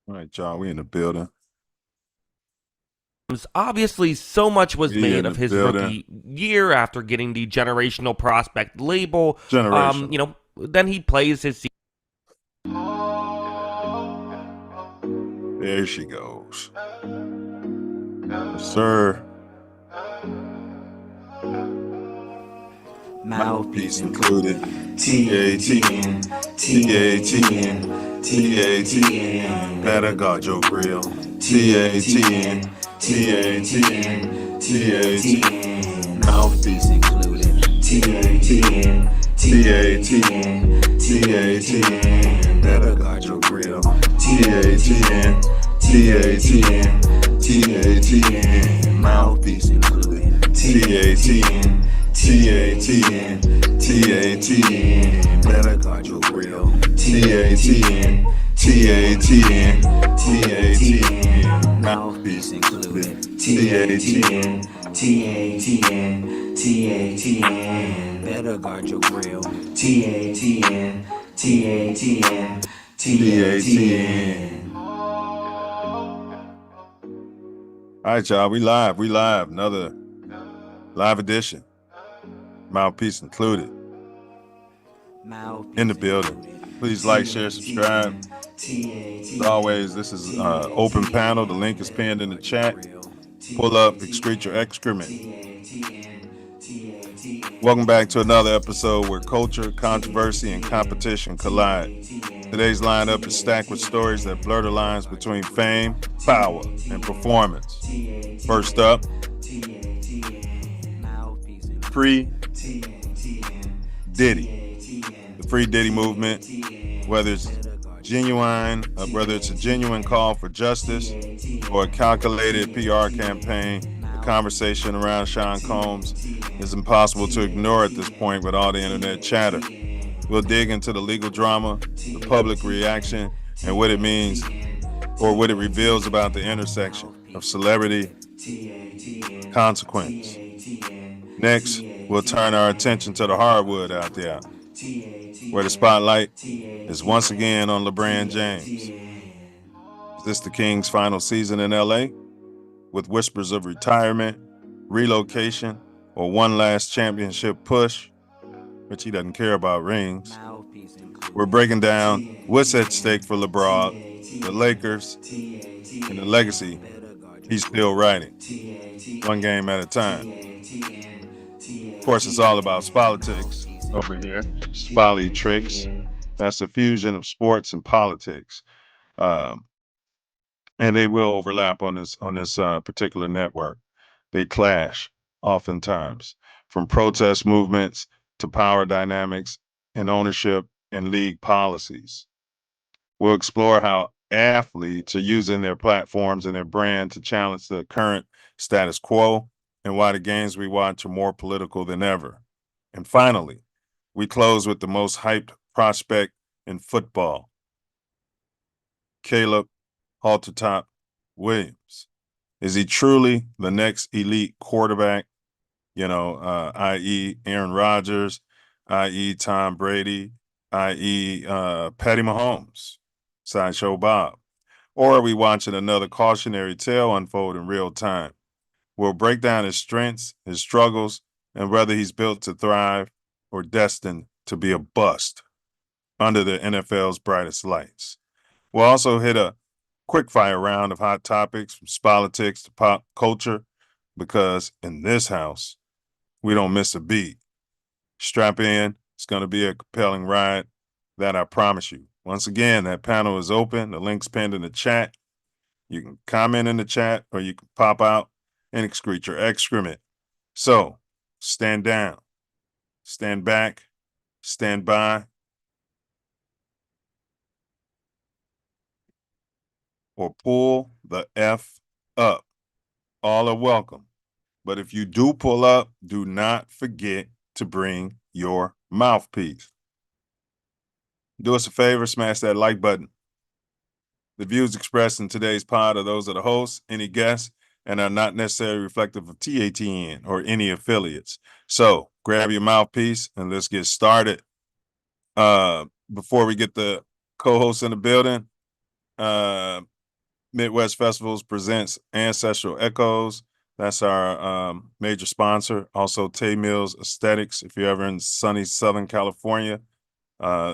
All right, y'all, we in the building. Obviously, so much was We made in of the his building. rookie year after getting the generational prospect label. Generational. Then he plays his There she goes. Yes, sir. Mouthpiece included. TATN, TATN, TATN. Better guard your grill. TATN, TATN, TATN. Mouthpiece included. TATN, TATN, TATN. Better guard your grill. TATN, TATN, TATN. Mouthpiece included. TATN. TATN, TATN, better guard your grill. TATN, TATN, TATN, mouthpiece included. TATN, TATN, TATN, better guard your grill. TATN, TATN, TATN. All right, y'all, we live, another live edition. Mouthpiece included. In the building. Please like, share, subscribe. As always, this is open panel. The link is pinned in the chat. Pull up, excrete your excrement. Welcome back to another episode where culture, controversy, and competition collide. Today's lineup is stacked with stories that blur the lines between fame, power, and performance. First up, Free Diddy. The Free Diddy movement, whether it's a genuine call for justice or a calculated PR campaign, the conversation around Sean Combs is impossible to ignore at this point with all the internet chatter. We'll dig into the legal drama, the public reaction, and what it means or what it reveals about the intersection of celebrity, consequence. Next, we'll turn our attention to the hardwood out there, where the spotlight is once again on LeBron James. Is this the Kings' final season in LA? With whispers of retirement, relocation, or one last championship push, which he doesn't care about rings. We're breaking down what's at stake for LeBron, the Lakers, and the legacy he's still writing, one game at a time. Of course, it's all about politics over here. Spolly tricks. That's a fusion of sports and politics, and they will overlap on this particular network. They clash oftentimes, from protest movements to power dynamics and ownership and league policies. We'll explore how athletes are using their platforms and their brand to challenge the current status quo and why the games we watch are more political than ever. And finally, we close with the most hyped prospect in football, Caleb Haltertop Williams. Is he truly the next elite quarterback? I.e. Aaron Rodgers, i.e. Tom Brady, i.e. Patty Mahomes, Sideshow Bob? Or are we watching another cautionary tale unfold in real time? We'll break down his strengths, his struggles, and whether he's built to thrive or destined to be a bust under the NFL's brightest lights. We'll also hit a quick-fire round of hot topics from politics to pop culture, because in this house, we don't miss a beat. Strap in. It's going to be a compelling ride, that I promise you. Once again, that panel is open. The link's pinned in the chat. You can comment in the chat or you can pop out and excrete your excrement. So stand down, stand back, stand by, or pull the F up. All are welcome. But if you do pull up, do not forget to bring your mouthpiece. Do us a favor, smash that like button. The views expressed in today's pod are those of the hosts, any guests, and are not necessarily reflective of TATN or any affiliates. So grab your mouthpiece and let's get started. Before we get the co-hosts in the building, Midwest Festivals presents Ancestral Echoes. That's our major sponsor. Also, Milz Aesthetics. If you're ever in sunny Southern California,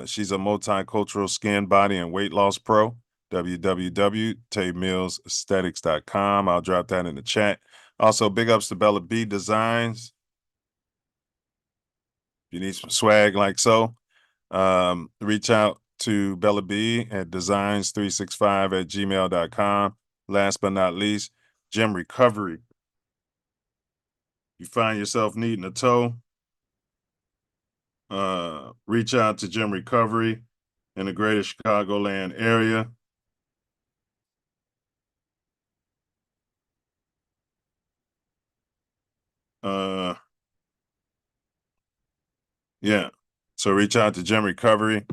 she's a multicultural skin, body, and weight loss pro. www.taymillsaesthetics.com. I'll drop that in the chat. Also, big ups to Bella B Designs. If you need some swag like so, reach out to Bella B at designs365@gmail.com. Last but not least, Gym Recovery. You find yourself needing a toe, reach out to Gym Recovery in the greater Chicagoland area. Yeah. So reach out to Gym Recovery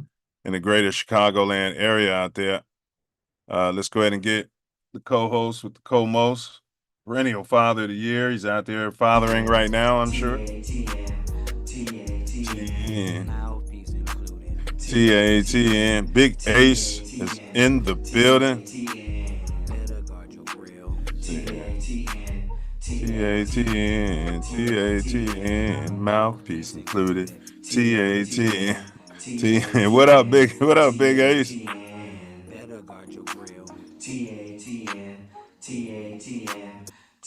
in the greater Chicagoland area out there. Let's go ahead and get the co-host with the co-most, perennial father of the year. He's out there fathering right now, I'm sure. TATN. Big Ace is in the building. TATN, Mouthpiece included. TATN. What up, Big Ace?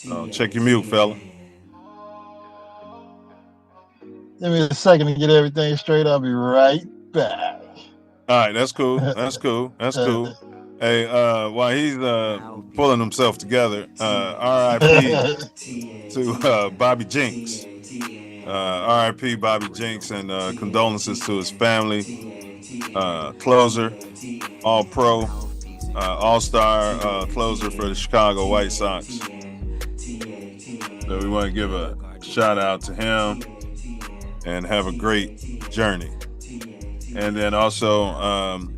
Oh, check your mute, fella. Give me a second to get everything straight. I'll be right back. All right, that's cool. That's cool. Hey, while he's pulling himself together, RIP to Bobby Jinks. RIP Bobby Jinks, and condolences to his family. Closer, all pro, all-star closer for the Chicago White Sox. So we want to give a shout out to him and have a great journey. And then also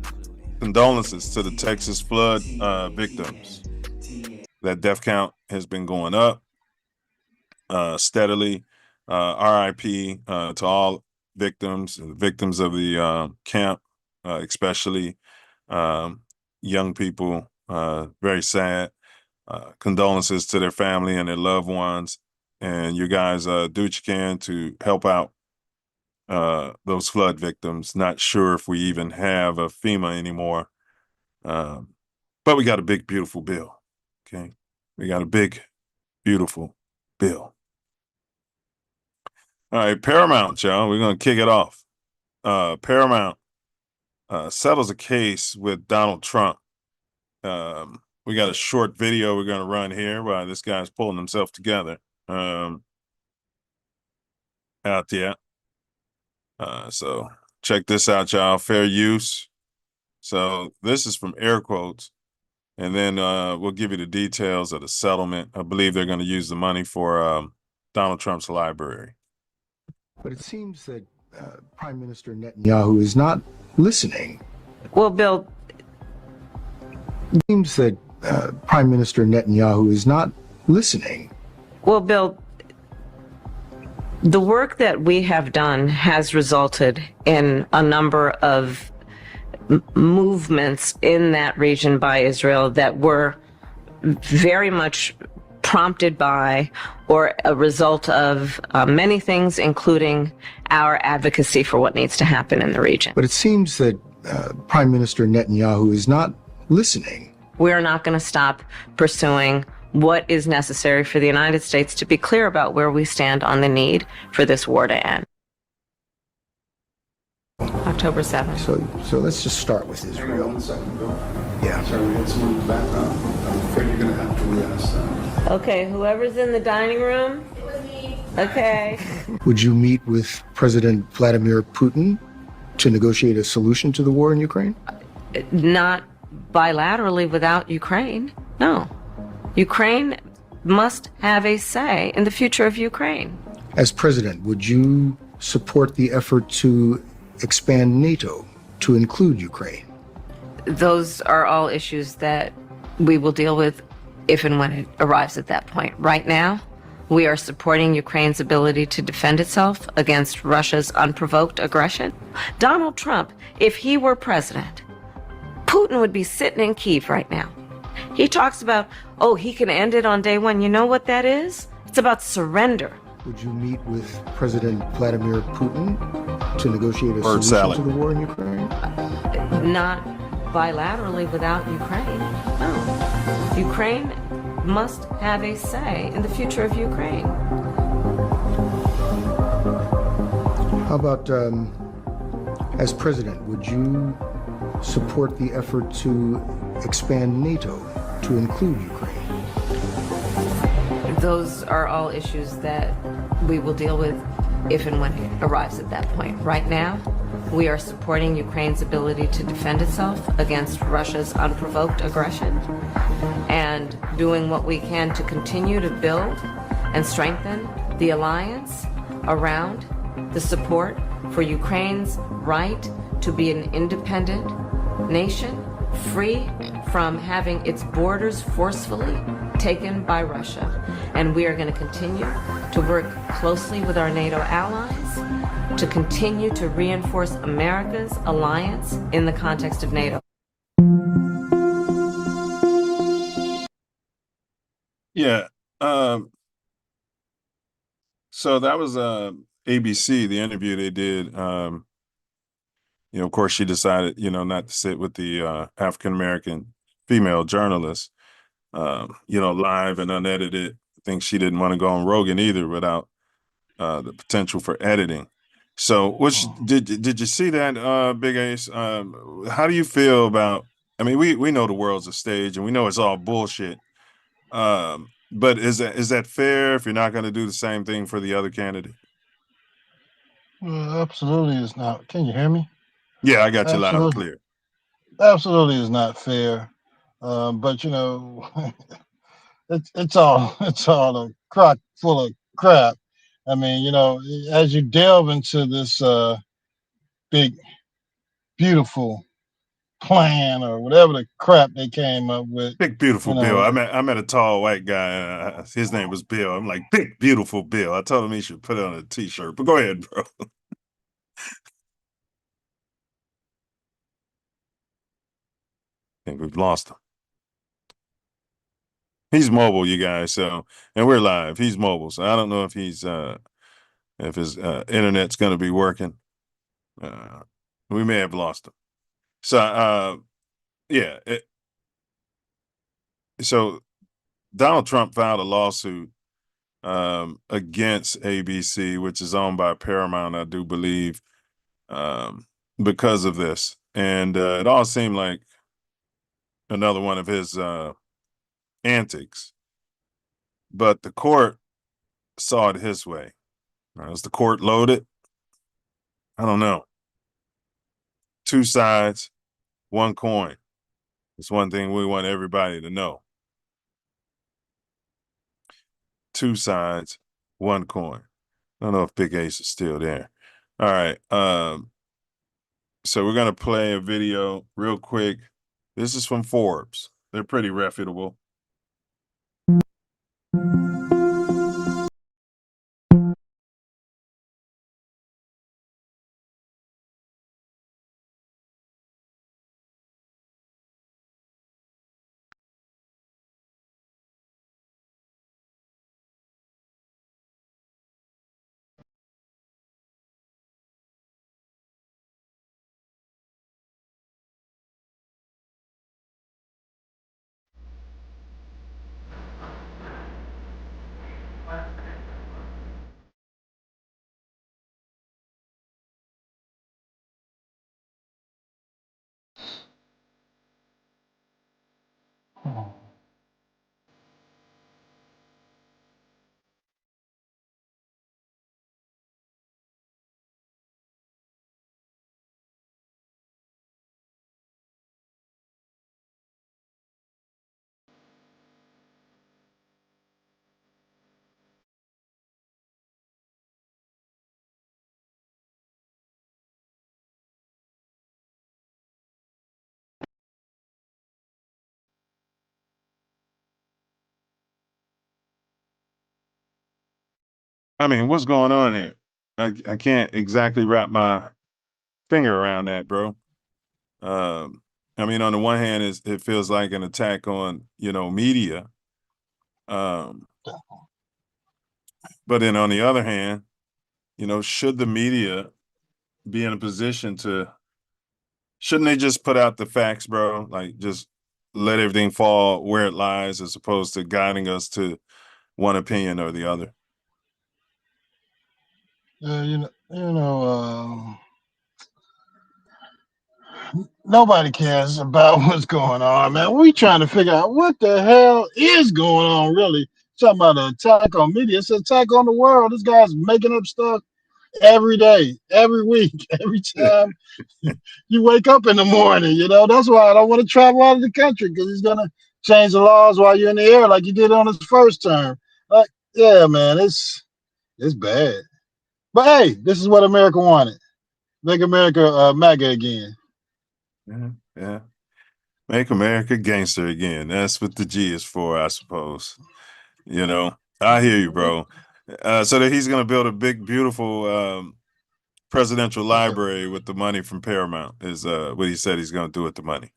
condolences to the Texas flood victims. That death count has been going up steadily. RIP to all victims of the camp, especially young people. Very sad. Condolences to their family and their loved ones. And you guys do what you can to help out those flood victims. Not sure if we even have a FEMA anymore, but we got a big, beautiful bill. Okay, we got a big, beautiful bill. All right, Paramount, y'all. We're gonna kick it off. Paramount settles a case with Donald Trump. We got a short video we're gonna run here while this guy's pulling himself together. Out there. So check this out, y'all. Fair use. So this is from air quotes, and then we'll give you the details of the settlement. I believe they're going to use the money for Donald Trump's library. But it seems that Prime Minister Netanyahu is not listening. Well, Bill, it seems that Prime Minister Netanyahu is not listening. Well, Bill, the work that we have done has resulted in a number of movements in that region by Israel that were very much prompted by or a result of many things, including our advocacy for what needs to happen in the region. But it seems that Prime Minister Netanyahu is not listening. We're not going to stop pursuing what is necessary for the United States to be clear about where we stand on the need for this war to end. October 7th. So let's just start with Israel. 1 second, Bill. Yeah. Sorry, we had someone in the background. I'm afraid you're going to have to re-ask that. Okay, whoever's in the dining room. Okay. Would you meet with President Vladimir Putin to negotiate a solution to the war in Ukraine? Not bilaterally without Ukraine. No. Ukraine must have a say in the future of Ukraine. As president, would you support the effort to expand NATO to include Ukraine? Those are all issues that we will deal with if and when it arrives at that point. Right now, we are supporting Ukraine's ability to defend itself against Russia's unprovoked aggression. Donald Trump, if he were president, Putin would be sitting in Kyiv right now. He talks about, oh, he can end it on day one. You know what that is? It's about surrender. Would you meet with President Vladimir Putin to negotiate a Bird solution salad. to the war in Ukraine? Not bilaterally without Ukraine. No. Ukraine must have a say in the future of Ukraine. How about, as president, would you support the effort to expand NATO to include Ukraine? Those are all issues that we will deal with if and when it arrives at that point. Right now, we are supporting Ukraine's ability to defend itself against Russia's unprovoked aggression and doing what we can to continue to build and strengthen the alliance around the support for Ukraine's right to be an independent nation, free from having its borders forcefully taken by Russia. And we are going to continue to work closely with our NATO allies to continue to reinforce America's alliance in the context of NATO. Yeah. So that was ABC, the interview they did. Of course, she decided, not to sit with the African American female journalist, live and unedited. I think she didn't want to go on Rogan either without the potential for editing. So, did you see that, Big Ace? How do you feel about? I mean, we know the world's a stage, and we know it's all bullshit. But is that fair if you're not going to do the same thing for the other candidate? Well, absolutely is not. Can you hear me? Yeah, I got you loud and Absolutely. clear. Absolutely is not fair. But it's all a crock full of crap. I mean, as you delve into this big, beautiful plan or whatever the crap they came up with, Big beautiful Bill. I met a tall white guy. His name was Bill. I'm like, big beautiful Bill. I told him he should put it on a t-shirt. But go ahead, bro. I think we've lost him. He's mobile, you guys. So, and we're live. He's mobile. So I don't know if he's if his internet's going to be working. We may have lost him. So yeah. So Donald Trump filed a lawsuit against ABC, which is owned by Paramount, I do believe, because of this. And it all seemed like another one of his antics. But the court saw it his way. Is the court loaded? I don't know. Two sides, one coin. It's one thing we want everybody to know. Two sides, one coin. I don't know if Big Ace is still there. All right. So we're going to play a video real quick. This is from Forbes. They're pretty reputable. I mean, what's going on here? I can't exactly wrap my finger around that, bro. I mean, on the one hand, it feels like an attack on, media. But then on the other hand, should the media be in a position shouldn't they just put out the facts, bro? Like, just let everything fall where it lies, as opposed to guiding us to one opinion or the other. Nobody cares about what's going on, man. We trying to figure out what the hell is going on, really. Talking about an attack on media. It's an attack on the world. This guy's making up stuff every day, every week, every time you wake up in the morning. That's why I don't want to travel out of the country, because he's gonna change the laws while you're in the air, like he did on his first term. Yeah, man, it's bad. But hey, this is what America wanted. Make America MAGA again. Yeah. Make America gangster again. That's what the G is for, I suppose. I hear you, bro. So that he's going to build a big, beautiful presidential library with the money from Paramount is what he said he's going to do with the money.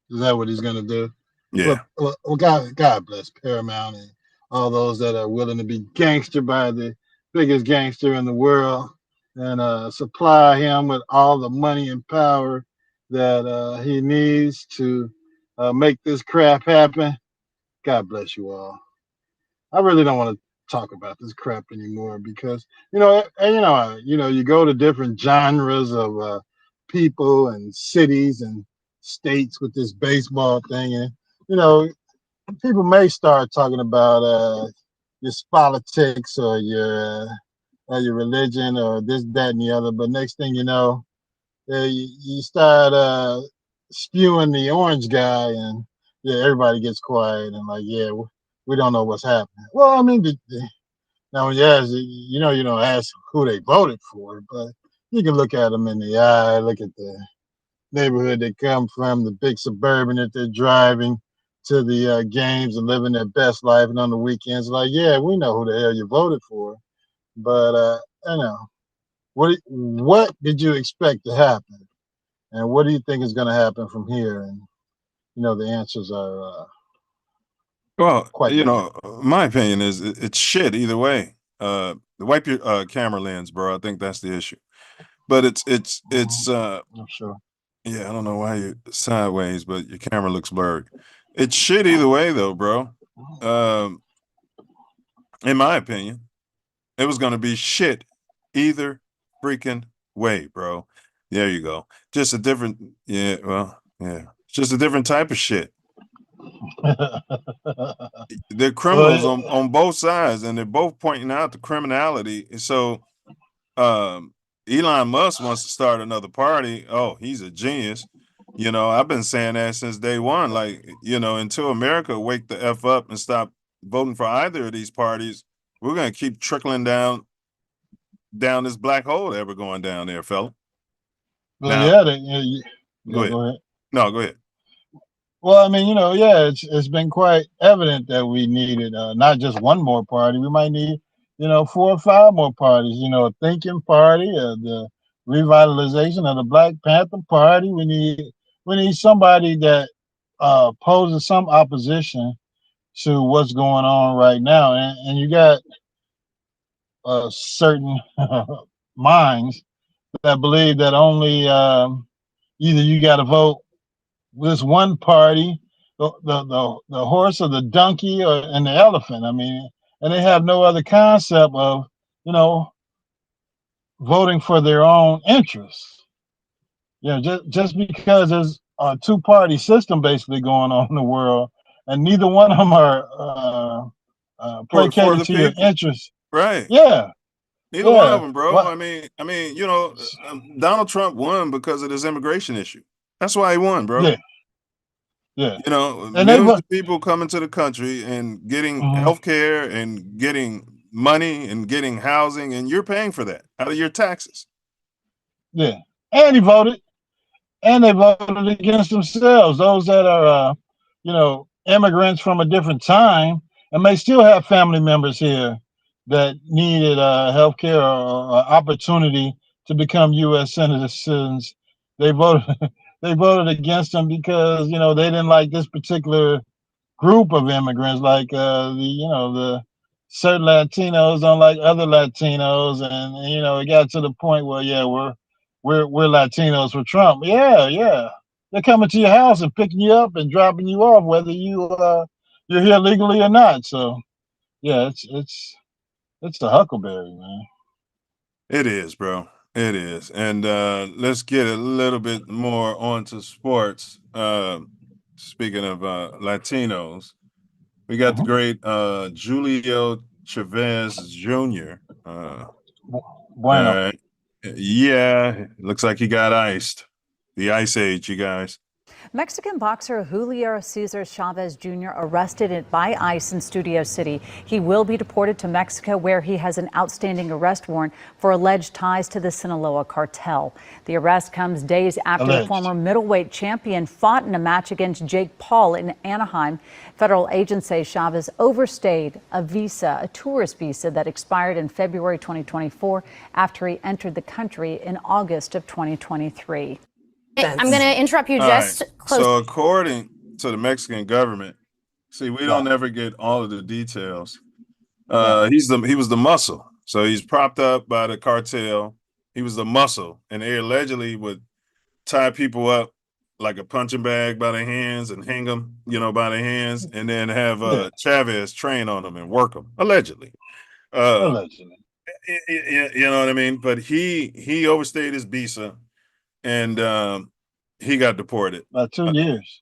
Is that what he's going to do? Yeah. Well, God bless Paramount and all those that are willing to be gangster by the biggest gangster in the world, and supply him with all the money and power that he needs to make this crap happen. God bless you all. I really don't want to talk about this crap anymore, because you go to different genres of people and cities and states with this baseball thing, and people may start talking about your politics or your religion or this, that, and the other. But next thing you know, you start spewing the orange guy, and everybody gets quiet and like, we don't know what's happening. Well, I mean, now when you ask, you don't ask who they voted for, but you can look at them in the eye, look at the neighborhood they come from, the big Suburban that they're driving to the games and living their best life, and on the weekends, like, we know who the hell you voted for. But what did you expect to happen, and what do you think is going to happen from here? And the answers are Well, quite different. my opinion is it's shit either way. Wipe your camera lens, bro. I think that's the issue. But it's I'm sure. yeah, I don't know why you're sideways, but your camera looks blurred. It's shit either way, though, bro. In my opinion, it was going to be shit either freaking way, bro. There you go. Just a different, it's just a different type of shit. They're criminals on both sides, and they're both pointing out the criminality. So, Elon Musk wants to start another party. Oh, he's a genius. I've been saying that since day one. Like, until America wake the F up and stop voting for either of these parties, we're going to keep trickling down this black hole that we're going down there, fella. Well, go ahead. No, go ahead. Well, I mean, it's been quite evident that we needed not just one more party. We might need, 4 or 5 more parties. A thinking party, the revitalization of the Black Panther Party. We need somebody that poses some opposition to what's going on right now. And you got certain minds that believe that only either you got to vote this one party, the horse or the donkey and the elephant. I mean, and they have no other concept of, voting for their own interests. Just because there's a 2-party system basically going on in the world, and neither one of them are placated to your interests. Right. Yeah. Neither one of them, bro. What? I mean, Donald Trump won because of this immigration issue. That's why he won, bro. Yeah. Millions of people coming to the country and getting health care and getting money and getting housing, and you're paying for that out of your taxes. Yeah. And he voted. And they voted against themselves. Those that are, immigrants from a different time and may still have family members here that needed health care or opportunity to become U.S. citizens. They voted they voted against him because they didn't like this particular group of immigrants, like the certain Latinos don't like other Latinos, and it got to the point where we're Latinos for Trump. Yeah, they're coming to your house and picking you up and dropping you off, whether you're here legally or not. So yeah, it's the Huckleberry, man. It is, bro. It is. And let's get a little bit more onto sports. Speaking of Latinos, we got the great Julio Chavez Jr. Bueno. Yeah, looks like he got iced. The ice age, you guys. Mexican boxer Julio Cesar Chavez Jr. arrested by ICE in Studio City. He will be deported to Mexico, where he has an outstanding arrest warrant for alleged ties to the Sinaloa cartel. The arrest comes days after the former middleweight champion fought in a match against Jake Paul in Anaheim. Federal agents say Chavez overstayed a tourist visa that expired in February 2024 after he entered the country in August of 2023. I'm going to interrupt you just close. So according to the Mexican government, see, we don't ever get all of the details. He was the muscle. So he's propped up by the cartel. He was the muscle, and they allegedly would tie people up like a punching bag by their hands and hang them, by their hands, and then have Chavez train on them and work them, allegedly. Allegedly. You know what I mean? But he overstayed his visa. And he got deported. About 2 years.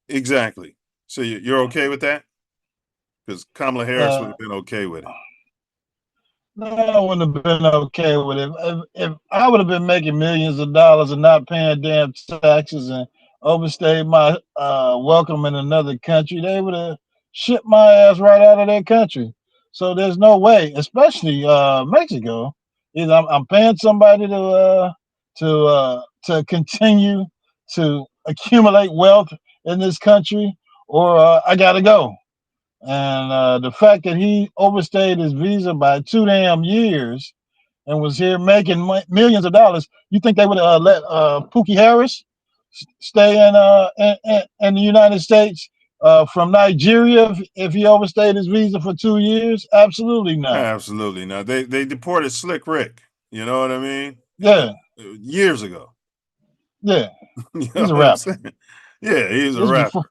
Exactly. So you're okay with that? Because Kamala Harris would have been okay with it. No, I wouldn't have been okay with it. If I would have been making millions of dollars and not paying damn taxes and overstayed my welcome in another country, they would have shipped my ass right out of their country. So there's no way, especially Mexico. Either I'm paying somebody to continue to accumulate wealth in this country, or I gotta go. And the fact that he overstayed his visa by 2 damn years and was here making millions of dollars, you think they would let Pookie Harris stay in the United States from Nigeria if he overstayed his visa for 2 years? Absolutely not. Absolutely not. They deported Slick Rick. You know what I mean? Yeah. Years ago. Yeah, he's a rapper. Yeah, he's a rapper.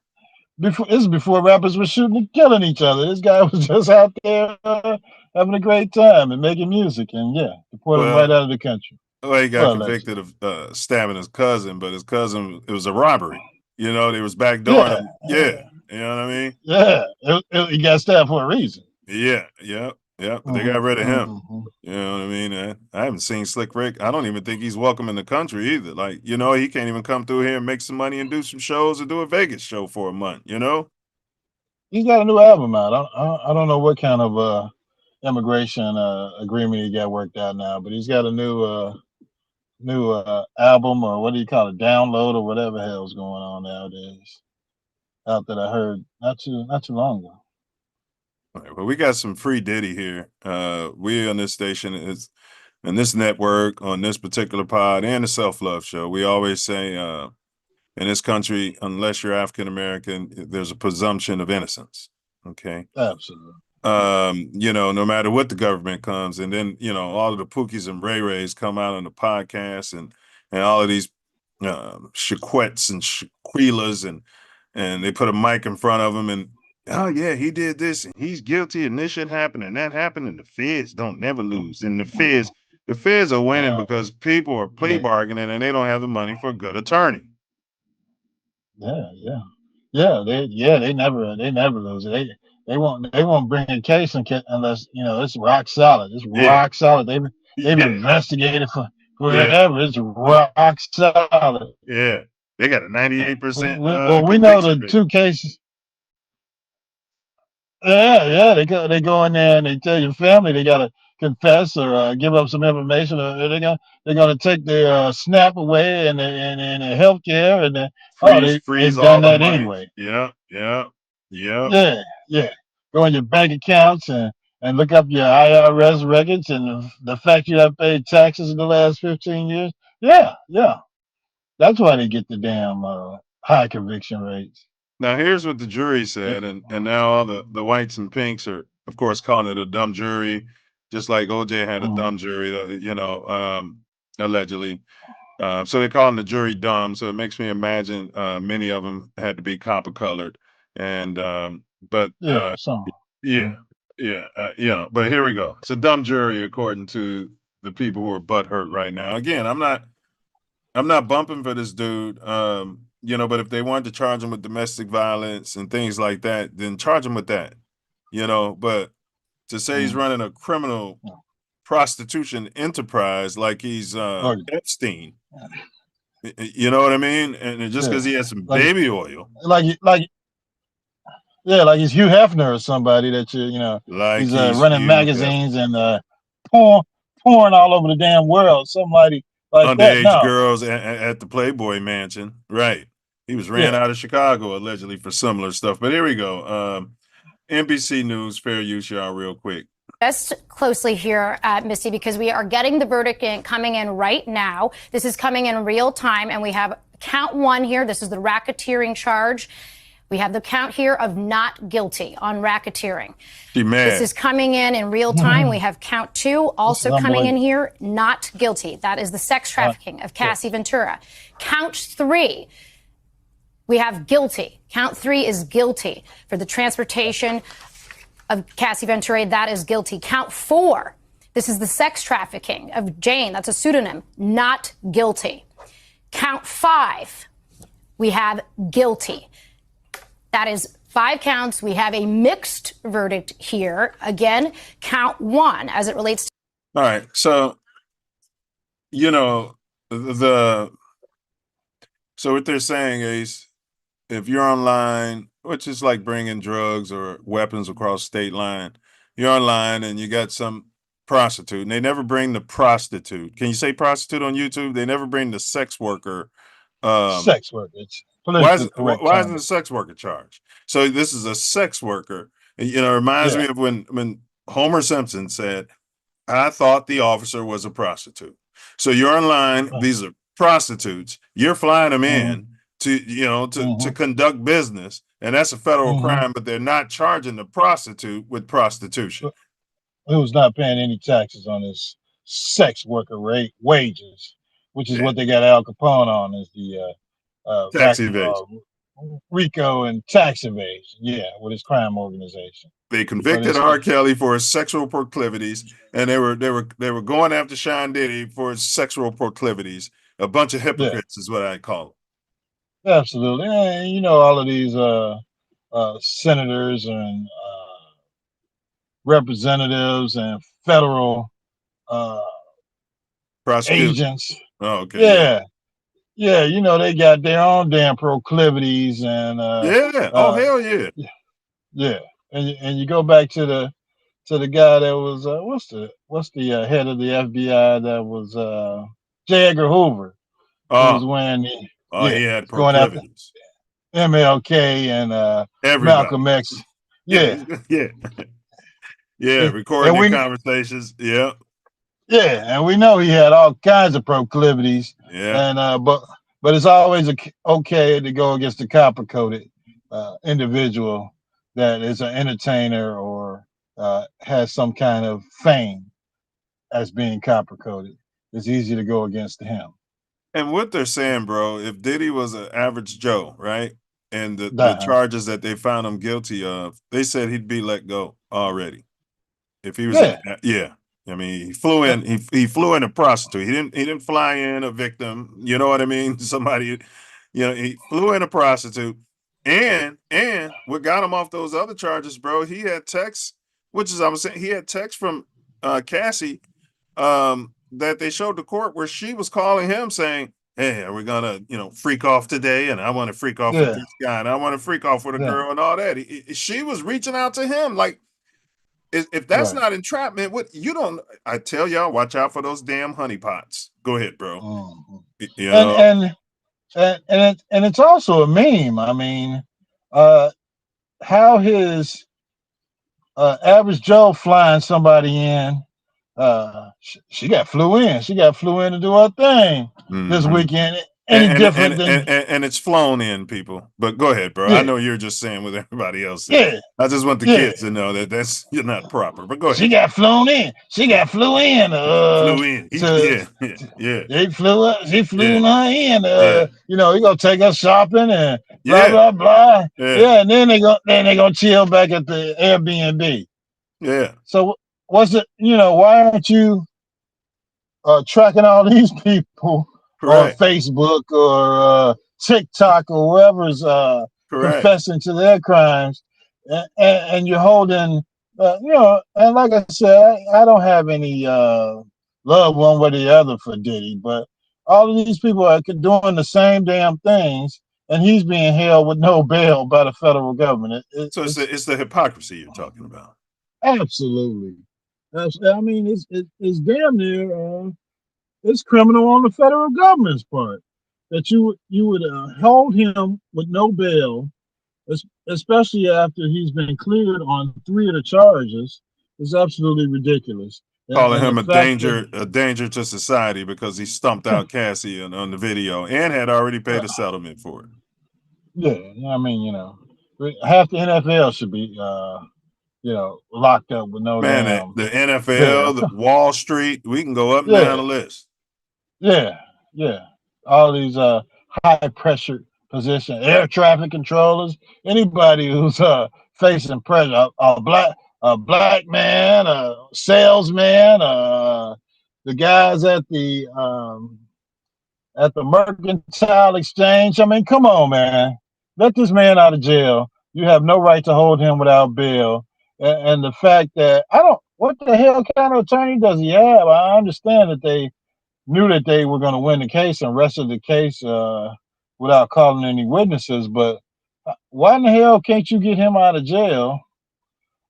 This is before rappers were shooting and killing each other. This guy was just out there having a great time and making music, and deported him right out of the country. Well, he got convicted of stabbing his cousin, but his cousin, it was a robbery. They was backdooring him. Yeah, you know what I mean? Yeah, he got stabbed for a reason. Yeah. But they got rid of him. You know what I mean? I haven't seen Slick Rick. I don't even think he's welcome in the country either. Like, he can't even come through here and make some money and do some shows or do a Vegas show for a month, He's got a new album out. I don't know what kind of immigration agreement he got worked out now, but he's got a new album, or what do you call it, download or whatever the hell's going on nowadays. Out that I heard not too long ago. All right, well, we got some free Diddy here. We on this station and this network, on this particular pod and the Self-Love Show, we always say in this country, unless you're African American, there's a presumption of innocence. Okay. Absolutely. No matter what the government comes, and then all of the Pookies and Ray Rays come out on the podcast, and all of these Shaquettes and Shaquilas, and they put a mic in front of them and, oh yeah, he did this and he's guilty and this should happen and that happened, and the feds don't never lose. And the feds are winning because people are plea bargaining and they don't have the money for a good attorney. They never lose. They won't bring a case unless it's rock solid. It's rock solid. They've investigated for forever. It's rock solid. Yeah, they got a 98%. Well, we know the two cases. Yeah, they go in there and they tell your family they gotta confess or give up some information, or they're gonna take their SNAP away and their health care, and they've done that anyway. Yeah. Go in your bank accounts and look up your IRS records and the fact you have paid taxes in the last 15 years. Yeah. That's why they get the damn high conviction rates. Now here's what the jury said, and now all the whites and pinks are, of course, calling it a dumb jury, just like OJ had a dumb jury, allegedly. So they're calling the jury dumb. So it makes me imagine many of them had to be copper colored, and but Yeah, some. yeah, But here we go. It's a dumb jury according to the people who are butthurt right now. Again, I'm not bumping for this dude. But if they wanted to charge him with domestic violence and things like that, then charge him with that. But to say he's running a criminal prostitution enterprise like he's Epstein, you know what I mean? And just because he has some baby oil, like he's Hugh Hefner or somebody that like he's running magazines and pouring all over the damn world. Somebody like underage that. No. girls at the Playboy Mansion, right? He was ran out of Chicago allegedly for similar stuff. But here we go. NBC News, fair use, y'all, real quick. Just closely here, Misty, because we are getting the verdict coming in right now. This is coming in real time, and we have count one here. This is the racketeering charge. We have the count here of not guilty on racketeering. This is coming in real time. We have count two also coming in here, not guilty. That is the sex trafficking of Cassie Ventura. Count three, we have guilty. Count three is guilty for the transportation of Cassie Ventura. That is guilty. Count four, this is the sex trafficking of Jane. That's a pseudonym. Not guilty. Count five, we have guilty. That is 5 counts. We have a mixed verdict here. Again, count one as it relates to. All right. So, so what they're saying is, if you're online, which is like bringing drugs or weapons across state line, you're online and you got some prostitute, and they never bring the prostitute. Can you say prostitute on YouTube? They never bring the sex worker. Sex worker. Why isn't the sex worker charged? So this is a sex worker. It reminds me of when Homer Simpson said, "I thought the officer was a prostitute." So you're online. These are prostitutes. You're flying them in to conduct business, and that's a federal crime. But they're not charging the prostitute with prostitution. Who's not paying any taxes on his sex worker wages, which is what they got Al Capone on, is the tax evasion, RICO and tax evasion. With his crime organization. They convicted R. Kelly for his sexual proclivities, and they were going after Sean Diddy for his sexual proclivities. A bunch of hypocrites is what I call them. Absolutely, and all of these senators and representatives and federal agents. Oh, okay. Yeah, they got their own damn proclivities and hell yeah. Yeah. And you go back to the guy that was what's the head of the FBI that was J. Edgar Hoover. Who was when he had proclivities. MLK and Malcolm X. Recording their conversations. Yeah, and we know he had all kinds of proclivities. And but it's always okay to go against the copper-coated individual that is an entertainer or has some kind of fame as being copper-coated. It's easy to go against him. And what they're saying, bro, if Diddy was an average Joe, right, and the charges that they found him guilty of, they said he'd be let go already. If he was, I mean, he flew in. He flew in a prostitute. He didn't fly in a victim. You know what I mean? Somebody, he flew in a prostitute, and what got him off those other charges, bro? He had texts, he had texts from Cassie, that they showed the court where she was calling him saying, "Hey, are we gonna, freak off today? And I want to freak off with this guy, and I want to freak off with a girl, and all that." She was reaching out to him like. If that's not entrapment, I tell y'all, watch out for those damn honeypots. Go ahead, bro. And it's also a meme. I mean, how his average Joe flying somebody in, she got flew in. She got flew in to do her thing this weekend, any different than and it's flown in, people. But go ahead, bro. I yeah, know you're just saying what everybody else said. yeah, I just want the yeah. kids to know that that's you're not proper. But go She ahead. got flown in. She got flew in. Flew in. To Yeah. they flew up. She flew Yeah. her in. Yeah. You know, he gonna take us shopping and blah Yeah. blah blah. Yeah. Yeah, and then they gonna chill back at the Airbnb. Yeah. So what's it? You know, why aren't you tracking all these people on Correct. Facebook or TikTok or whoever's Correct. confessing to their crimes, and you're holding, you know, and like I said, I don't have any love one way or the other for Diddy, but all of these people are doing the same damn things, and he's being held with no bail by the federal government. So it's the hypocrisy you're talking about. Absolutely. I mean, it's damn near it's criminal on the federal government's part that you would hold him with no bail, especially after he's been cleared on 3 of the charges. Is absolutely ridiculous. Calling And the him fact that a danger to society because he stumped out Cassie on the video and had already paid a settlement for it. yeah, I mean, you know, half the NFL should be you know, locked up with no Man, damn the bail. NFL, the Wall Street, we can go up and down Yeah, the list. yeah, yeah. All these high pressure position, air traffic controllers, anybody who's facing pressure, a black man, a salesman, the guys at the Mercantile Exchange. I mean, come on, man. Let this man out of jail. You have no right to hold him without bail. And the fact that what the hell kind of attorney does he have? I understand that they knew that they were going to win the case and rested the case without calling any witnesses. But why in the hell can't you get him out of jail?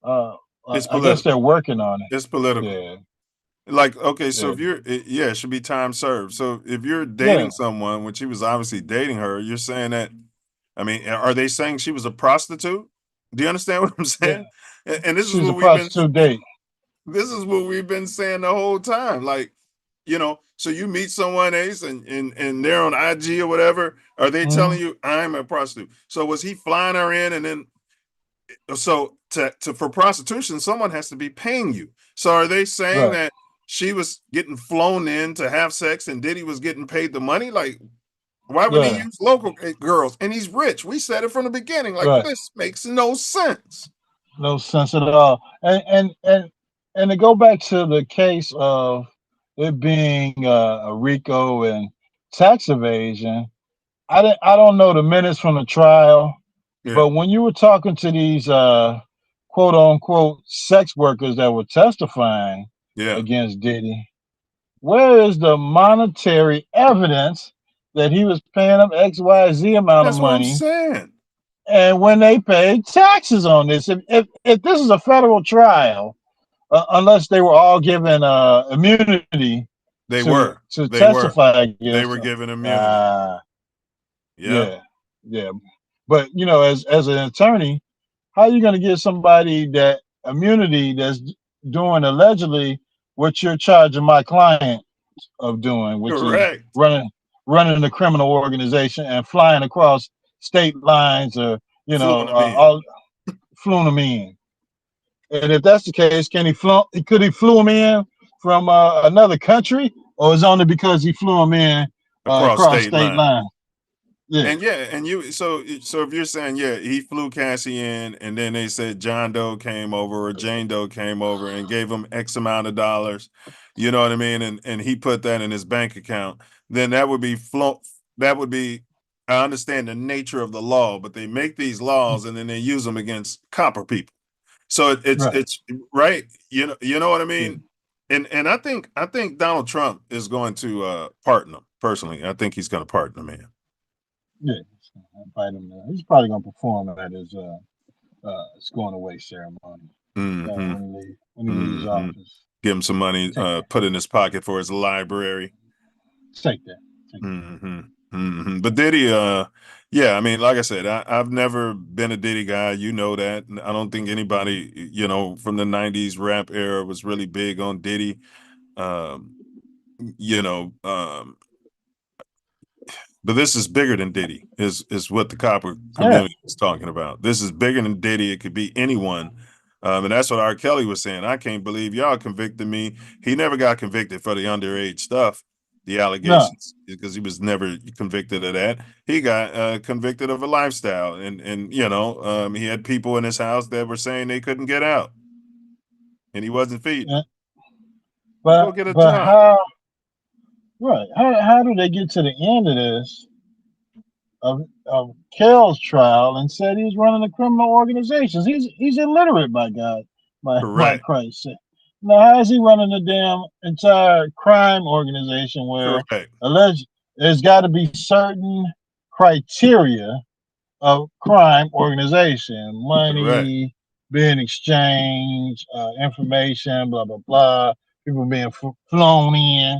It's I guess they're political. working on it. It's political. Yeah, Like, okay, so yeah, if it should be time served. So if you're yeah. dating someone, which he was obviously dating her, you're saying that, I mean, are they saying she was a prostitute? Do you understand what I'm Yeah. saying? And this is She's a what we've been prostitute date. this is what we've been saying the whole time. Like, you know, so you meet someone, Ace, and they're on IG or whatever. Are they Mm-hmm. telling you I'm a prostitute? So was he flying her in and then so to for prostitution, someone has to be paying you. So are they saying Right, that she was getting flown in to have sex and Diddy was getting paid the money? Like, why would he yeah, use local girls? And he's rich. We said it from the beginning. Like, right. this makes no sense. No sense at all. And to go back to the case of it being a RICO and tax evasion, I don't know the minutes from the trial, Yeah. but when you were talking to these quote unquote sex workers that were testifying Yeah. against Diddy, where is the monetary evidence that he was paying them XYZ amount of That's what I'm money? saying. And when they paid taxes on this, if this is a federal trial, unless they were all given immunity They to were. to They were. testify They against were them. given immunity. Yeah. Yeah, yeah. But you know, as an attorney, how are you going to give somebody that immunity that's doing allegedly what you're charging my client of doing, which is Correct. running a criminal organization and flying across state lines, or you know, Flew them in. all flew them in. And if that's the case, could he flew him in from another country, or is it only because he flew him in Across across state state line. line? Yeah, And yeah, and so if you're saying, yeah, he flew Cassie in and then they said John Doe came over or Jane Doe came over and gave him X amount of dollars, you know what I mean? And he put that in his bank account, then that would be I understand the nature of the law, but they make these laws and then they use them against copper people. So right. it's right, you know what I Yeah, mean? And I think Donald Trump is going to pardon him. Personally, I think he's going to pardon the man. yeah. Invite him there. He's probably gonna perform at his going away ceremony Mm-hmm. when he leaves Mm-hmm. office. Give him some money, put in his pocket for his library. Take that. Mm-hmm. Mm-hmm. But Diddy, yeah, I mean, like I said, I've never been a Diddy guy. You know that. I don't think anybody, from the 90s rap era was really big on Diddy. Um, you know, But this is bigger than Diddy, is what the copper community is talking about. This is bigger than Diddy. It could be anyone. And that's what R. Kelly was saying. I can't believe y'all convicted me. He never got convicted for the underage stuff, the allegations, because he was never convicted of that. He got convicted of a lifestyle. And you know, he had people in his house that were saying they couldn't get out. And he wasn't feeding. Yeah. Go get a But job. how do they get to the end of this of Kel's trial and said he was running a criminal organization? He's illiterate, by God, by Christ. Now how is he running a damn entire crime organization where there's got to be certain criteria of crime organization, money being exchanged, information, blah blah blah, people being flown in,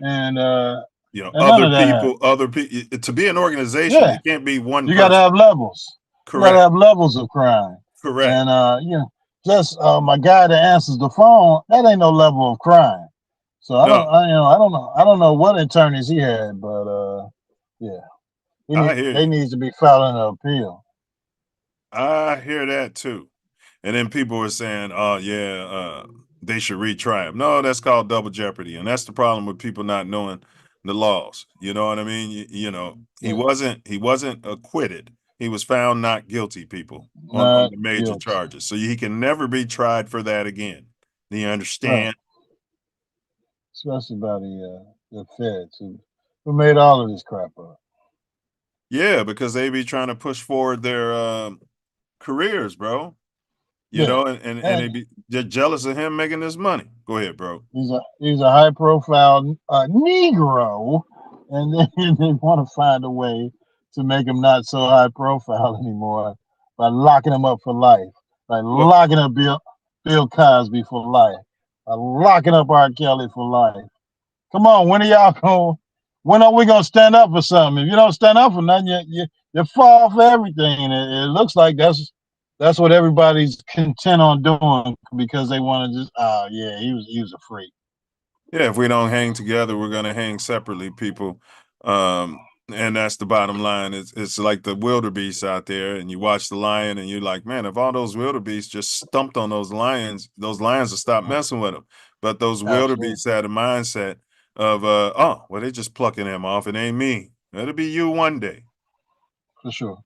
and you know, and other people. To be an organization, it can't be one. You got to have levels. Correct. You got to have levels of crime. Correct. And you know, just my guy that answers the phone, that ain't no level of crime. So I don't know what attorneys he had, but yeah, they needs to be filing an appeal. I hear that too. And then people were saying, oh yeah, they should retry him. No, that's called double jeopardy. And that's the problem with people not knowing the laws. You know what I mean? You know, he wasn't acquitted. He was found not guilty, people, on the major charges. So he can never be tried for that again. Do you understand? Right. Especially by the feds who made all of this crap up. Yeah, because they be trying to push forward their careers, bro. You know, and they're jealous of him making this money. Go ahead, bro. He's a high profile Negro, and they want to find a way to make him not so high profile anymore by locking him up for life, by locking up Bill Cosby for life, by locking up R. Kelly for life. Come on, when are we gonna stand up for something? If you don't stand up for nothing, you fall for everything. And it looks like that's what everybody's content on doing because they want to just, he was a freak. Yeah, if we don't hang together, we're gonna hang separately, people. And that's the bottom line. It's like the wildebeest out there, and you watch the lion, and you're like, man, if all those wildebeest just stumped on those lions will stop messing with them. But those wildebeest had a mindset of, they just plucking him off. It ain't me. It'll be you one day. For sure.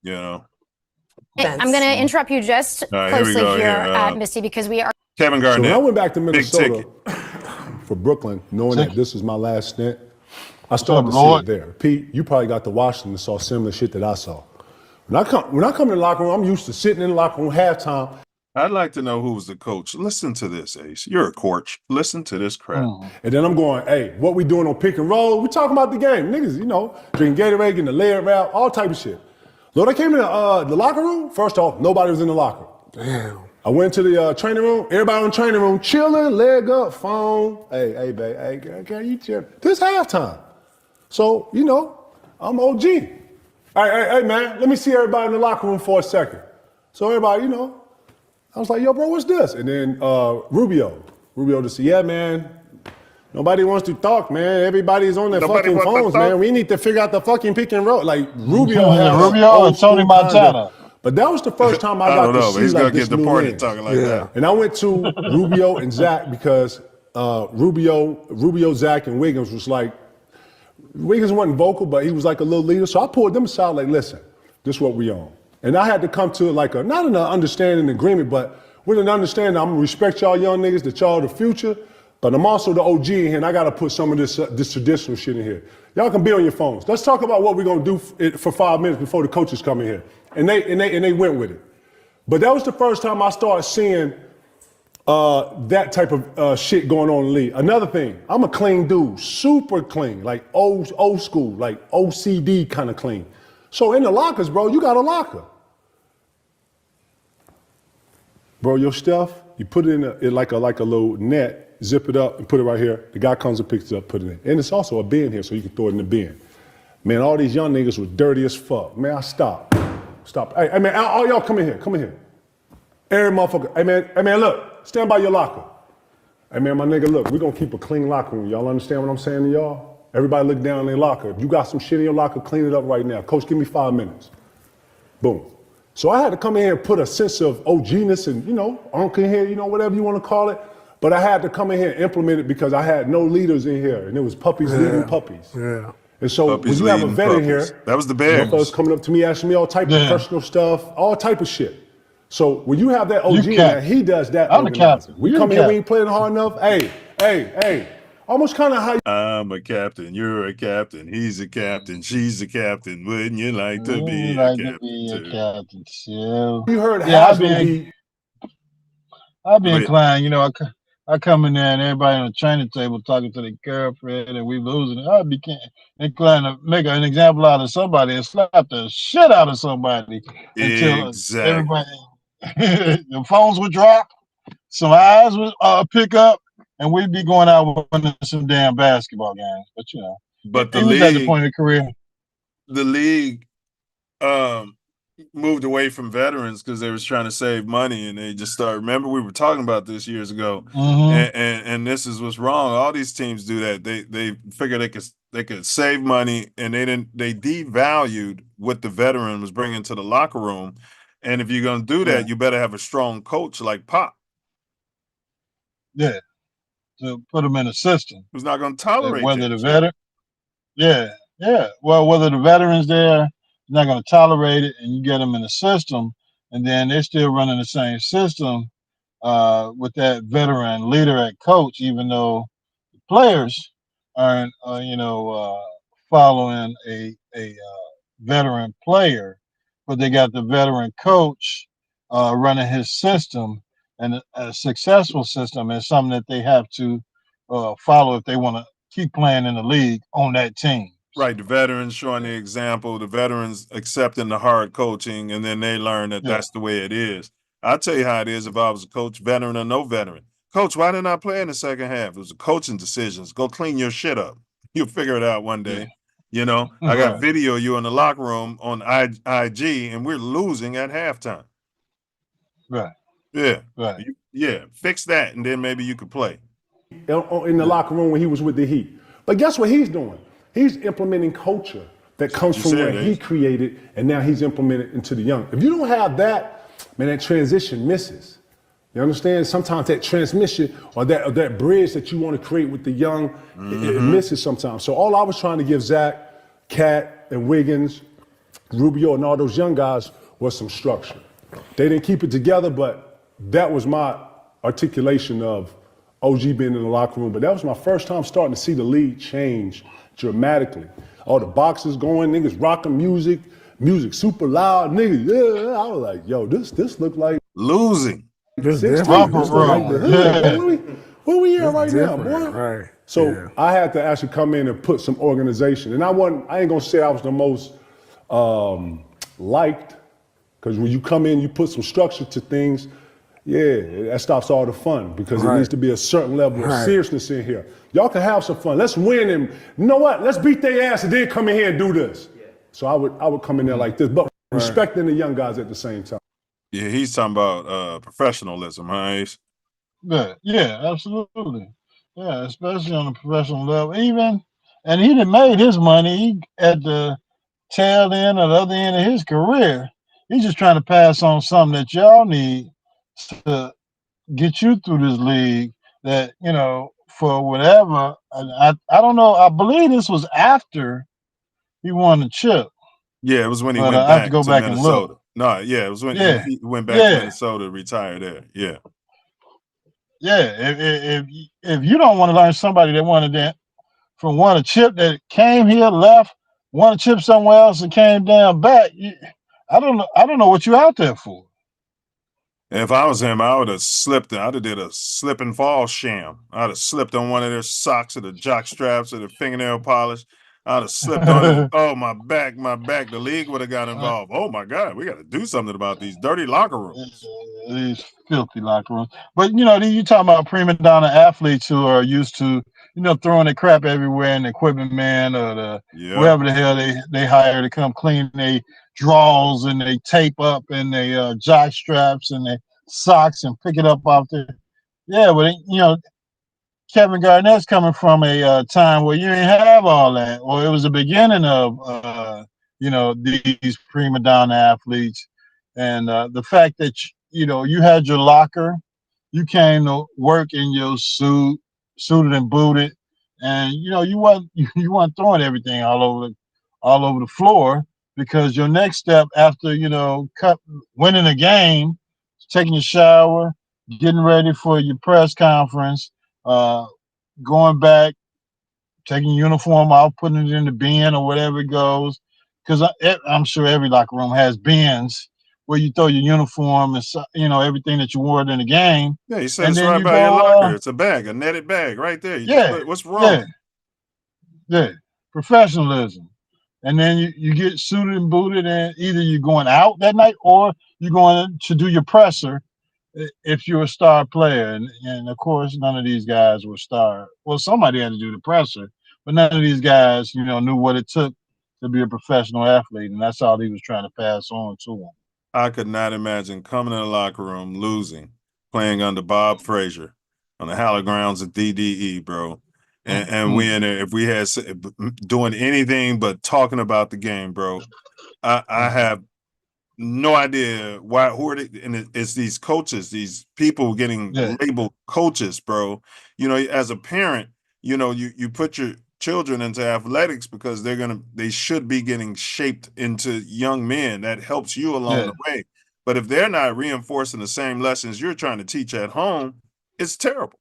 You know. I'm going to interrupt you just closely here, Misty, because we are. Kevin Garnett. So when I went back to Minnesota for Brooklyn, knowing that this was my last stint, I started to see it there. Pete, you probably got to Washington and saw similar shit that I saw. When I come in the locker room, I'm used to sitting in the locker room halftime. I'd like to know who was the coach. Listen to this, Ace. You're a coach. Listen to this crap. And then I'm going, hey, what we doing on pick and roll? We talking about the game. Niggas, you know, drinking Gatorade, getting the layered route, all type of shit. Lord, I came in the locker room. First off, nobody was in the locker. Damn. I went to the training room. Everybody in the training room chilling, leg up, phone. Hey, babe, hey, girl, you chill. This halftime. So, you know, I'm OG. Hey, man, let me see everybody in the locker room for a second. So everybody, you know, I was like, yo, bro, what's this? And then Rubio just said, yeah, man, nobody wants to talk, man. Everybody's on their fucking phones, man. We need to figure out the fucking pick and roll. Like Rubio and Tony Montana. But that was the first time I got to see he's like gonna this get deported talking like that. And I went to Rubio and Zach because Rubio, Zach, and Wiggins was like, Wiggins wasn't vocal, but he was like a little leader. So I pulled them aside like, listen, this is what we on. And I had to come to like not an understanding agreement, but with an understanding, I'm gonna respect y'all young niggas, that y'all the future, but I'm also the OG in here, and I gotta put some of this traditional shit in here. Y'all can be on your phones. Let's talk about what we're gonna do for 5 minutes before the coaches come in here. And they went with it. But that was the first time I started seeing that type of shit going on in the league. Another thing, I'm a clean dude, super clean, like old school, like OCD kind of clean. So in the lockers, bro, you got a locker. Bro, your stuff, you put it in like a little net, zip it up and put it right here. The guy comes and picks it up, put it in. And it's also a bin here, so you can throw it in the bin. Man, all these young niggas was dirty as fuck. Man, I stopped. Hey, man, all y'all come in here. Every motherfucker. Hey, man, look, stand by your locker. Hey, man, my nigga, look, we're gonna keep a clean locker room. Y'all understand what I'm saying to y'all? Everybody look down in their locker. If you got some shit in your locker, clean it up right now. Coach, give me 5 minutes. Boom. So I had to come in here and put a sense of OG-ness and, uncle in here, whatever you want to call it. But I had to come in here and implement it because I had no leaders in here. And it was puppies leading puppies. Yeah. And so Puppies when you have a leading vet in puppies. here, That was the Bears. motherfuckers coming up to me asking me all type of personal stuff, all type of shit. So when you have that OG in there, he does that. I'm the captain. We come here, we ain't playing hard enough. Hey. Almost kind of how I'm a captain. You're a captain. He's a captain. She's a captain. Wouldn't you like to be a captain? too? you heard Yeah, Haslam I'd be Go ahead. inclined, I come in there and everybody on the training table talking to their girlfriend and we losing it. I'd be inclined to make an example out of somebody and slap the shit out of somebody until Exactly. everybody, the phones would drop, some eyes would pick up, and we'd be going out winning some damn basketball games. But But the he was at the league, point of career. the league moved away from veterans because they was trying to save money, and they just started. Remember, we were talking about this years ago, and this is what's wrong. All these teams do that. They figure they could save money, and they devalued what the veteran was bringing to the locker room. And if you're gonna do that, you better have a strong coach like Pop. Yeah, to put them in a system. Who's not gonna tolerate Whether that the shit. veteran, well, whether the veterans there not going to tolerate it, and you get them in the system, and then they're still running the same system with that veteran leader at coach, even though the players aren't, following a veteran player, but they got the veteran coach running his system, and a successful system is something that they have to follow if they want to keep playing in the league on that team. Right, the veterans showing the example, the veterans accepting the hard coaching, and then they learn that that's the way it is. I'll tell you how it is if I was a coach, veteran or no veteran. Coach, why didn't I play in the second half? It was a coaching decisions. Go clean your shit up. You'll figure it out one day. I got video of you in the locker room on IG, and we're losing at halftime. Right. Yeah. Right. Fix that, and then maybe you could play. in the locker room when he was with the Heat. But guess what he's doing? He's implementing culture that comes from where he created, and now he's implemented into the young. If you don't have that, man, that transition misses. You understand? Sometimes that transmission or that bridge that you want to create with the young, it misses sometimes. So all I was trying to give Zach, Cat, and Wiggins, Rubio, and all those young guys was some structure. They didn't keep it together, but that was my articulation of OG being in the locker room. But that was my first time starting to see the league change dramatically. All the boxes going, niggas rocking music super loud, niggas. Yeah, I was like, yo, this look like losing. This look like the hood. Where we at right now, boy? Right. So I had to actually come in and put some organization. And I ain't gonna say I was the most liked, because when you come in, you put some structure to things, that stops all the fun, because it needs to be a certain level of seriousness in here. Y'all can have some fun. Let's win, and you know what? Let's beat their ass and then come in here and do this. So I would come in there like this, but respecting the young guys at the same time. Yeah, he's talking about professionalism, huh, Ace? Yeah, absolutely. Yeah, especially on a professional level. And he done made his money at the tail end or the other end of his career. He's just trying to pass on something that y'all need to get you through this league, that, for whatever. I don't know. I believe this was after he won the chip. Yeah, it was when he But went I have back to go to back and Minnesota. look. No, it was when he went back to Minnesota, retired there. Yeah. Yeah, if you don't want to learn somebody that wanted that from won a chip, that came here, left, won a chip somewhere else, and came down back, I don't know what you're out there for. If I was him, I would have slipped. I'd have did a slip and fall sham. I'd have slipped on one of their socks or the jock straps or the fingernail polish. I'd have slipped on it. Oh, my back. The league would have got involved. Oh, my God. We got to do something about these dirty locker rooms. These filthy locker rooms. But, you talking about prima donna athletes who are used to, throwing their crap everywhere, and the equipment man or whoever the hell they hire to come clean their drawers and they tape up and they jock straps and their socks and pick it up off there. Yeah, but, Kevin Garnett's coming from a time where you didn't have all that, or it was the beginning of these prima donna athletes, and the fact that you had your locker, you came to work in your suited and booted, and you weren't throwing everything all over the floor, because your next step after winning a game, taking a shower, getting ready for your press conference, going back, taking your uniform off, putting it in the bin or whatever it goes. Because I'm sure every locker room has bins where you throw your uniform and everything that you wore in the game, Yeah, he said and it's then right you by your go, locker. It's a bag, a netted bag right there. You just yeah, put, what's yeah, wrong? yeah, professionalism. And then you get suited and booted, and either you're going out that night or you're going to do your presser if you're a star player. And of course, none of these guys were star. Well, somebody had to do the presser, but none of these guys, knew what it took to be a professional athlete, and that's all he was trying to pass on to them. I could not imagine coming in the locker room, losing, playing under Bob Frazier on the hallowed grounds of DDE, bro. And we in there, if we had doing anything but talking about the game, bro. I have no idea why. Who are they? And it's these coaches, these people getting labeled coaches, bro. As a parent, you put your children into athletics because they should be getting shaped into young men. That helps you along the way. But if they're not reinforcing the same lessons you're trying to teach at home, it's terrible.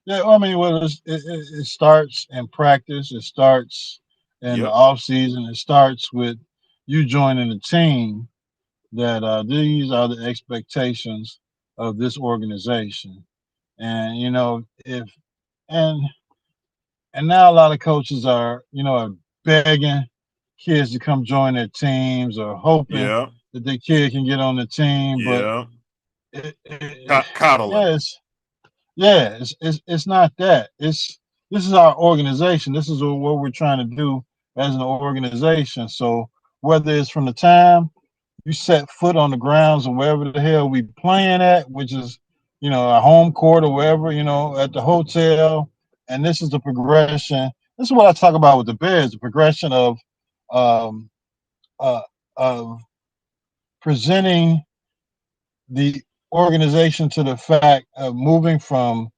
Yeah, I mean, well, it starts in practice. It starts in the off season. It starts with you joining a team that these are the expectations of this organization. And if and now a lot of coaches are begging kids to come join their teams, or hoping Yeah, that their kid can get on the team. But yeah. Coddling. It's not that. This is our organization. This is what we're trying to do as an organization. So whether it's from the time you set foot on the grounds or wherever the hell we playing at, which is a home court or wherever, at the hotel, and this is the progression. This is what I talk about with the Bears: the progression of um, of presenting the organization to the fact of moving from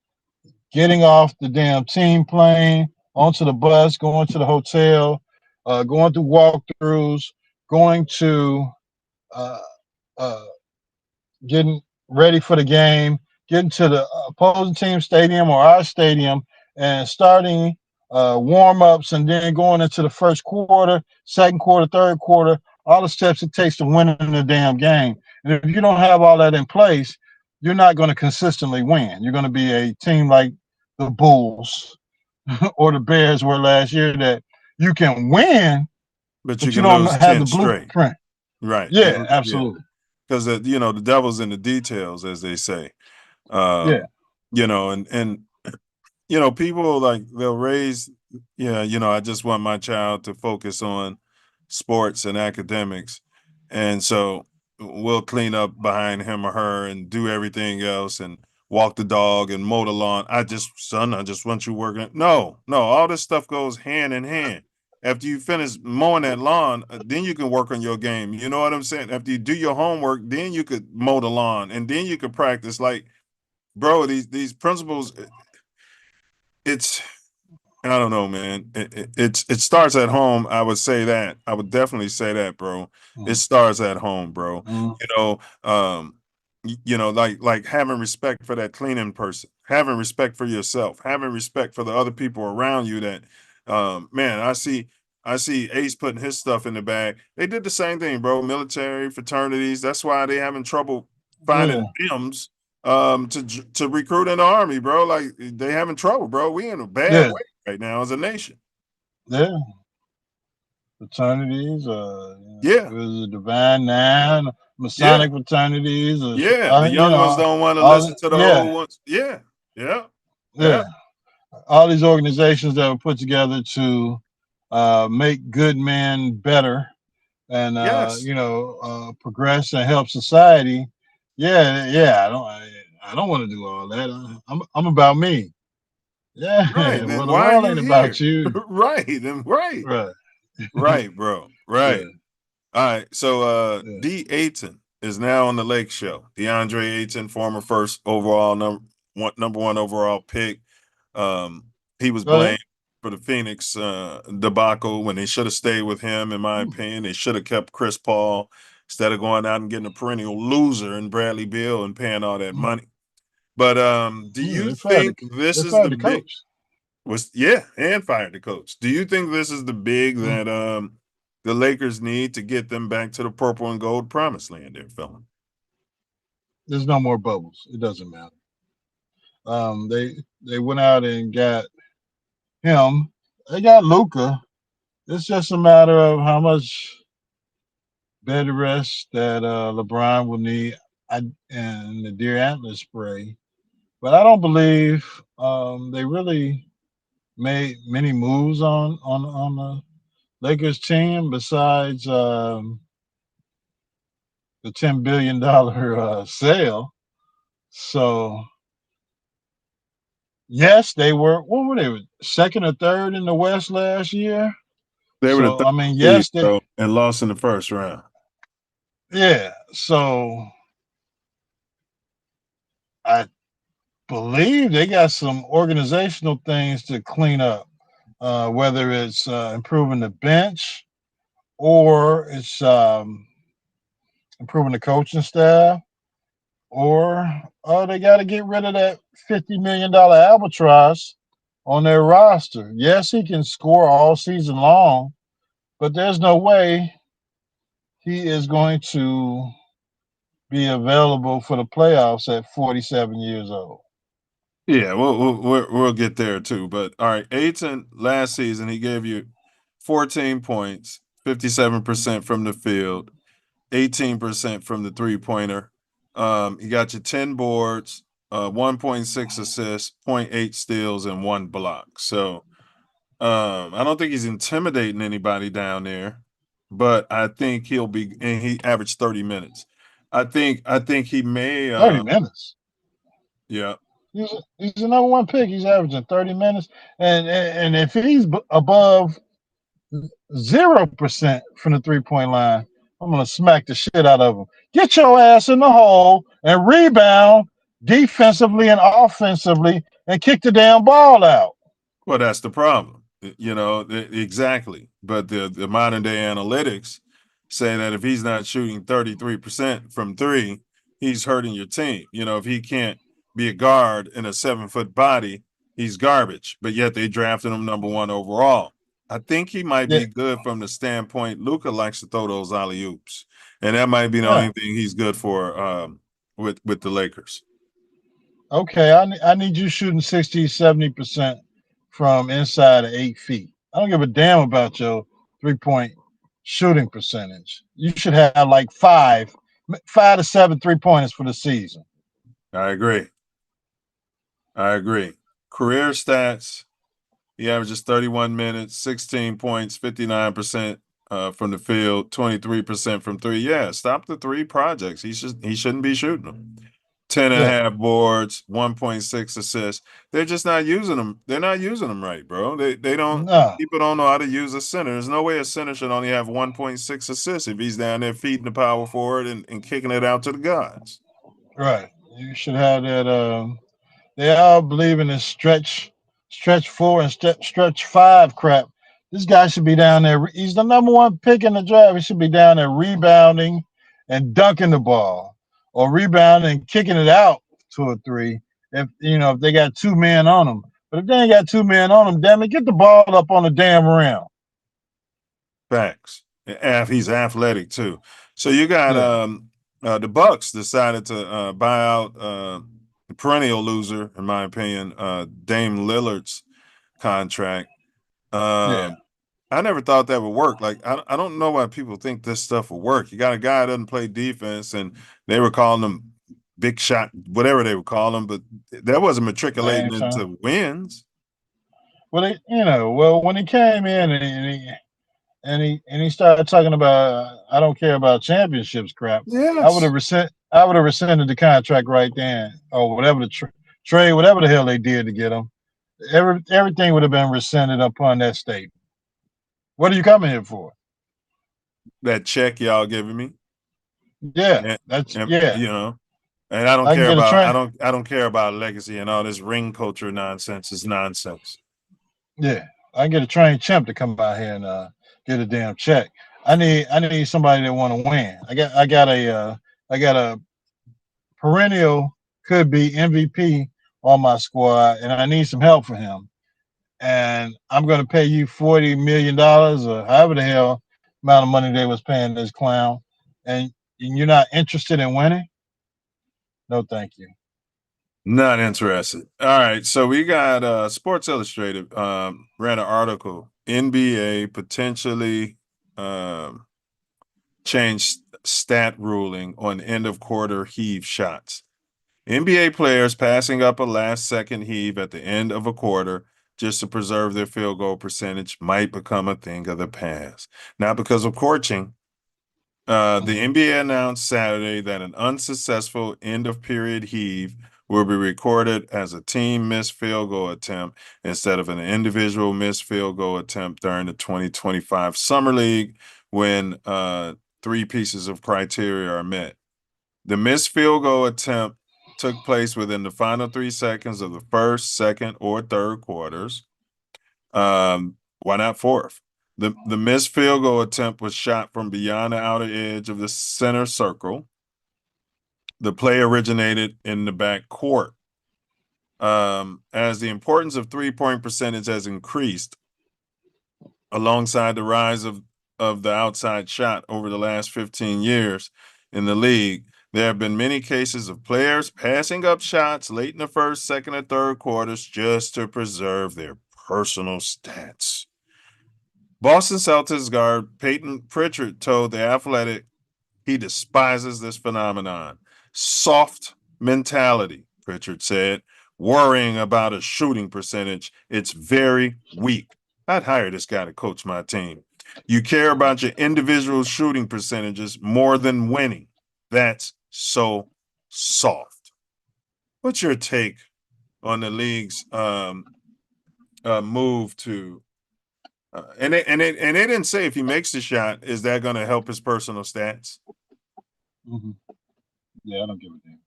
getting off the damn team plane, onto the bus, going to the hotel, going through walkthroughs, going to uh, uh, getting ready for the game, getting to the opposing team stadium or our stadium, and starting warm-ups, and then going into the first quarter, second quarter, third quarter, all the steps it takes to win in the damn game. And if you don't have all that in place, you're not going to consistently win. You're going to be a team like the Bulls or the Bears were last year, that you can win, But you but you can don't lose have the 10 straight. blueprint. Right. Yeah, absolutely. Because the devil's in the details, as they say. Yeah. And people, like, they'll raise, I just want my child to focus on sports and academics. And so we'll clean up behind him or her and do everything else and walk the dog and mow the lawn. I just want you working. No, all this stuff goes hand in hand. After you finish mowing that lawn, then you can work on your game. You know what I'm saying? After you do your homework, then you could mow the lawn, and then you could practice. Like, bro, these principles, it's, I don't know, man. It starts at home. I would say that. I would definitely say that, bro. It starts at home, bro. Like having respect for that cleaning person, having respect for yourself, having respect for the other people around you. That, man, I see Ace putting his stuff in the bag. They did the same thing, bro. Military fraternities. That's why they having trouble finding M's to recruit in the Army, bro. Like, they having trouble, bro. We in a bad way right now as a nation. Yeah. Fraternities, Yeah. it was a Divine Nine, Masonic fraternities. Yeah. The young ones don't want to listen to the old ones. Yeah. All these organizations that were put together to make good men better, and Yes. progress and help society. I I don't want to do all that. I'm about me. Yeah. Right. Well, Then the why are world you ain't about here? you. Right. Then right. Right. Right, bro. Yeah. Right. All right. So Yeah. D Ayton is now on the Lake Show. DeAndre Ayton, former first overall number one overall pick. Um, he was Go ahead. blamed for the Phoenix debacle when they should have stayed with him, in my opinion. They should have kept Chris Paul instead of going out and getting a perennial loser in Bradley Beal and paying all that money. But do Yeah, you they fired think this is the the big coach. and fired the coach. Do you think this is the big that the Lakers need to get them back to the purple and gold promised land there, fella? There's no more bubbles. It doesn't matter. They went out and got him. They got Luca. It's just a matter of how much bed rest that LeBron will need and the Deer Antler spray. But I don't believe they really made many moves on the Lakers team besides the $10 billion sale. So yes, they were. What were they? Second or third in the West last year. They were the So third I mean, seed yes, they. though, and lost in the first round. Yeah. So I believe they got some organizational things to clean up, whether it's improving the bench or it's improving the coaching staff, or they got to get rid of that $50 million albatross on their roster. Yes, he can score all season long, but there's no way he is going to be available for the playoffs at 47 years old. Yeah, we'll get there too. But all right, Ayton last season he gave you 14 points, 57% from the field, 18% from the three-pointer. He got you 10 boards, 1.6 assists, zero point 0.8 steals, and 1 block. So I don't think he's intimidating anybody down there, but I think he'll be and he averaged 30 minutes. I think he may 30 minutes. yeah. He's the number one pick. He's averaging 30 minutes. And if he's above 0% from the 3-point line, I'm going to smack the shit out of him. Get your ass in the hole and rebound defensively and offensively and kick the damn ball out. Well, that's the problem. Exactly. But the modern day analytics say that if he's not shooting 33% from three, he's hurting your team. If he can't be a guard in a 7-foot body, he's garbage. But yet they drafted him number one overall. I think he might Yeah. be good from the standpoint Luka likes to throw those alley oops, and that might be the Yeah. only thing he's good for with the Lakers. Okay, I need you shooting 60, 70% from inside of 8 feet. I don't give a damn about your 3-point shooting percentage. You should have like 5 to 7 3-pointers for the season. I agree. Career stats. He averages 31 minutes, 16 points, 59% from the field, 23% from three. Yeah, stop the three projects. He shouldn't be shooting them. 10 and a half boards, 1.6 assists. They're just not using them. They're not using them right, bro. They don't. No. People don't know how to use a center. There's no way a center should only have 1.6 assists if he's down there feeding the power forward and kicking it out to the guys. Right. You should have that. They all believe in this stretch 4 and stretch 5 crap. This guy should be down there. He's the number one pick in the draft. He should be down there rebounding and dunking the ball, or rebounding and kicking it out to a three. If they got 2 men on him. But if they ain't got 2 men on him, damn it, get the ball up on the damn rim. Facts. He's athletic too. So you got the Bucks decided to buy out the perennial loser, in my opinion, Dame Lillard's contract. I never thought that would work. Like I don't know why people think this stuff will work. You got a guy that doesn't play defense, and they were calling him big shot, whatever they would call him, but that wasn't matriculating into wins. Well, when he came in and he started talking about I don't care about championships crap. Yes. I I would have rescinded the contract right then, or whatever the trade, whatever the hell they did to get him. Everything would have been rescinded upon that statement. What are you coming here for? That check y'all giving me. Yeah, yeah. You know, and I don't I can care get a about train. I don't care about legacy and all this ring culture nonsense. Is nonsense. Yeah, I can get a trained chimp to come out here and get a damn check. I need somebody that want to win. I got a perennial could be MVP on my squad, and I need some help for him. And I'm going to pay you $40 million or however the hell amount of money they was paying this clown, and you're not interested in winning? No, thank you. Not interested. All right, so we got Sports Illustrated ran an article. NBA potentially changed stat ruling on end of quarter heave shots. NBA players passing up a last second heave at the end of a quarter just to preserve their field goal percentage might become a thing of the past. Now, because of coaching, the NBA announced Saturday that an unsuccessful end of period heave will be recorded as a team missed field goal attempt instead of an individual missed field goal attempt during the 2025 Summer League when three pieces of criteria are met. The missed field goal attempt took place within the final 3 seconds of the first, second, or third quarters. Why not fourth? The missed field goal attempt was shot from beyond the outer edge of the center circle. The play originated in the back court. As the importance of three-point percentage has increased alongside the rise of the outside shot over the last 15 years in the league, there have been many cases of players passing up shots late in the first, second, or third quarters just to preserve their personal stats. Boston Celtics guard Peyton Pritchard told The Athletic he despises this phenomenon. Soft mentality, Pritchard said, worrying about a shooting percentage. It's very weak. I'd hire this guy to coach my team. You care about your individual shooting percentages more than winning. That's so soft. What's your take on the league's move to and they didn't say if he makes the shot, is that going to help his personal stats? Yeah, I don't give a damn.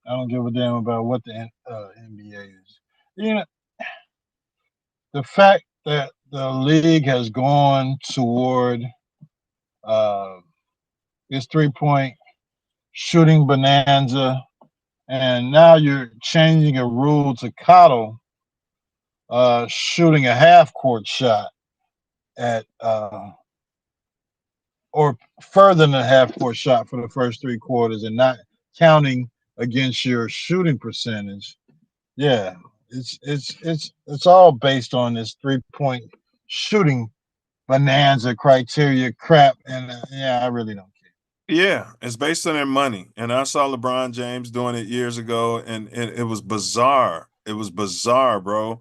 I don't give a damn about what the NBA is. You know, the fact that the league has gone toward this 3-point shooting bonanza, and now you're changing a rule to coddle shooting a half court shot at or further than a half court shot for the first 3 quarters and not counting against your shooting percentage. Yeah, it's all based on this 3-point shooting bonanza criteria crap, and yeah, I really don't care. Yeah, it's based on their money. And I saw LeBron James doing it years ago, and it was bizarre. It was bizarre, bro.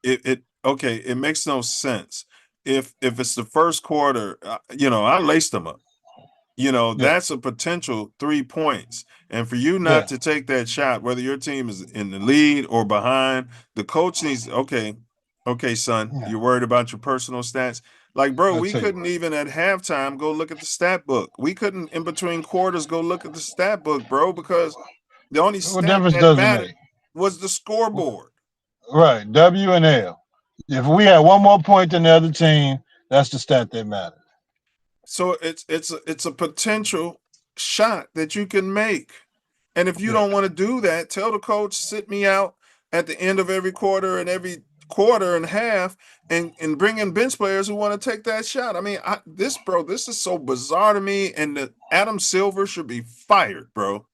It makes no sense. If it's the first quarter, I laced them up. That's a potential 3 points. And for you not to take that shot, whether your team is in the lead or behind, the coach needs, okay, son, you're worried about your personal stats. Like, bro, we couldn't even at halftime go look at the stat book. We couldn't in between quarters go look at the stat book, bro, because the only stat that mattered was the scoreboard. Right, W and L. If we had one more point than the other team, that's the stat that matters. So it's a potential shot that you can make. And if you don't want to do that, tell the coach, sit me out at the end of every quarter and every quarter and half and bring in bench players who want to take that shot. I mean, this is so bizarre to me, and Adam Silver should be fired, bro.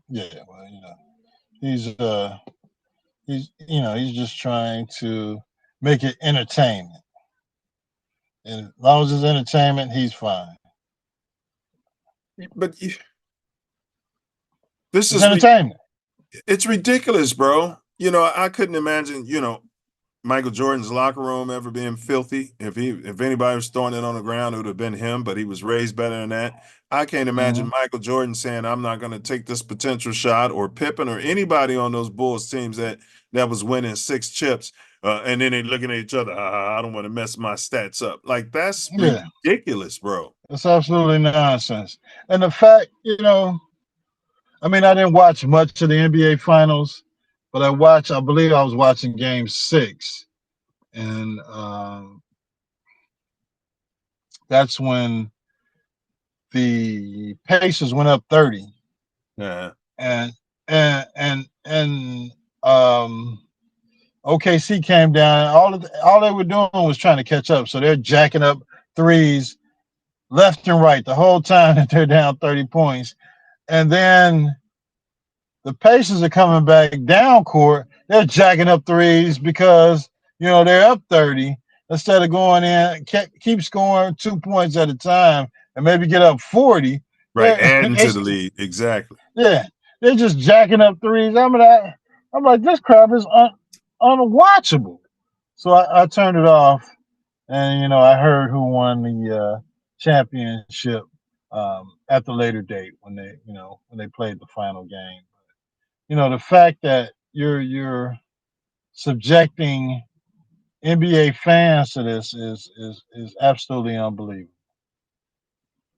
Yeah, well, he's just trying to make it entertainment. And as long as it's entertainment, he's fine. But this is entertainment. It's ridiculous, bro. I couldn't imagine, Michael Jordan's locker room ever being filthy. If anybody was throwing it on the ground, it would have been him, but he was raised better than that. I can't imagine Mhm. Michael Jordan saying, "I'm not going to take this potential shot," or Pippen or anybody on those Bulls teams that was winning 6 chips, and then they looking at each other. I don't want to mess my stats up. Like that's Yeah, ridiculous, bro. it's absolutely nonsense. And the fact, I mean, I didn't watch much of the NBA Finals, but I believe I was watching Game 6, and that's when the Pacers went up 30, Yeah, and and OKC came down. All they were doing was trying to catch up, so they're jacking up threes left and right the whole time that they're down 30 points, and then the Pacers are coming back down court. They're jacking up threes because they're up 30. Instead of going in, keep scoring 2 points at a time and maybe get up 40. right. They're Adding to the lead, exactly. yeah, they're just jacking up threes. I'm like, this crap is unwatchable. So I turned it off, and I heard who won the championship at the later date when they played the final game. The fact that you're subjecting NBA fans to this is absolutely unbelievable.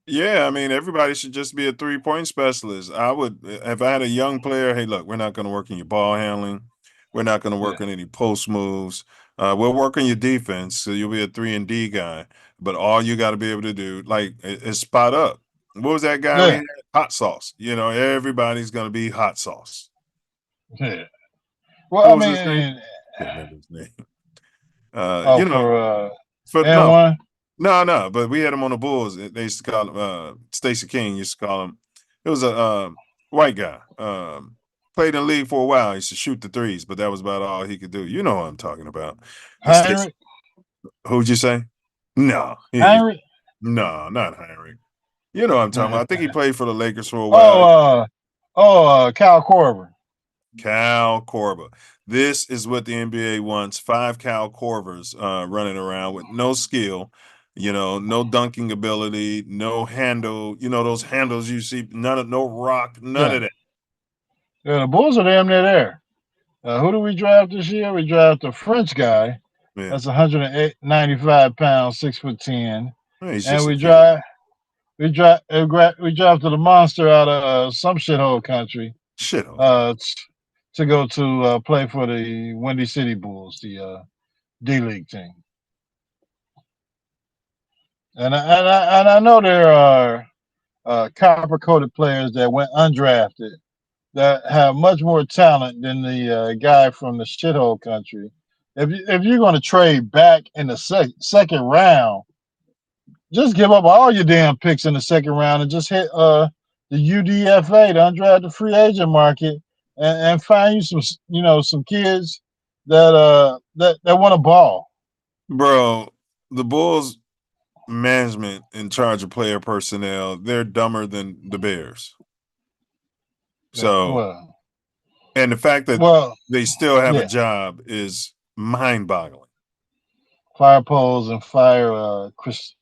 Yeah, I mean, everybody should just be a 3-point specialist. I would, if I had a young player, hey, look, we're not going to work on your ball handling. We're not going to Yeah, work on any post moves. We'll work on your defense, so you'll be a 3-and-D guy. But all you got to be able to do, like, is spot up. What was that guy we yeah, had? Hot sauce. Everybody's going to be hot sauce. yeah. Well, What I was his name? mean, Can't remember his name. oh, You know, for for and no, one, no, but we had him on the Bulls. They used to call him Stacey King used to call him. It was a white guy. Played in the league for a while. He used to shoot the threes, but that was about all he could do. You know what I'm talking about. And Stacey, Heinrich, who'd you say? No, Heinrich. no, not Heinrich. You know what I'm talking about. I think he played for the Lakers for a while. Oh, Kyle Korver. Cal Korver. This is what the NBA wants. 5 Cal Korvers running around with no skill, no dunking ability, no handle, those handles you see, no rock, none Yeah, of that. yeah. The Bulls are damn near there. Who do we draft this year? We draft a French guy Yeah. that's 195 pounds, 6'10", He's and just a we kid. draft we drafted a monster out of some shithole country Shit on. to go to play for the Windy City Bulls, the D League team. And I know there are copper coated players that went undrafted that have much more talent than the guy from the shithole country. If you're going to trade back in the second round, just give up all your damn picks in the second round and just hit the UDFA, the undrafted free agent market, and find you some kids that want to ball. Bro, the Bulls management in charge of player personnel, they're dumber than the Bears. Yeah, So, and the fact that they still have a yeah. job is mind-boggling. Fire poles and fire Chris,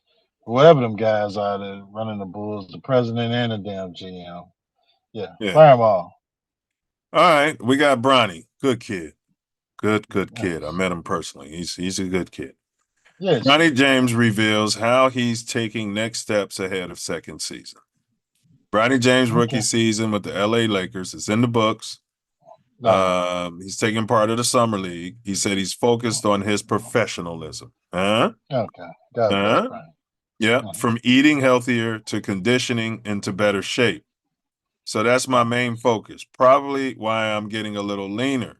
whoever them guys are that running the Bulls, the president and the damn GM. Yeah, fire them all. All right, we got Bronny. Good kid. Good kid. Yes. I met him personally. He's a good kid. Yes. Bronny James reveals how he's taking next steps ahead of second season. Bronny James' rookie season with the LA Lakers is in the books. He's taking part of the summer league. He said he's focused on his professionalism. Okay. God bless Bronny. Yeah, from eating healthier to conditioning into better shape. So that's my main focus. Probably why I'm getting a little leaner,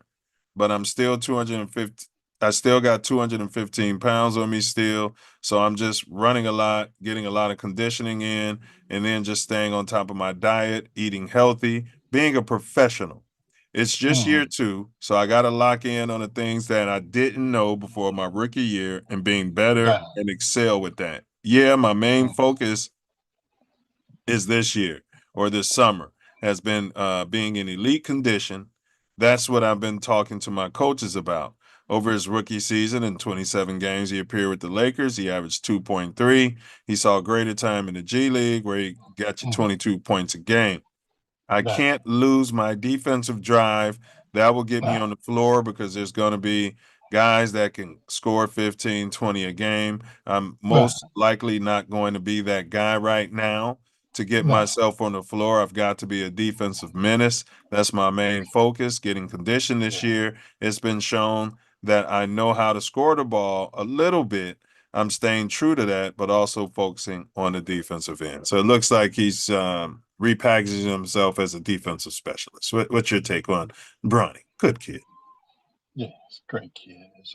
but I'm still 250. I still got 215 pounds on me still. So I'm just running a lot, getting a lot of conditioning in, and then just staying on top of my diet, eating healthy, being a professional. It's just year 2, so I got to lock in on the things that I didn't know before my rookie year and being better and excel with that. Yeah, my main focus is this year or this summer has been being in elite condition. That's what I've been talking to my coaches about. Over his rookie season in 27 games he appeared with the Lakers, he averaged 2.3. He saw greater time in the G League where he got you 22 points a game. I can't lose my defensive drive. That will get me on the floor because there's going to be guys that can score 15, 20 a game. I'm most likely not going to be that guy right now. To get myself on the floor, I've got to be a defensive menace. That's my main focus. Getting conditioned this year, it's been shown that I know how to score the ball a little bit. I'm staying true to that, but also focusing on the defensive end. So it looks like he's repackaging himself as a defensive specialist. What's your take on Bronny? Good kid. Yeah, it's a great kid. His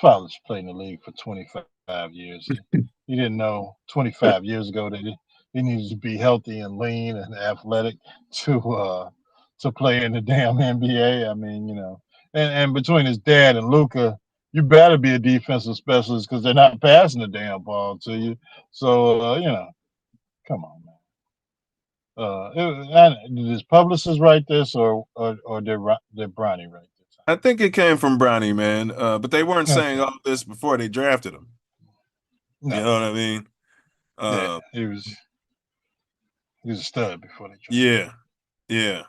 father's played in the league for 25 years. He didn't know 25 years ago that he needed to be healthy and lean and athletic to play in the damn NBA. I mean, you know, and between his dad and Luka, you better be a defensive specialist because they're not passing the damn ball to you. So you know, come on, man. Did his publicist write this, or did Bronny write this? I think it came from Bronny, man. But they weren't saying all this before they drafted him. No. You know what I mean? Yeah, he was a stud before they drafted him.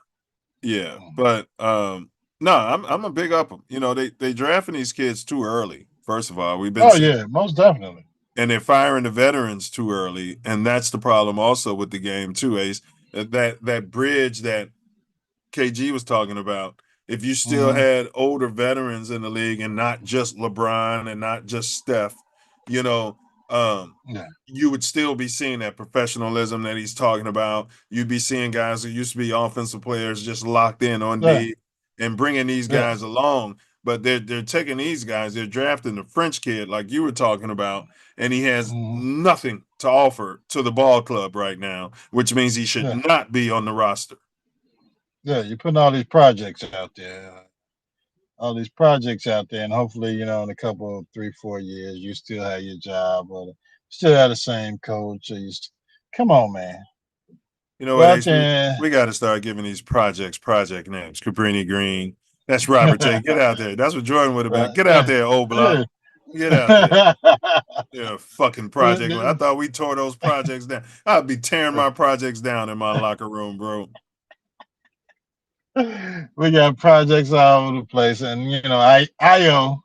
Yeah. But no, I'm a big up him. You know, they drafting these kids too early. First of all, we've been yeah, most definitely. And they're firing the veterans too early, and that's the problem also with the game too, Ace. That bridge that KG was talking about. If you still had older veterans in the league and not just LeBron and not just Steph, you know, you would still be seeing that professionalism that he's talking about. You'd be seeing guys who used to be offensive players just locked in on D and bringing these guys along. But they're taking these guys, they're drafting the French kid like you were talking about, and he has nothing to offer to the ball club right now, which means he should not be on the roster. Yeah, you're putting all these projects out there. And hopefully, you know, in a couple of 3-4 years, you still have your job, or still have the same coach. Or come on, man. You know what, Ace, we got to start giving these project names. Cabrini Green. That's Robert J. Get out there. That's what Jordan would have been. Get out there, old block. Get out there. Yeah, fucking project. I thought we tore those projects down. I'd be tearing my projects down in my locker room, bro. We got projects all over the place, and you know, Io,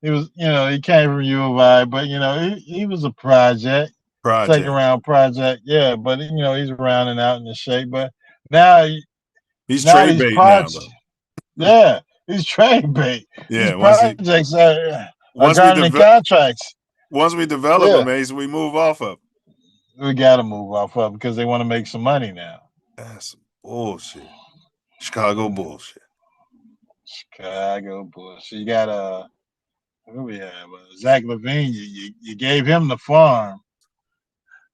he was, you know, he came from U of I, but you know, he was a project, second round project, yeah. But you know, he's rounding out in the shape. But now he's trade bait now, though. Yeah, he's trade bait. Yeah, these projects are garnering contracts. Once we develop them, Ace, we move off of. We got to move off of because they want to make some money now. That's some bullshit. Chicago bullshit. You got who we have? Zach LaVine. You gave him the farm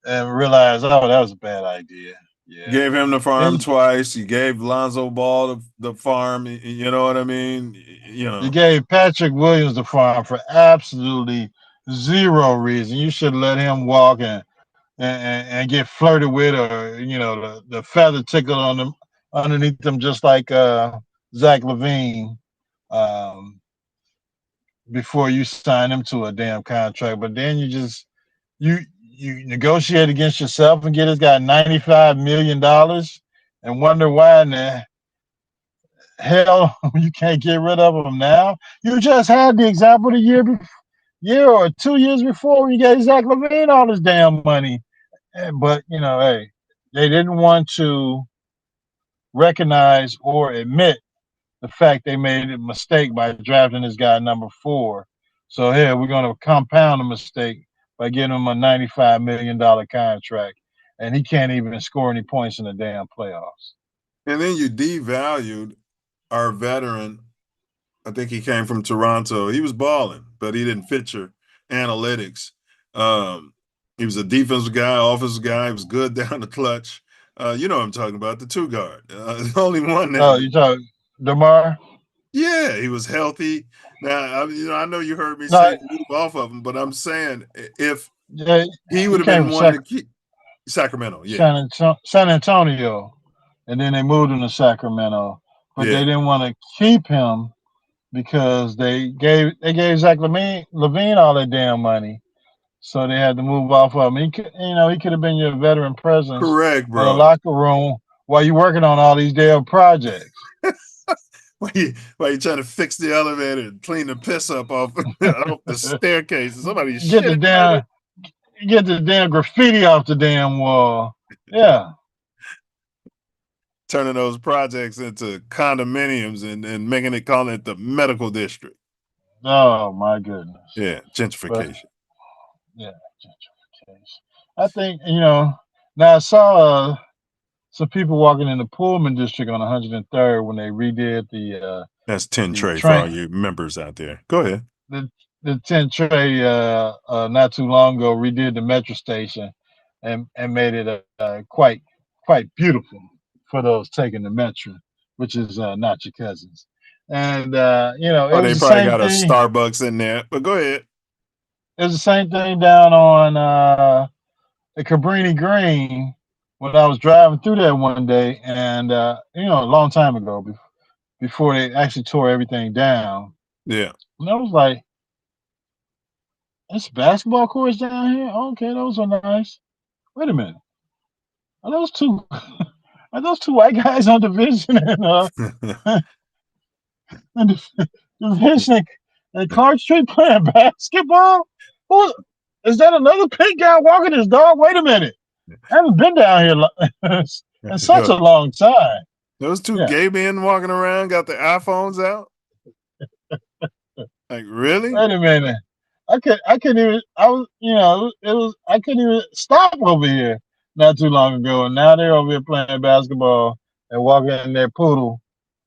and realized, oh, that was a bad idea. Yeah. Gave him the farm twice. You gave Lonzo Ball the farm. You know what I mean? You know. You gave Patrick Williams the farm for absolutely zero reason. You should let him walk and get flirted with, or you know, the feather tickled on them underneath them, just like Zach LaVine, before you sign him to a damn contract. But then you negotiate against yourself and get this guy $95 million and wonder why in the hell you can't get rid of him now. You just had the example the year or 2 years before when you gave Zach LaVine all this damn money. But you know, hey, they didn't want to recognize or admit the fact they made a mistake by drafting this guy number 4. So here we're going to compound the mistake by giving him a $95 million contract, and he can't even score any points in the damn playoffs. And then you devalued our veteran. I think he came from Toronto. He was balling, but he didn't fit your analytics. He was a defensive guy, offensive guy. He was good down the clutch. You know what I'm talking about, the 2 guard. The only one that. Oh, you talking DeMar? Yeah, he was healthy. Now, I know you heard me say move off of him, but I'm saying if he would have been one to keep Sacramento, San Antonio, and then they moved him to Sacramento, but they didn't want to keep him because they gave Zach Levine all that damn money, so they had to move off of him. He could have been your veteran presence Correct, in the bro. locker room while you're working on all these damn projects. Why you trying to fix the elevator and clean the piss up off, off the staircase? Somebody Get shit the in there. damn graffiti off the damn wall. Yeah. Turning those projects into condominiums and making it, calling it the medical district. Oh my goodness. Yeah, gentrification. Yeah, gentrification. I think now I saw some people walking in the Pullman district on 103rd when they redid That's 10 the tray for all train you members out there. Go ahead. the 10 tray not too long ago, redid the metro station and made it quite beautiful for those taking the metro, which is not your cousins. And it Oh, was they the probably same got a thing. Starbucks in there, but go ahead. It was the same thing down on the Cabrini Green when I was driving through there one day, and a long time ago, before they actually tore everything down. Yeah. And I was like, "It's basketball courts down here. Okay, those are nice. Wait a minute, are those two are those two white guys on division and division and Clark Street playing basketball? Who is that? Another pink guy walking his dog? Wait a minute, I haven't been down here in such a long time." Those two Yeah. gay men walking around got their iPhones out. Like, really? Wait a minute. I couldn't even. I was, it was. I couldn't even stop over here not too long ago, and now they're over here playing basketball and walking in their poodle,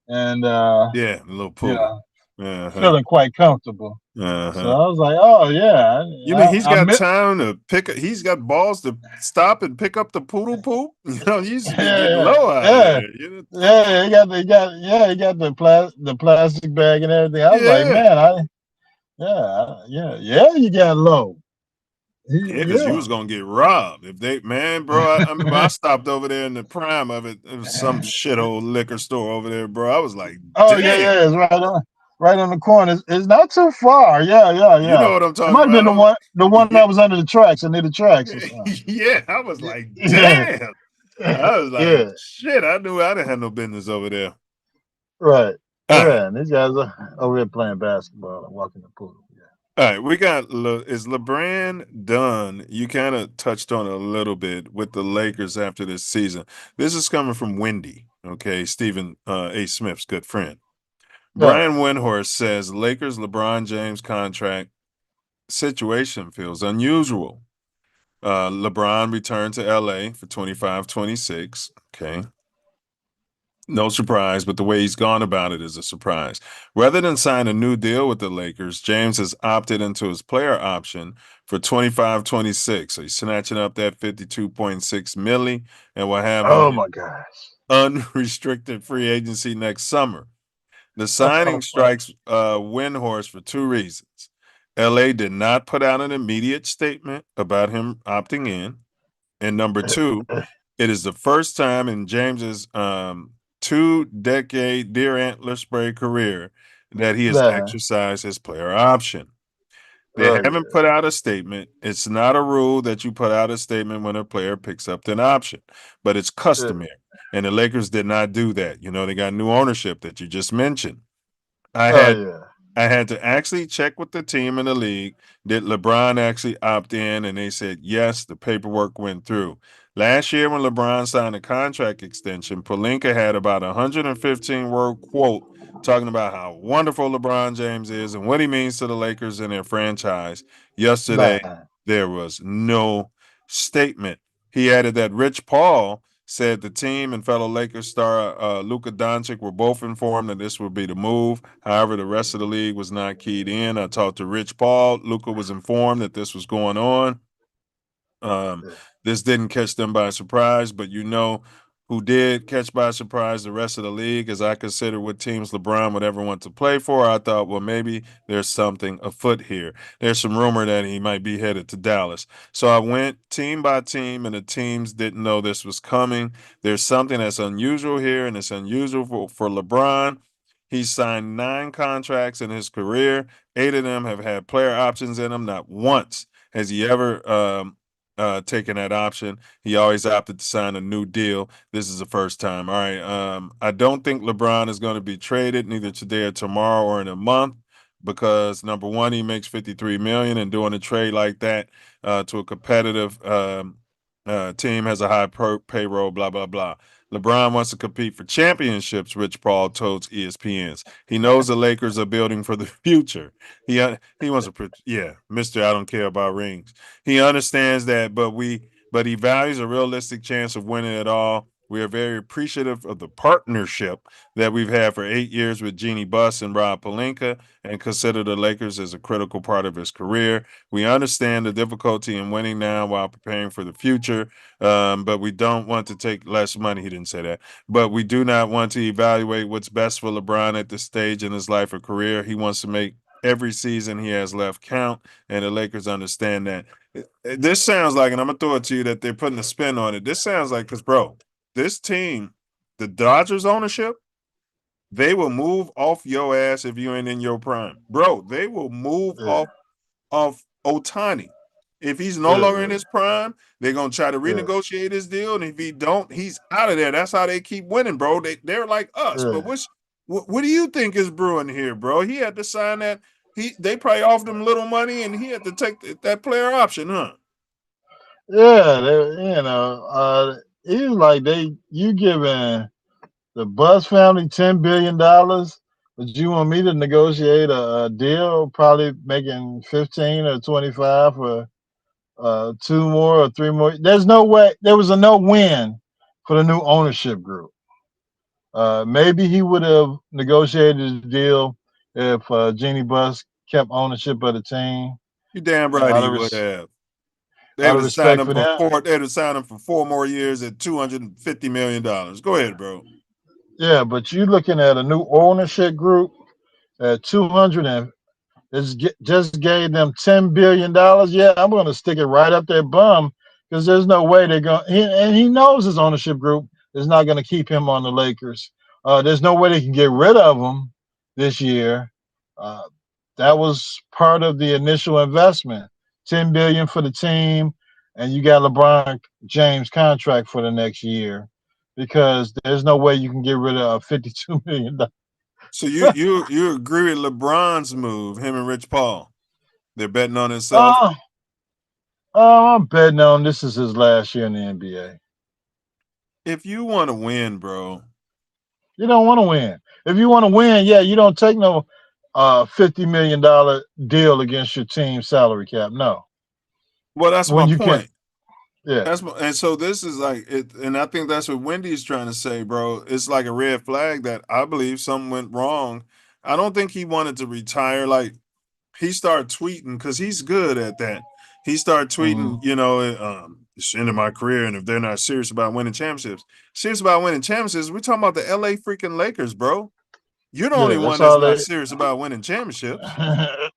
and Yeah, a little you poodle. know, Uh-huh. feeling quite comfortable. So Uh-huh. I was like, "Oh yeah, You mean he's got I time to he's got balls to stop and pick up the poodle poop? You used to be getting yeah, low out yeah, there. yeah." He got the plastic bag and everything. I was like, Yeah. "Man, yeah, you got low." Yeah, because you Yeah. was gonna get robbed if they, man, bro. I remember I stopped over there in the prime of it. It was some shithole liquor store over there, bro. I was like, Oh yeah, damn, yeah, it's right on the corner. It's not too far. Yeah, yeah, you know yeah. what I'm It talking might have been about? the one that was under the tracks, near the tracks or something. Yeah, I was like, Yeah, damn. I was like, yeah, shit, I knew I didn't have no business over there. right. All right. Yeah, and these guys are over here playing basketball and walking the pool. Yeah. All right, we got is LeBron done? You kind of touched on it a little bit with the Lakers after this season. This is coming from Wendy, okay, Stephen A. Smith's good friend. Yeah. Brian Windhorst says Lakers LeBron James contract situation feels unusual. LeBron returned to LA for 25-26. Okay. No surprise, but the way he's gone about it is a surprise. Rather than sign a new deal with the Lakers, James has opted into his player option for 25-26. So he's snatching up that 52.6 milli and will have him Oh hit my gosh. unrestricted free agency next summer. The signing strikes Windhorst for two reasons. LA did not put out an immediate statement about him opting in. And number two, it is the first time in James's 2-decade deer antler spray career that he has Nah. exercised his player option. They Oh haven't yeah. put out a statement. It's not a rule that you put out a statement when a player picks up an option, but it's Yeah. customary. And the Lakers did not do that. They got new ownership that you just mentioned. I Oh had yeah. I had to actually check with the team in the league. Did LeBron actually opt in? And they said yes, the paperwork went through. Last year, when LeBron signed a contract extension, Pelinka had about a 115-word quote talking about how wonderful LeBron James is and what he means to the Lakers and their franchise. Yesterday, Nah. there was no statement. He added that Rich Paul said the team and fellow Lakers star Luka Doncic were both informed that this would be the move. However, the rest of the league was not keyed in. I talked to Rich Paul. Luka was informed that this was going on. Yeah. This didn't catch them by surprise, but who did catch by surprise the rest of the league, as I consider what teams LeBron would ever want to play for. I thought, well, maybe there's something afoot here. There's some rumor that he might be headed to Dallas. So I went team by team, and the teams didn't know this was coming. There's something that's unusual here, and it's unusual for LeBron. He's signed 9 contracts in his career. 8 of them have had player options in them. Not once has he ever taken that option. He always opted to sign a new deal. This is the first time. All right. I don't think LeBron is going to be traded neither today or tomorrow or in a month because number one, he makes $53 million, and doing a trade like that to a competitive team has a high payroll. Blah blah blah. LeBron wants to compete for championships, Rich Paul told ESPN's. He knows the Lakers are building for the future. He wants to, Mr. I don't care about rings. He understands that, but he values a realistic chance of winning it all. We are very appreciative of the partnership that we've had for 8 years with Jeannie Buss and Rob Pelinka and consider the Lakers as a critical part of his career. We understand the difficulty in winning now while preparing for the future, but we don't want to take less money. He didn't say that. But we do not want to evaluate what's best for LeBron at this stage in his life or career. He wants to make every season he has left count, and the Lakers understand that. This sounds like, and I'm going to throw it to you, that they're putting a spin on it. This sounds like, because, bro, this team, the Dodgers ownership, they will move off your ass if you ain't in your prime. Bro, they will move off Ohtani. If he's no longer in his prime, they're going to try to renegotiate his deal. And if he don't, he's out of there. That's how they keep winning, bro. They're like us. But what do you think is brewing here, bro? He had to sign that. They probably offered him little money, and he had to take that player option, huh? Yeah, it's like you giving the Buss family $10 billion, but you want me to negotiate a deal, probably making 15 or 25 for 2 more or 3 more. There's no way. There was a no win for the new ownership group. Maybe he would have negotiated his deal if Jeannie Buss kept ownership of the team. You damn right he would have. They Out would of have signed respect him for for them. four. They'd have signed him for 4 more years at $250 million. Go ahead, bro. Yeah, but you're looking at a new ownership group at 200 and just gave them $10 billion. Yeah, I'm going to stick it right up their bum because there's no way they're going. And he knows his ownership group is not going to keep him on the Lakers. There's no way they can get rid of him this year. That was part of the initial investment, $10 billion for the team, and you got LeBron James contract for the next year because there's no way you can get rid of $52 million. So you agree with LeBron's move, him and Rich Paul? They're betting on himself. I'm betting on this is his last year in the NBA. If you want to win, bro, you don't want to win. If you want to win, you don't take no $50 million deal against your team salary cap. No. Well, that's when my you point. Yeah. And so this is like it, and I think that's what Wendy's trying to say, bro. It's like a red flag that I believe something went wrong. I don't think he wanted to retire. Like he started tweeting because he's good at that. He started tweeting, it's the end of my career, and if they're not serious about winning championships, we're talking about the LA freaking Lakers, bro. You're the only one that's not serious about winning championships.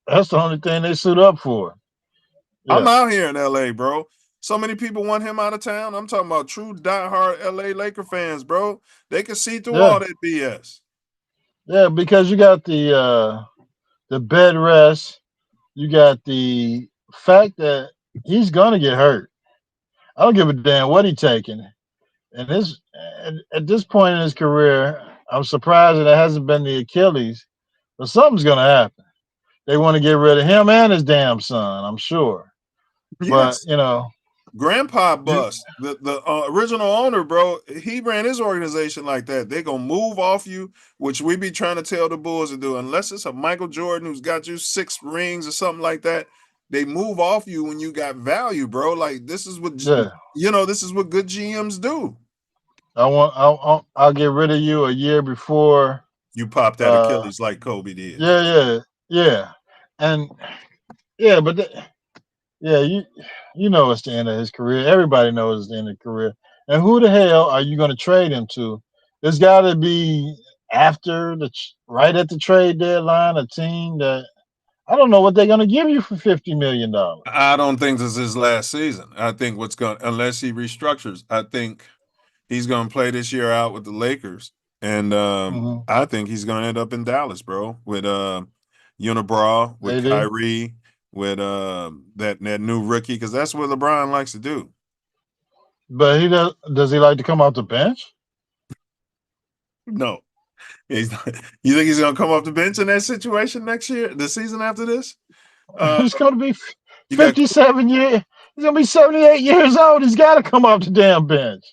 That's the only thing they suit up for. Yeah. I'm out here in LA, bro. So many people want him out of town. I'm talking about true diehard LA Laker fans, bro. They can see through all that BS. Yeah, because you got the bed rest. You got the fact that he's gonna get hurt. I don't give a damn what he's taking. And at this point in his career, I'm surprised that it hasn't been the Achilles, but something's gonna happen. They want to get rid of him and his damn son, I'm sure. Yes. But Grandpa Buss, the original owner, bro, he ran his organization like that. They gonna move off you, which we be trying to tell the Bulls to do. Unless it's a Michael Jordan who's got you 6 rings or something like that, they move off you when you got value, bro. Like this is what this is what good GMs do. I'll get rid of you a year before you pop that Achilles like Kobe did. Yeah, and but you know it's the end of his career. Everybody knows it's the end of his career. And who the hell are you going to trade him to? There's got to be after right at the trade deadline a team that I don't know what they're going to give you for $50 million. I don't think this is his last season. I think unless he restructures, I think he's going to play this year out with the Lakers And I think he's going to end up in Dallas, bro, with Unibrow, with AD. Kyrie, with that new rookie, because that's what LeBron likes to do. But he does he like to come off the bench? No. You think he's going to come off the bench in that situation next year, the season after this? He's going to be you got 57 years. He's going to be 78 years old. He's got to come off the damn bench.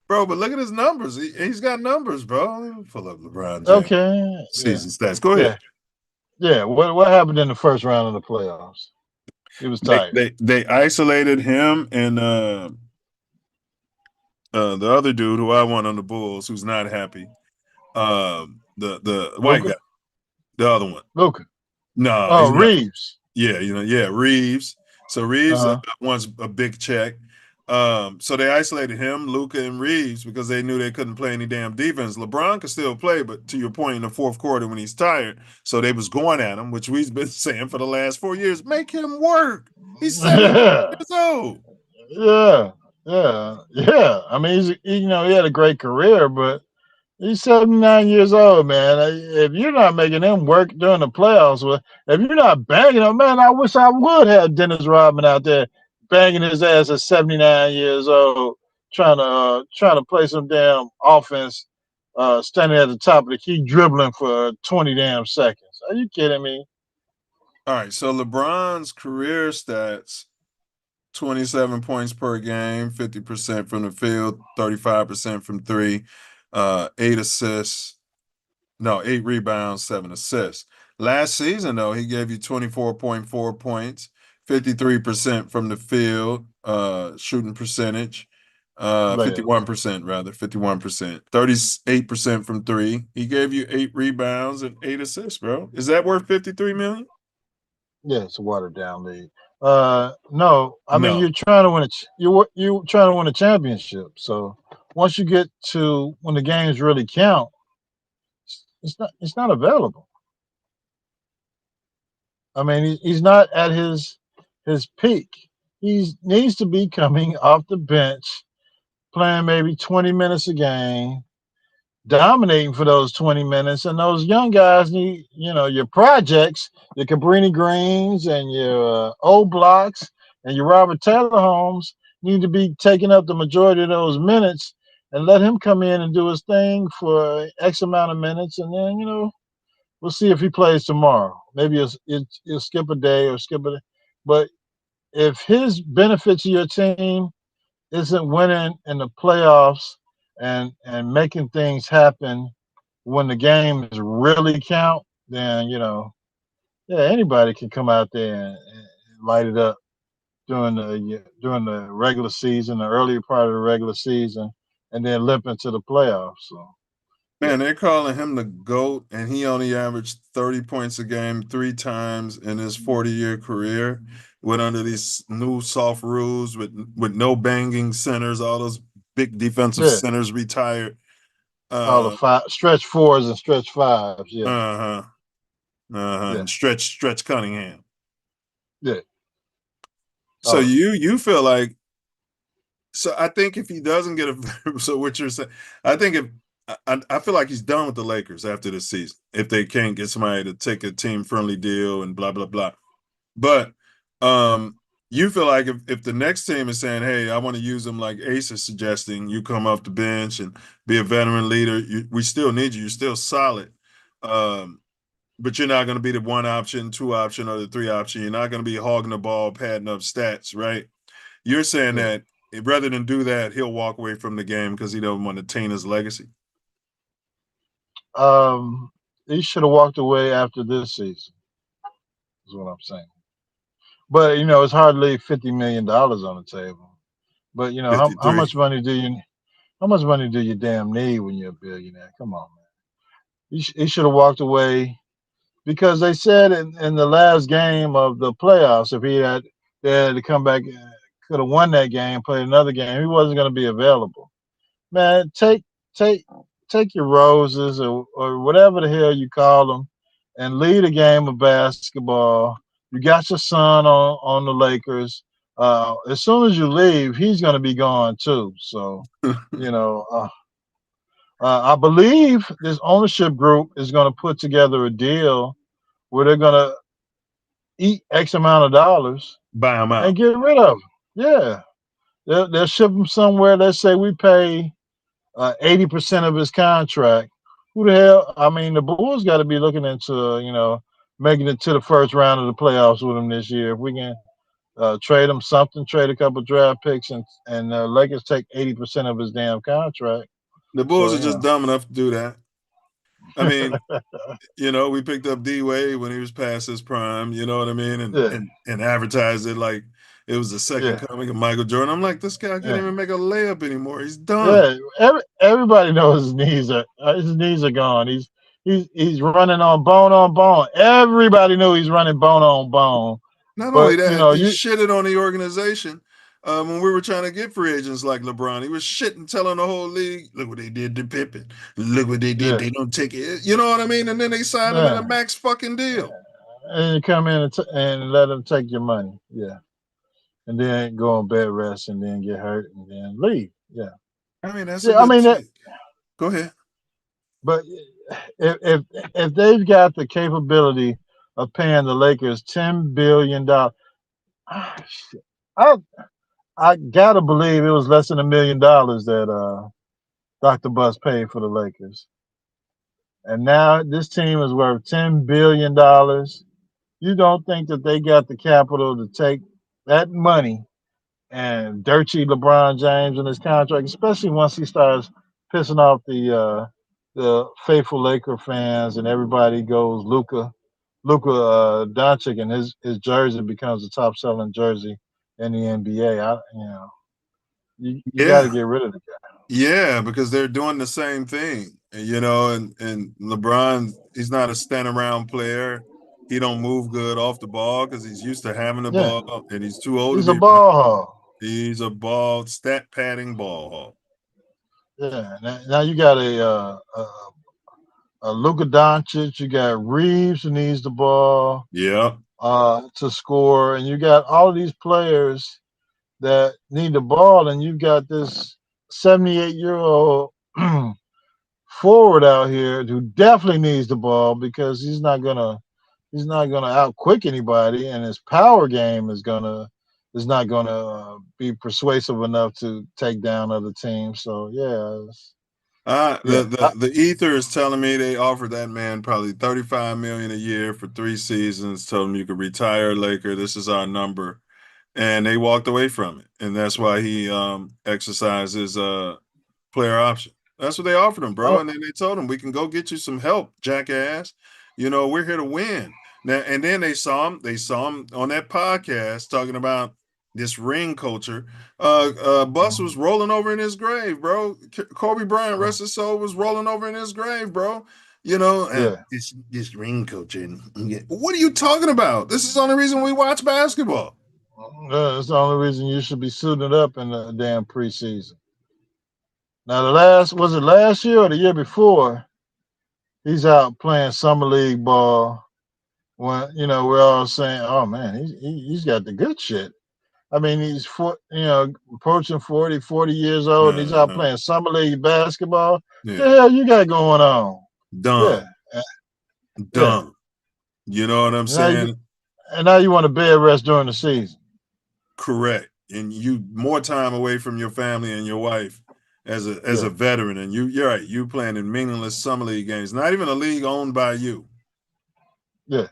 Bro, but look at his numbers. He's got numbers, bro. Let me pull up LeBron James Okay. season stats. Go ahead. Yeah. What happened in the first round of the playoffs? It was tight. They isolated him and the other dude who I want on the Bulls, who's not happy. The white guy, the other one. Luka. No. Oh, Reeves. Yeah, Reeves. So Reeves wants a big check. So they isolated him, Luka, and Reeves because they knew they couldn't play any damn defense. LeBron could still play, but to your point, in the fourth quarter when he's tired, so they was going at him, which we've been saying for the last 4 years. Make him work. He's 7 years old. Yeah. I mean, he had a great career, but he's 79 years old, man. If you're not making him work during the playoffs, if you're not banging him, man, I wish I would have Dennis Rodman out there banging his ass at 79 years old, trying to play some damn offense, standing at the top of the key, dribbling for 20 damn seconds. Are you kidding me? All right, so LeBron's career stats: 27 points per game, 50% from the field, 35% from three, 8 assists. No, 8 rebounds, 7 assists. Last season, though, he gave you 24.4 points, 53% from the field, shooting percentage, 51% rather, 51%, 38% from three. He gave you 8 rebounds and 8 assists, bro. Is that worth $53 million? Yeah, it's a watered down league. No, I mean No. you're trying to win you're trying to win a championship. So once you get to when the games really count, it's not available. I mean, he's not at his peak. He needs to be coming off the bench, playing maybe 20 minutes a game, dominating for those 20 minutes. And those young guys need, your projects, your Cabrini Greens and your old blocks and your Robert Taylor Holmes need to be taking up the majority of those minutes and let him come in and do his thing for X amount of minutes. And then, we'll see if he plays tomorrow. Maybe he'll skip a day or skip a day. But if his benefit to your team isn't winning in the playoffs and making things happen when the games really count, then anybody can come out there and light it up during the regular season, the earlier part of the regular season, and then limp into the playoffs. So. Man, they're calling him the GOAT, and he only averaged 30 points a game 3 times in his 40-year career. Went under these new soft rules with no banging centers, all those big defensive centers retired. All the stretch 4s and stretch 5s, yeah. And stretch Cunningham. Yeah. So you feel like, so I think if he doesn't get so what you're saying, I think if I feel like he's done with the Lakers after this season if they can't get somebody to take a team-friendly deal and blah, blah, blah. But you feel like if the next team is saying, hey, I want to use him like Ace is suggesting, you come off the bench and be a veteran leader, we still need you. You're still solid. But you're not going to be the 1 option, 2 option, or the 3 option. You're not going to be hogging the ball, padding up stats, right? You're saying that rather than do that, he'll walk away from the game because he doesn't want to taint his legacy. He should have walked away after this season, is what I'm saying. But it's hard to leave $50 million on the table. But how much money do you damn need when you're a billionaire? Come on, man. He should have walked away because they said in the last game of the playoffs, if they had to come back, could have won that game, played another game, he wasn't going to be available. Man, take your roses or whatever the hell you call them and lead a game of basketball. You got your son on the Lakers. As soon as you leave, he's going to be gone too. So, I believe this ownership group is going to put together a deal where they're going to eat X amount of dollars Buy him and out. get rid of them. Yeah, they'll ship him somewhere. Let's say we pay 80% of his contract. Who the hell? I mean, the Bulls got to be looking into making it to the first round of the playoffs with him this year. If we can trade him something, trade a couple draft picks, and Lakers take 80% of his damn contract. The Bulls are just dumb enough to do that. I mean, we picked up D-Wade when he was past his prime, you know what I mean? And advertised it like it was the second coming of Michael Jordan. I'm like, this guy can't even make a layup anymore. He's done. Yeah, everybody knows his knees are gone. He's running on bone. Everybody knew he's running bone on bone. Not only that, he shitted on the organization when we were trying to get free agents like LeBron. He was shitting, telling the whole league, look what they did to Pippen. Look what they did. They don't take it. You know what I mean? And then they signed him in a max fucking deal. And you come in and let them take your money. Yeah. And then go on bed rest and then get hurt and then leave. Yeah. I mean, that's go ahead. But if they've got the capability of paying the Lakers $10 billion, I gotta believe it was less than $1 million that Dr. Buss paid for the Lakers. And now this team is worth $10 billion. You don't think that they got the capital to take that money and dirty LeBron James in his contract, especially once he starts pissing off the faithful Laker fans and everybody goes Luka Doncic, and his jersey becomes the top selling jersey in the NBA. You got to get rid of the guy. Yeah, because they're doing the same thing, and LeBron, he's not a stand around player. He don't move good off the ball because he's used to having the ball, and he's too old. He's a ball hog. He's a stat padding ball hog. Yeah. Now you got a Luka Doncic. You got Reeves who needs the ball. Yeah. To score, and you got all of these players that need the ball, and you've got this 78-year-old forward out here who definitely needs the ball because he's not gonna outquick anybody, and his power game is not gonna be persuasive enough to take down other teams. So the ether is telling me they offered that man probably $35 million a year for 3 seasons. Told him you could retire, Laker. This is our number, and they walked away from it, and that's why he exercised his player option. That's what they offered him, bro. And then they told him, we can go get you some help, jackass. We're here to win. Now, and then they saw him on that podcast talking about this ring culture. Buss was rolling over in his grave, bro. Kobe Bryant, rest his soul, was rolling over in his grave, bro. This ring culture. What are you talking about? This is the only reason we watch basketball. It's the only reason you should be suiting up in the damn preseason. Now, was it last year or the year before? He's out playing summer league ball when we're all saying, "Oh man, he's got the good shit." I mean, he's approaching 40 years old, and he's out playing summer league basketball. Yeah. The hell you got going on? Dumb. Dumb. You know what I'm saying? And now you want to bed rest during the season. Correct. And you more time away from your family and your wife as a veteran, and you're right. You playing in meaningless summer league games, not even a league owned by you. Yeah.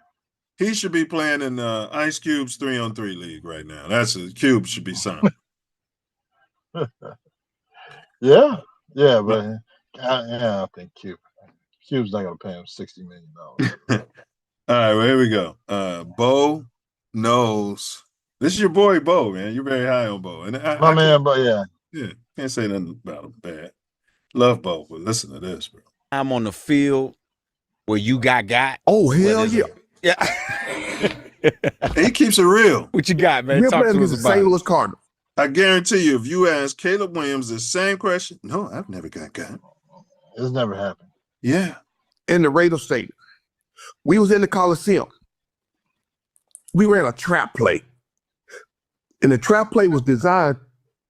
He should be playing in Ice Cube's 3-on-3 league right now. Cube should be signed. Yeah, but I think Cube's not gonna pay him $60 million. All right, well, here we go. Bo knows. This is your boy Bo, man. You're very high on Bo, and my man, Bo. Yeah, can't say nothing about him bad. Love Bo, but listen to this, bro. I'm on the field where you got. Oh, hell yeah. Yeah. He keeps it real. What you got, man? We're Talk playing to us against the about St. it. Louis Cardinals. I guarantee you, if you ask Caleb Williams the same question, no, I've never got. It's never happened. Yeah. In the Raider Stadium. We was in the Coliseum. We ran a trap play. And the trap play was designed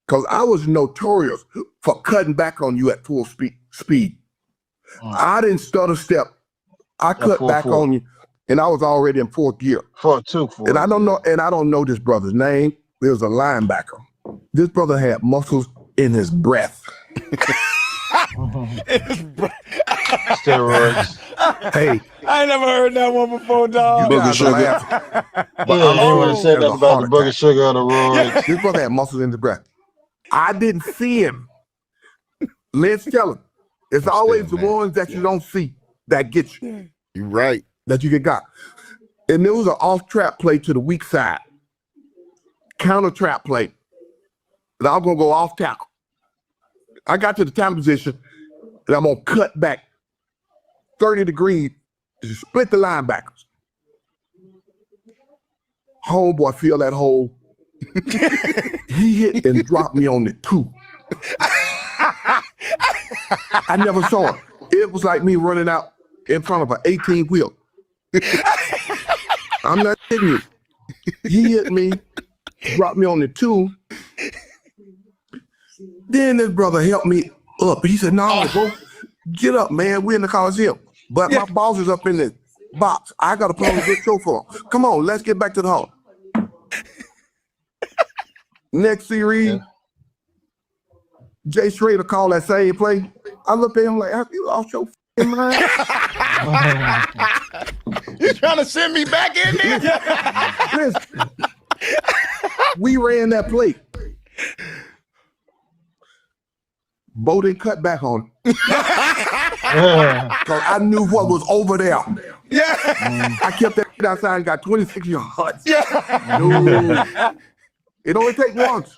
because I was notorious for cutting back on you at full speed. I didn't stutter step. I cut back 4-4. on you, and I was already in fourth gear. 4-2. And I don't know this brother's name. There was a linebacker. This brother had muscles in his breath. Steroids. Hey, I ain't never heard that one before, dog. you guys are sugar. laughing. But Yeah, I'm he would have serious said as a that about heart the booger attack. sugar or the roids. This brother had muscles in his breath. I didn't see him. Let's tell him. It's always the ones that you don't see that get you. You right. That you get got. And there was an off trap play to the weak side. Counter trap play. And I'm gonna go off tackle. I got to the time position and I'm gonna cut back 30 degrees to split the linebackers. Homeboy feel that hole. He hit and dropped me on the 2. I never saw it. It was like me running out in front of an 18-wheel. I'm not kidding you. He hit me, dropped me on the 2. Then this brother helped me up. He said, no, go get up, man. We're in the Coliseum. But my boss is up in the box. I got to put on a good show for him. Come on, let's get back to the hall. Next series, Jay Schrader called that same play. I looked at him like, have you lost your f***ing mind? You trying to send me back in there? Listen, we ran that play. Bo didn't cut back on him. Because I knew what was over there. Yeah. I kept that outside and got 26 yards. No. It only takes once.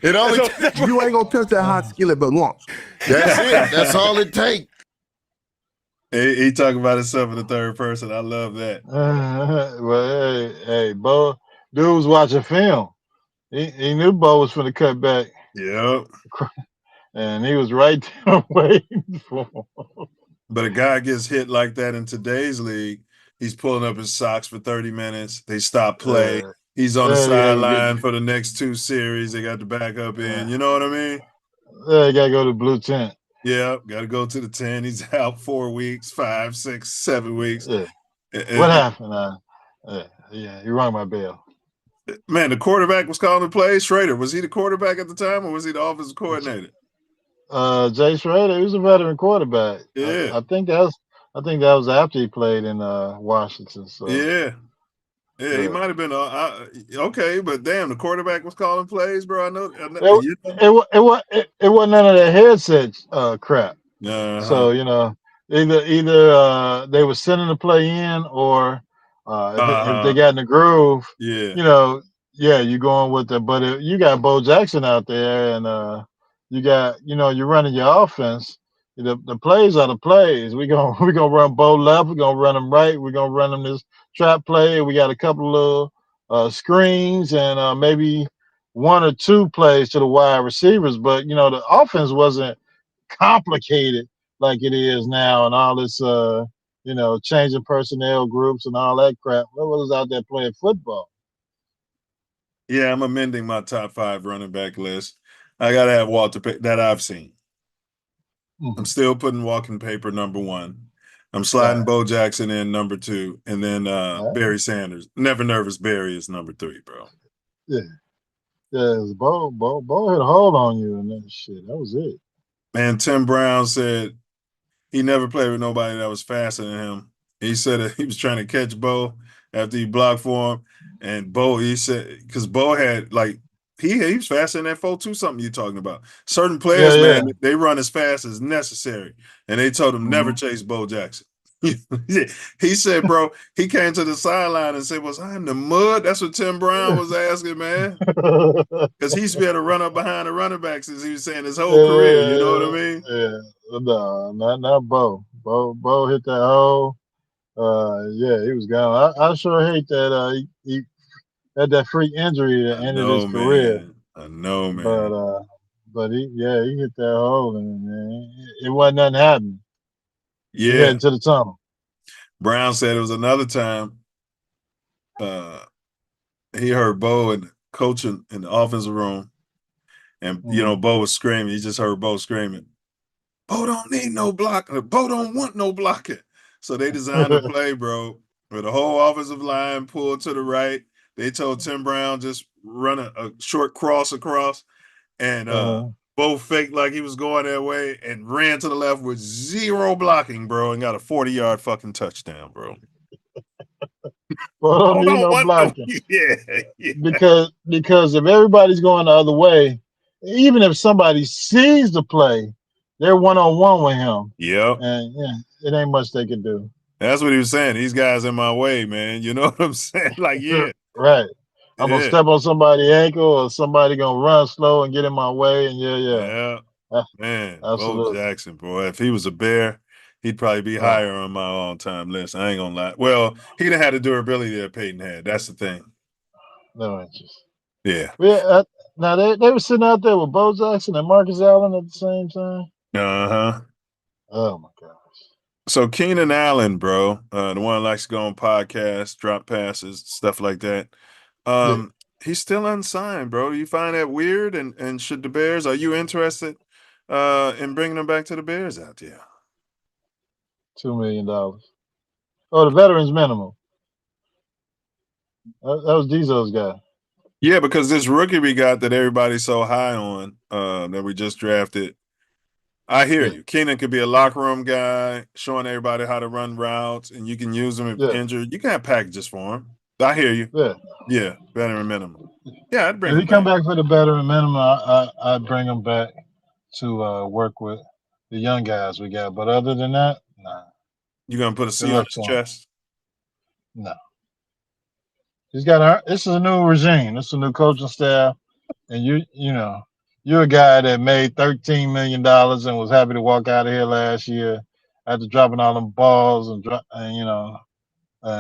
It only You ain't gonna touch that hot skillet but once. That's it. That's all it takes. He talking about himself in the third person. I love that. Well, hey, Bo, dude was watching film. He knew Bo was finna cut back, Yep. and he was right there waiting for him. But a guy gets hit like that in today's league, he's pulling up his socks for 30 minutes. They stop play. Yeah. He's on the Yeah, sideline for the next 2 series. They got the backup in. You know what I mean? Yeah, you gotta go to blue tent. Yeah, got to go to the 10. He's out 4 weeks, 5, 6, 7 weeks. Yeah. What happened? Yeah, you rung my bell. Man, the quarterback was calling the plays. Schrader, was he the quarterback at the time, or was he the offensive coordinator? Jay Schrader, he was a veteran quarterback. Yeah. I think that was after he played in Washington. So Yeah, he might have been okay, but damn, the quarterback was calling plays, bro. I know. It wasn't none of that headset crap. So either they were sending the play in, or if they got in the groove, you're going with it. But you got Bo Jackson out there, and you got you're running your offense. The plays are the plays. We're gonna run Bo left. We're gonna run them right. We're gonna run them this trap play. We got a couple of screens and maybe 1 or 2 plays to the wide receivers. But the offense wasn't complicated like it is now, and all this changing personnel groups and all that crap. What was out there playing football? Yeah, I'm amending my top 5 running back list. I gotta have Walter that I've seen. I'm still putting walking paper number 1. I'm sliding Bo Jackson in number 2, and then Barry Sanders. Never Nervous Barry is number 3, bro. Yeah, Bo had a hold on you and that shit. That was it. And Tim Brown said he never played with nobody that was faster than him. He said that he was trying to catch Bo after he blocked for him, and Bo, he said, because Bo had he was faster than that 4.2 something you're talking about. Certain players, man, they run as fast as necessary. And they told him never chase Bo Jackson. He said, bro, he came to the sideline and said, was I in the mud? That's what Tim Brown was asking, man. Because he used to be able to run up behind the running backs, as he was saying, his whole career. You know what I mean? Yeah. No, not Bo. Bo hit that hole. He was gone. I sure hate that he had that freak injury that ended his career. Man. I know, man. But he hit that hole, and it wasn't nothing happening. Yeah. He heading to the tunnel. Brown said it was another time he heard Bo and coaching in the offensive room, and Bo was screaming. He just heard Bo screaming, Bo don't need no blocker. Bo don't want no blocker. So they designed the play, bro, where the whole offensive line pulled to the right. They told Tim Brown just run a short cross across, and Bo faked like he was going that way and ran to the left with zero blocking, bro, and got a 40-yard fucking touchdown, bro. Well, don't need no blocking. Yeah. Because if everybody's going the other way, even if somebody sees the play, they're one-on-one with him. Yep. And yeah, it ain't much they can do. That's what he was saying. These guys in my way, man. You know what I'm saying? Like, yeah. Right. I'm gonna step on somebody's ankle, or somebody gonna run slow and get in my way. And Yeah. Man, absolutely. Bo Jackson, bro. If he was a Bear, he'd probably be higher on my all-time list. I ain't gonna lie. Well, he didn't have the durability that Peyton had. That's the thing. No interest. Yeah. Now they were sitting out there with Bo Jackson and Marcus Allen at the same time. Oh my gosh. So Keenan Allen, bro, the one that likes to go on podcasts, drop passes, stuff like that. He's still unsigned, bro. You find that weird? And should the Bears? Are you interested in bringing him back to the Bears out there? $2 million. Oh, the veterans minimum. That was Diesel's guy. Yeah, because this rookie we got that everybody's so high on, that we just drafted. I hear you. Keenan could be a locker room guy, showing everybody how to run routes, and you can use him if injured. You can have packages for him. I hear you. Yeah, veteran minimum. Yeah, I'd bring him If he come back for the veteran minimum, I'd bring him back to work with the young guys we got. But other than that, nah. You gonna put a C on his chest? No. He's got this is a new regime. This is a new coaching staff, and you're a guy that made $13 million and was happy to walk out of here last year after dropping all them balls and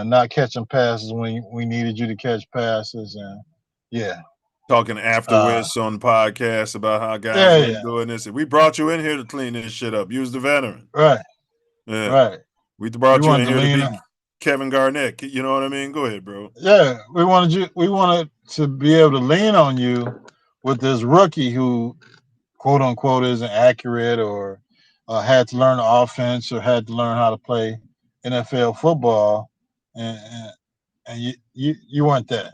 not catching passes when we needed you to catch passes. And talking afterwards on the podcast about how guys weren't doing this. We brought you in here to clean this shit up. You was the veteran. Right. Yeah. Right. We brought you in here to be Kevin Garnett. You know what I mean? Go ahead, bro. Yeah. We wanted to be able to lean on you with this rookie who, quote unquote, isn't accurate or had to learn the offense or had to learn how to play NFL football, and you weren't that.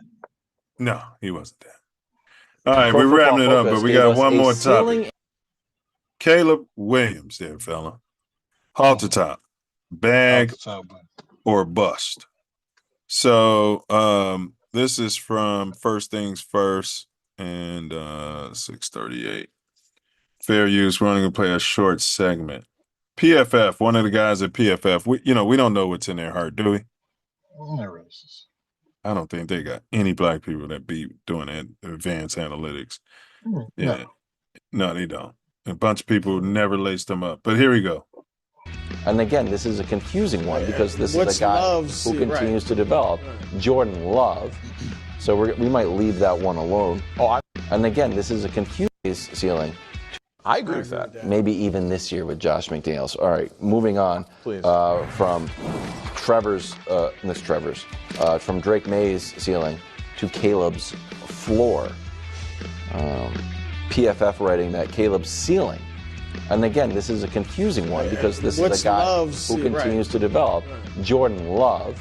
No, he wasn't that. All right, we're wrapping it up, but we got one more topic. Caleb Williams, there, fella. Halter top, bag or bust. So this is from First Things First and 638. Fair use. We're only gonna play a short segment. PFF, one of the guys at PFF. We don't know what's in their heart, do we? They're racist. I don't think they got any black people that be doing that advanced analytics. Yeah, no, they don't. A bunch of people never laced them up. But here we go. And again, this is a confusing one because this is a guy who continues to develop. Jordan Love. So we might leave that one alone. And again, this is a confusing ceiling. I agree with that. Maybe even this year with Josh McDaniels. All right, moving on. Please. From from Drake May's ceiling to Caleb's floor. PFF writing that Caleb's ceiling. And again, this is a confusing one because this is a guy who continues to develop. Jordan Love.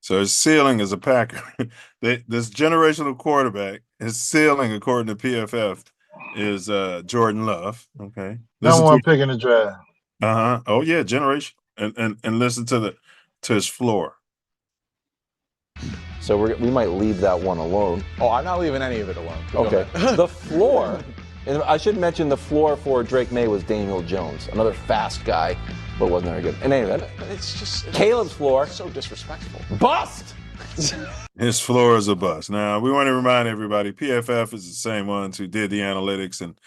So his ceiling is a Packer. This generational quarterback, his ceiling, according to PFF, is Jordan Love. Okay. Number one pick in the draft. Oh yeah, generation. And listen to his floor. So we might leave that one alone. I'm not leaving any of it alone. Okay. The floor. And I should mention the floor for Drake May was Daniel Jones, another fast guy, but wasn't very good. And anyway, it's Caleb's floor. So disrespectful. Bust. His floor is a bust. Now we want to remind everybody, PFF is the same ones who did the analytics and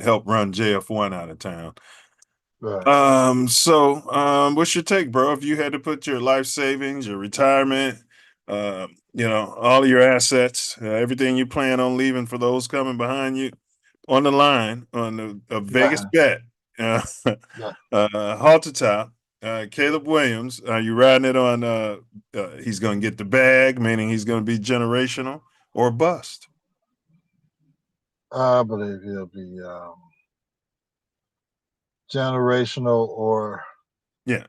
helped run JF1 out of town. Right. So what's your take, bro? If you had to put your life savings, your retirement, all of your assets, everything you plan on leaving for those coming behind you, on the line on a Vegas bet, halter top, Caleb Williams. Are you riding it on he's going to get the bag, meaning he's going to be generational, or bust? I believe he'll be generational or Yeah.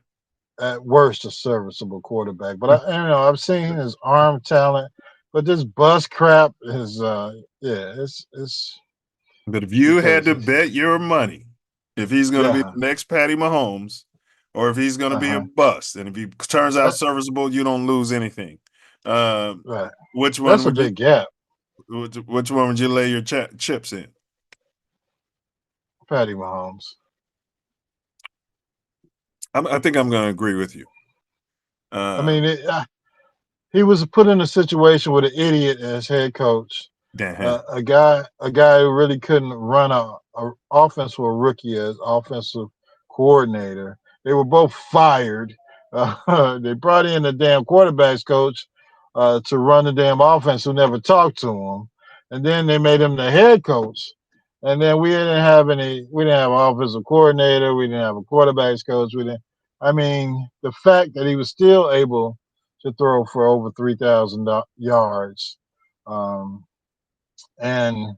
at worst a serviceable quarterback. But I've seen his arm talent, but this bus crap is it's But if you had because to bet your money if he's going to be the next Patty Mahomes or if he's going to be a bust, and if he turns out serviceable, you don't lose anything. right. Which one That's a would you? big gap. Which one would you lay your chips in? Patty Mahomes. I think I'm going to agree with you. I mean, he was put in a situation with an idiot as head coach. A guy who really couldn't run a offense for a rookie as offensive coordinator. They were both fired. They brought in the damn quarterbacks coach to run the damn offense, who never talked to him, and then they made him the head coach. And then we didn't have an offensive coordinator. We didn't have a quarterbacks coach. I mean, the fact that he was still able to throw for over 3,000 yards. And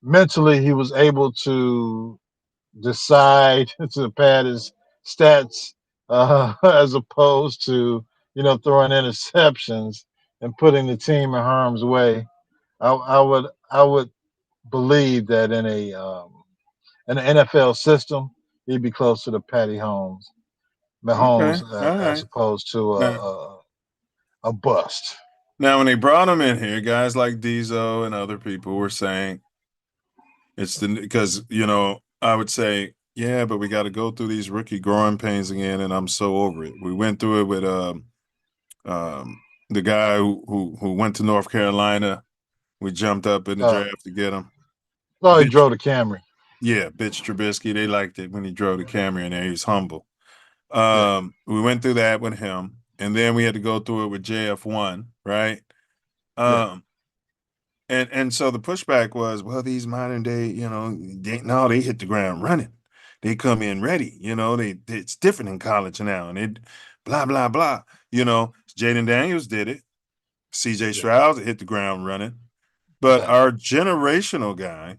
mentally he was able to decide to pad his stats as opposed to throwing interceptions and putting the team in harm's way. I would believe that in an NFL system he'd be closer to Patty Mahomes Okay. All as right. opposed to a bust. Now, when they brought him in here, guys like Diesel and other people were saying it's because I would say, yeah, but we got to go through these rookie growing pains again, and I'm so over it. We went through it with the guy who went to North Carolina. We jumped up in the draft to get him. Oh, he drove the Camry. Yeah, Bitch Trubisky. They liked it when he drove the Camry in there. He was humble. Yeah. We went through that with him, and then we had to go through it with JF1, right? And so the pushback was, well, these modern day, they hit the ground running. They come in ready, it's different in college now, and it blah blah blah. Jaden Daniels did it. CJ Stroud hit the ground running. But our generational guy,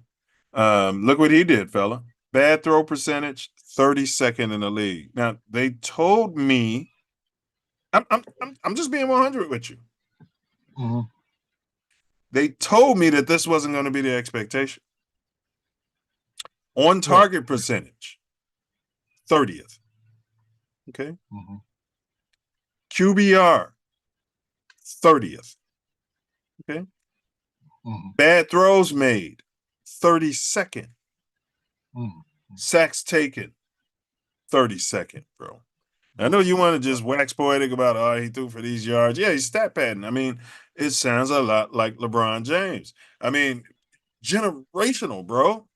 look what he did, fella. Bad throw percentage, 32nd in the league. Now they told me, I'm just being 100 with you. Mm-hmm. They told me that this wasn't going to be the expectation. On target percentage, 30th. Okay. Mm-hmm. QBR, 30th. Okay. Mm-hmm. Bad throws made, 32nd. Mm-hmm. Sacks taken, 32nd, bro. I know you want to just wax poetic about, he threw for these yards. Yeah, he's stat padding. I mean, it sounds a lot like LeBron James. I mean, generational, bro.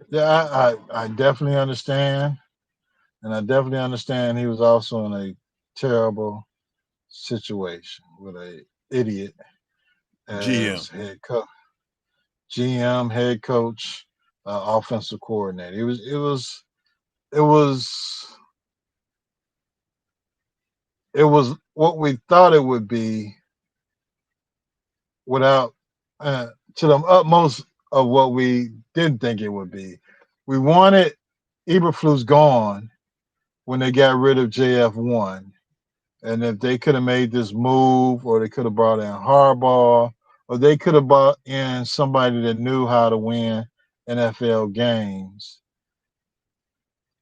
Yeah, I definitely understand. And I definitely understand he was also in a terrible situation with a idiot as head coach, GM, head coach, offensive coordinator. It was what we thought it would be without to the utmost of what we didn't think it would be. We wanted Eberflus gone when they got rid of JF1. And if they could have made this move, or they could have brought in Harbaugh, or they could have brought in somebody that knew how to win NFL games,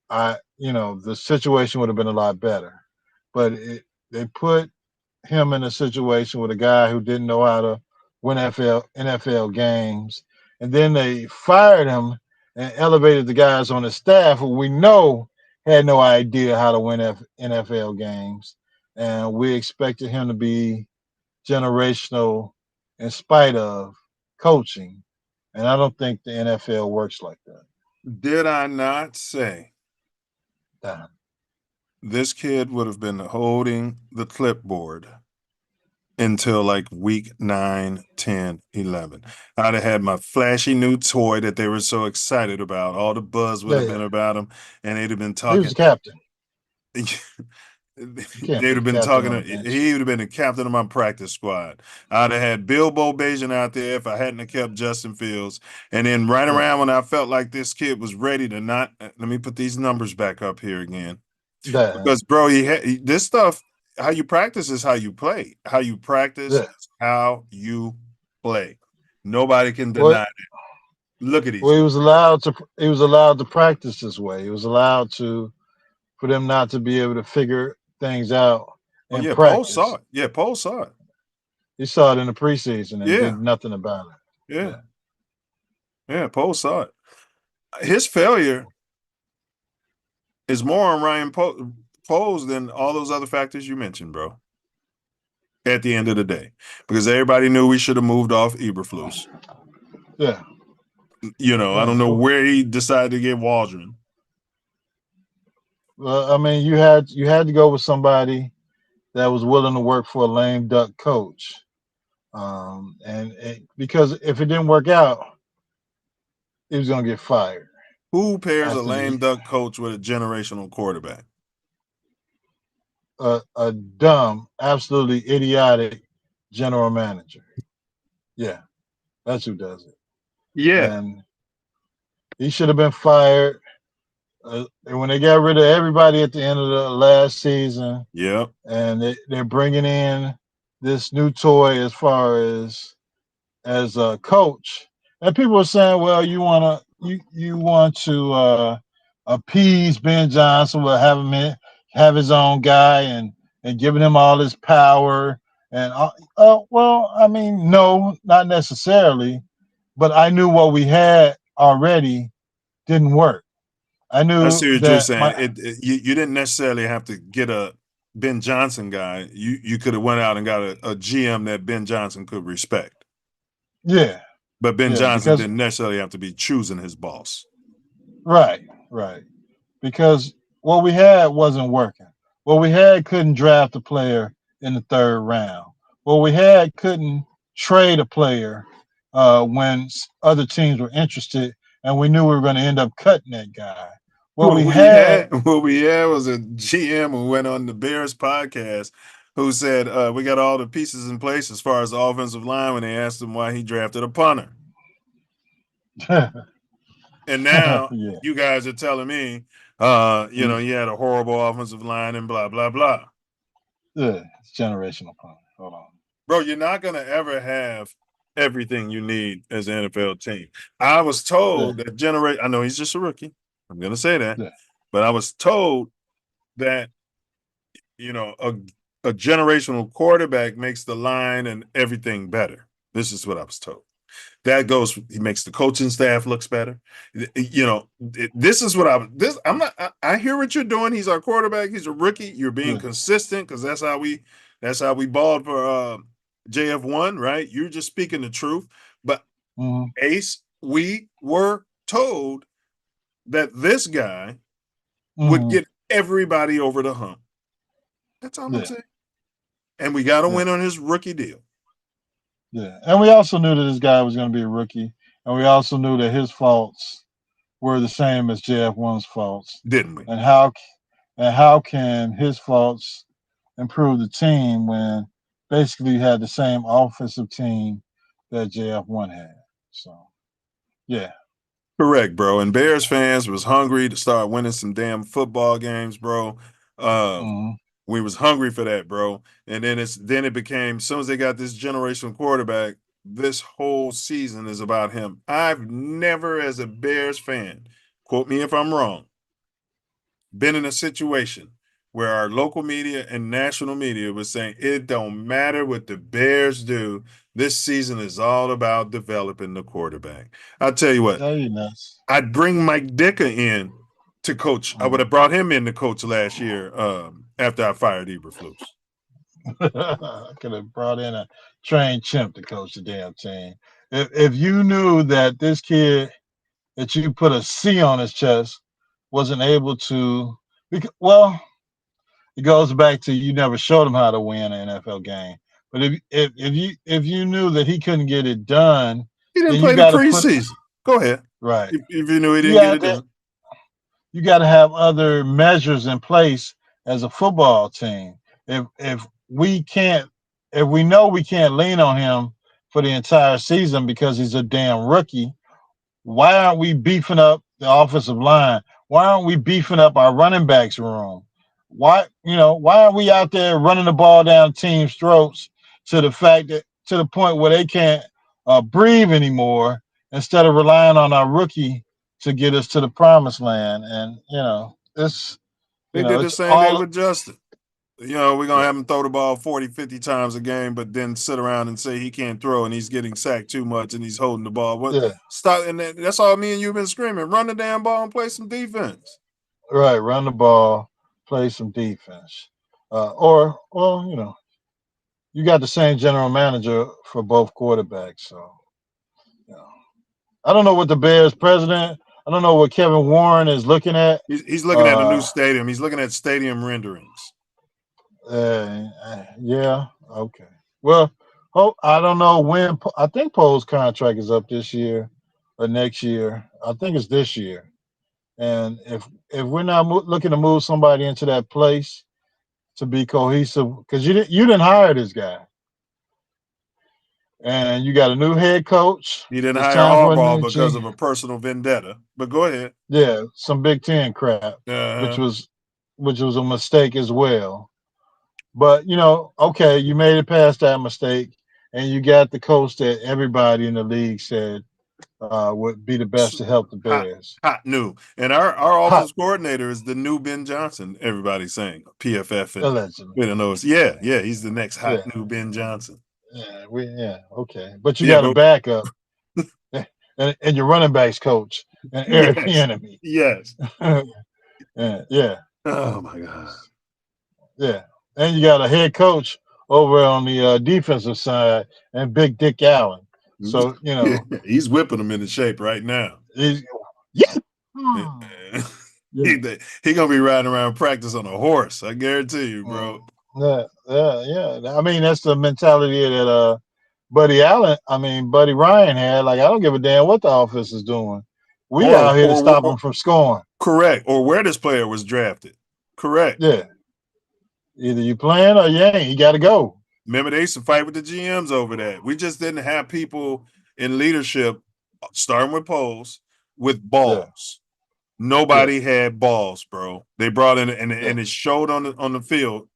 the situation would have been a lot better. But they put him in a situation with a guy who didn't know how to win NFL games, and then they fired him and elevated the guys on the staff who we know had no idea how to win NFL games, and we expected him to be generational in spite of coaching, and I don't think the NFL works like that. Did I not say this kid would have been holding the clipboard until like week 9, 10, 11. I'd have had my flashy new toy that they were so excited about. All the buzz would have been about him, and they'd have been talking. He was the captain. Can't they'd put have the been captain talking. on the bench. He would have been the captain of my practice squad. I'd have had Bilbo Bajan out there if I hadn't have kept Justin Fields. And then right around when I felt like this kid was ready to not. Let me put these numbers back up here again, because bro, this stuff. How you practice is how you play. How you practice is how you play. Nobody can deny that. Look at these. Well, he was allowed to practice this way. He was allowed for them not to be able to figure things out in yeah, practice. Poe saw it. Yeah, Poe saw it. He saw it in the preseason and did nothing about it. Yeah, Poe saw it. His failure is more on Ryan Poe's than all those other factors you mentioned, bro. At the end of the day, because everybody knew we should have moved off Eberflus. Yeah. I don't know where he decided to get Waldron. Well, I mean, you had to go with somebody that was willing to work for a lame duck coach, because if it didn't work out, he was going to get fired. Who pairs a lame duck coach with a generational quarterback? A dumb, absolutely idiotic general manager. Yeah, that's who does it. Yeah, and he should have been fired. And when they got rid of everybody at the end of the last season, and they're bringing in this new toy as far as a coach, and people are saying, well, you want to appease Ben Johnson, will have his own guy and giving him all this power, and well, I mean, no, not necessarily, but I knew what we had already didn't work. I knew I see what that you're saying. You didn't necessarily have to get a Ben Johnson guy. You could have went out and got a GM that Ben Johnson could respect. Yeah. But Ben Johnson didn't necessarily have to be choosing his boss. Right. Because what we had wasn't working. What we had couldn't draft a player in the third round. What we had couldn't trade a player when other teams were interested, and we knew we were going to end up cutting that guy. What we had was a GM who went on the Bears podcast who said, we got all the pieces in place as far as the offensive line when they asked him why he drafted a punter. And now you guys are telling me, you had a horrible offensive line and blah, blah, blah. Yeah, it's generational punter. Hold on. Bro, you're not going to ever have everything you need as an NFL team. I was told that I know he's just a rookie. I'm going to say that. But I was told that, a generational quarterback makes the line and everything better. This is what I was told. He makes the coaching staff looks better. This is what I hear what you're doing. He's our quarterback. He's a rookie. You're being consistent because that's how we balled for JF1, right? You're just speaking the truth. But Ace, we were told that this guy would get everybody over the hump. That's all I'm saying. And we got to win on his rookie deal. Yeah, and we also knew that this guy was going to be a rookie, and we also knew that his faults were the same as JF1's faults, didn't we? And how can his faults improve the team when basically you had the same offensive team that JF1 had? So, yeah. Correct, bro. And Bears fans was hungry to start winning some damn football games, bro. We was hungry for that, bro. And then it became, as soon as they got this generational quarterback, this whole season is about him. I've never, as a Bears fan, quote me if I'm wrong, been in a situation where our local media and national media was saying it don't matter what the Bears do. This season is all about developing the quarterback. I'll tell you what, I'd bring Mike Dicker in to coach. I would have brought him in to coach last year after I fired Eberflus. I could have brought in a trained chimp to coach the damn team. If you knew that this kid that you put a C on his chest wasn't able to, well, it goes back to you never showed him how to win an NFL game. But if you knew that he couldn't get it done, he didn't play the preseason. Go ahead. Right. If you knew he didn't get it done. You got to have other measures in place as a football team. If we know we can't lean on him for the entire season because he's a damn rookie, why aren't we beefing up the offensive line? Why aren't we beefing up our running backs room? Why are we out there running the ball down teams' throats to the point where they can't breathe anymore instead of relying on our rookie to get us to the promised land? And They did the it's same thing all with Justin. We're going to have him throw the ball 40, 50 times a game, but then sit around and say he can't throw and he's getting sacked too much and he's holding the ball. Stop, and that's all me and you have been screaming. Run the damn ball and play some defense. right. Run the ball, play some defense. Or you got the same general manager for both quarterbacks. So, I don't know what the Bears president, I don't know what Kevin Warren is looking at. He's looking at a new stadium. He's looking at stadium renderings. Yeah. Okay. Well, I don't know when. I think Poe's contract is up this year or next year. I think it's this year. And if we're not looking to move somebody into that place to be cohesive, because you didn't hire this guy, and you got a new head coach. He didn't It's hire time for a Harbaugh new because team. of a personal vendetta. But go ahead. Yeah, some Big Ten crap, which was a mistake as well. But okay, you made it past that mistake, and you got the coach that everybody in the league said would be the best to help the Bears. Hot new. And our offense coordinator is the new Ben Johnson, everybody's saying. PFF and Allegedly. we don't know. Yeah, he's the next hot new Ben Johnson. Okay. But you got a backup and your running backs coach and Eric Bieniemy. Yes. Yeah. Oh my God. Yeah. And you got a head coach over on the defensive side and Big Dick Allen. So, he's whipping them into shape right now. He gonna be riding around practice on a horse. I guarantee you, bro. Yeah. I mean, that's the mentality that Buddy Ryan had. Like, I don't give a damn what the offense is doing. We out here to stop them from scoring. Correct. Or where this player was drafted. Correct. Yeah. Either you playing or you ain't. You got to go. Remember, they used to fight with the GMs over that. We just didn't have people in leadership, starting with Poles, with balls. Yeah. Nobody had balls, bro. They brought in, and it showed on the field.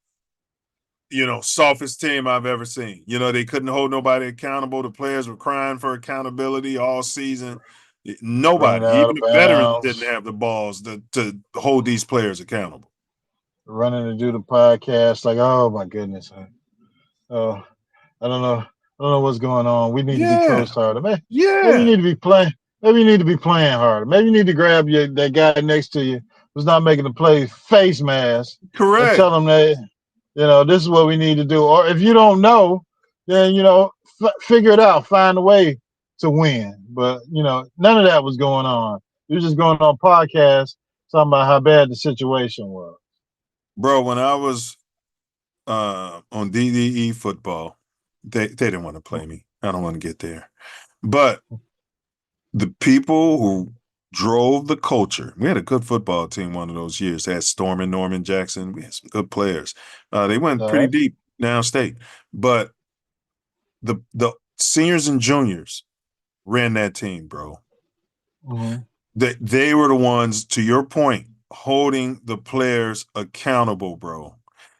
Softest team I've ever seen. They couldn't hold nobody accountable. The players were crying for accountability all season. Nobody, even the veterans, didn't have the balls to hold these players accountable. Running to do the podcast, like, oh my goodness. I don't know what's going on. We need to be coached harder. Maybe you need to be playing. Maybe you need to be playing harder. Maybe you need to grab that guy next to you who's not making the play face mask. Correct. And tell them that this is what we need to do. Or if you don't know, then figure it out. Find a way to win. But none of that was going on. You're just going on podcasts talking about how bad the situation was. Bro, when I was on DDE football, they didn't want to play me. I don't want to get there. But the people who drove the culture, we had a good football team one of those years. They had Storm and Norman Jackson. We had some good players. They went pretty deep downstate. But the seniors and juniors ran that team, bro. Mm-hmm. They were the ones, to your point, holding the players accountable, bro.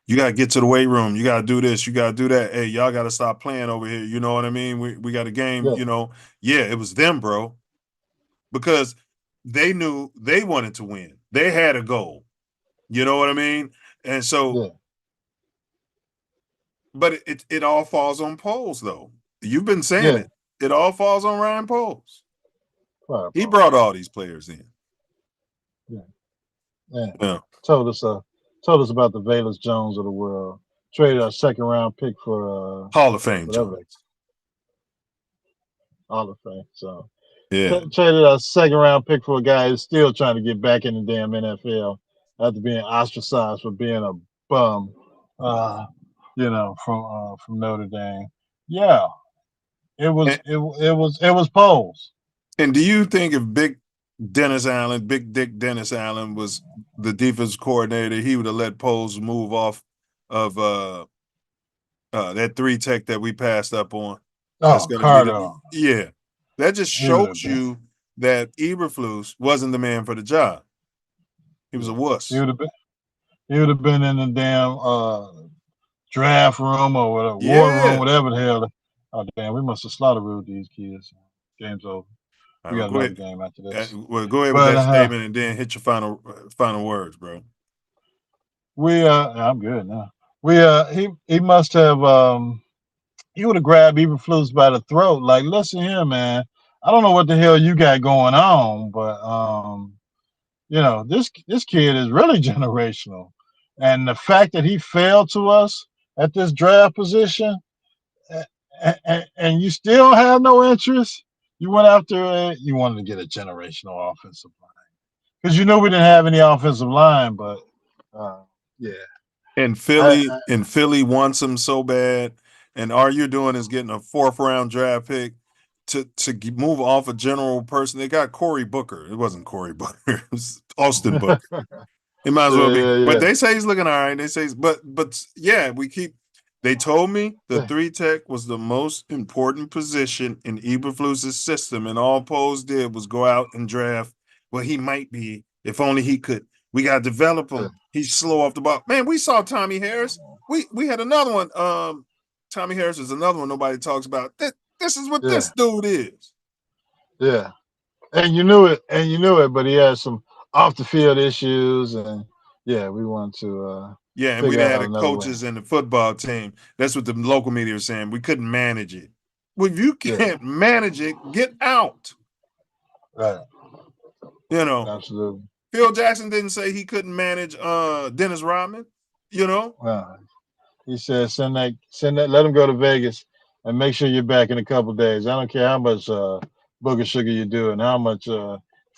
You got to get to the weight room. You got to do this. You got to do that. Hey, y'all got to stop playing over here. You know what I mean? We got a game, it was them, bro. Because they knew they wanted to win. They had a goal. You know what I mean? And so, but it all falls on Poles, though. You've been saying it. It all falls on Ryan Poles. He brought all these players in. Yeah. Told us about the Valus Jones of the world. Traded a second round pick for Hall of Fame Jones. Hall of Fame. So traded a second round pick for a guy who's still trying to get back in the damn NFL after being ostracized for being a bum. From Notre Dame. Yeah. It was Poles. And do you think if Big Dennis Allen, Big Dick Dennis Allen, was the defense coordinator. He would have let Poles move off of that 3 tech that we passed up on. That's Oh, going to be Carter. yeah. That just He would have shows been. you that Eberflus wasn't the man for the job. He was a wuss. He would have been. He would have been in the damn draft room or whatever, war room, Yeah. whatever the hell. Oh damn, we must have slaughtered these kids. Game's over. We got Go another ahead. game after this. Well, go ahead with But that statement and then hit your final words, bro. I'm good now. He must have he would have grabbed Eberflus by the throat, like, listen here, man. I don't know what the hell you got going on, but you know, this kid is really generational. And the fact that he failed to us at this draft position, and you still have no interest, you went after you wanted to get a generational offensive line because you knew we didn't have any offensive line, but yeah. And Philly wants him so bad, and all you're doing is getting a 4th-round draft pick to move off a general person. They got Cory Booker. It wasn't Cory Booker. It was Austin Booker. It might as well be. Yeah. But they say he's looking all right. They say, but yeah, they told me the 3 tech was the most important position in Eberflus's system, and all Poles did was go out and draft. Well, he might be, if only he could. We got to develop him. He's slow off the ball. Man, we saw Tommy Harris. We had another one. Tommy Harris is another one nobody talks about. This is what this dude is. Yeah. And you knew it, but he had some off the field issues, and yeah, we want to and we had the coaches and the football team. That's what the local media was saying. We couldn't manage it. Well, if you can't manage it, get out. Right. You know. Absolutely. Phil Jackson didn't say he couldn't manage Dennis Rodman, you know? No. He said send that, let him go to Vegas and make sure you're back in a couple of days. I don't care how much booger sugar you do and how much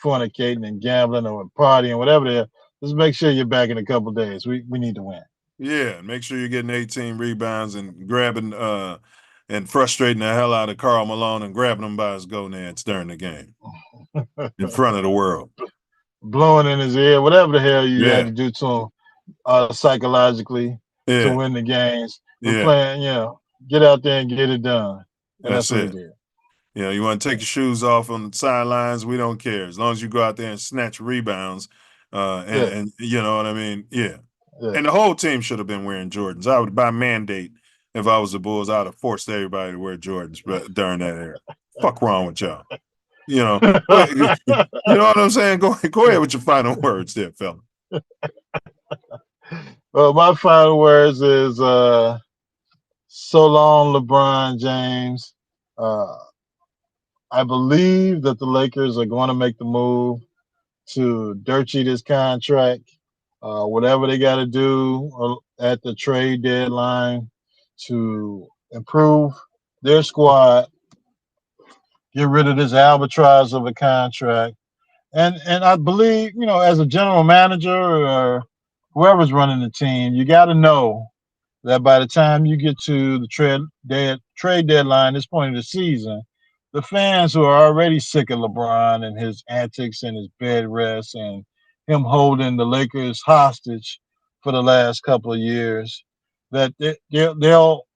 fornicating and gambling or partying, whatever they are. Just make sure you're back in a couple of days. We need to win. Yeah, make sure you're getting 18 rebounds and grabbing and frustrating the hell out of Karl Malone and grabbing him by his gonads during the game in front of the world. Blowing in his ear, whatever the hell you had to do to him psychologically to win the games. We're playing, get out there and get it done. And that's what he did. You want to take your shoes off on the sidelines, we don't care. As long as you go out there and snatch rebounds, and you know what I mean? Yeah. And the whole team should have been wearing Jordans. I would, by mandate, if I was the Bulls, I would have forced everybody to wear Jordans during that era. Fuck wrong with y'all. You know what I'm saying? Go ahead with your final words there, fella. Well, my final words is so long, LeBron James. I believe that the Lakers are going to make the move to dirt cheat his contract. Whatever they got to do at the trade deadline to improve their squad, get rid of this albatross of a contract. And I believe, as a general manager or whoever's running the team, you got to know that by the time you get to the trade deadline, this point of the season, the fans who are already sick of LeBron and his antics and his bed rest and him holding the Lakers hostage for the last couple of years, that they'll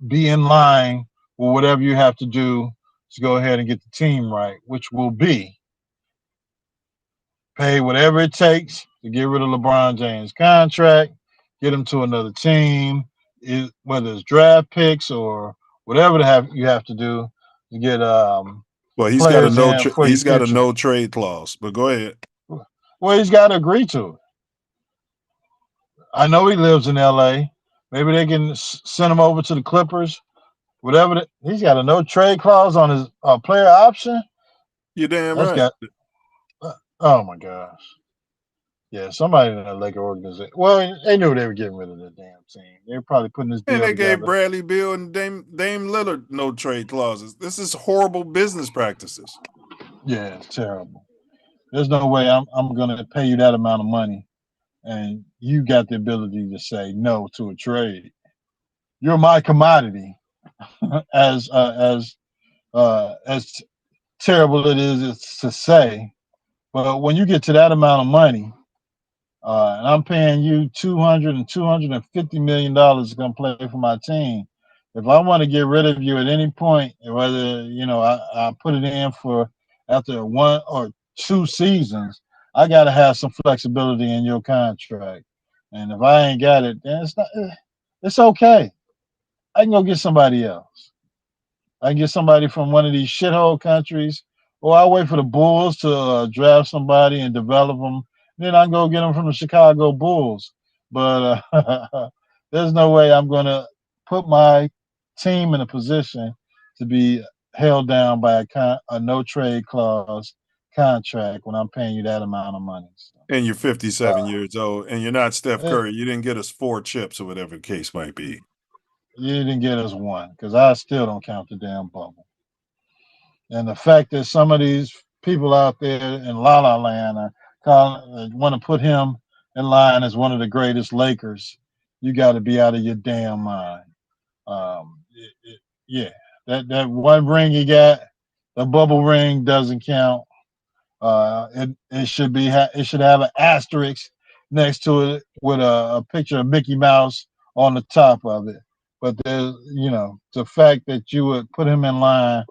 be in line with whatever you have to do to go ahead and get the team right, which will be pay whatever it takes to get rid of LeBron James' contract, get him to another team, whether it's draft picks or whatever you have to do to get well, he's got a no trade clause, but go ahead. Well, he's got to agree to it. I know he lives in LA. Maybe they can send him over to the Clippers. Whatever. He's got a no trade clause on his player option. You're damn right. Oh my gosh. Yeah, somebody in that Laker organization. Well, they knew they were getting rid of the damn team. They were probably putting this deal together. And they together. gave Bradley Beal and Dame Lillard no trade clauses. This is horrible business practices. Yeah, it's terrible. There's no way I'm going to pay you that amount of money, and you got the ability to say no to a trade. You're my commodity. as terrible it is to say, But when you get to that amount of money, and I'm paying you $200 and $250 million to come play for my team, if I want to get rid of you at any point, whether I put it in for after 1 or 2 seasons, I got to have some flexibility in your contract. And if I ain't got it, then it's okay. I can go get somebody else. I can get somebody from one of these shithole countries, or I'll wait for the Bulls to draft somebody and develop them. Then I can go get them from the Chicago Bulls. But there's no way I'm going to put my team in a position to be held down by a no trade clause contract when I'm paying you that amount of money. So, And you're 57 years old, and you're not Steph Curry. You didn't get us 4 chips or whatever the case might be. You didn't get us 1 because I still don't count the damn bubble. And the fact that some of these people out there in La La Land want to put him in line as one of the greatest Lakers, you got to be out of your damn mind. Yeah, that 1 ring he got, the bubble ring doesn't count. It should have an asterisk next to it with a picture of Mickey Mouse on the top of it. But there's the fact that you would put him in line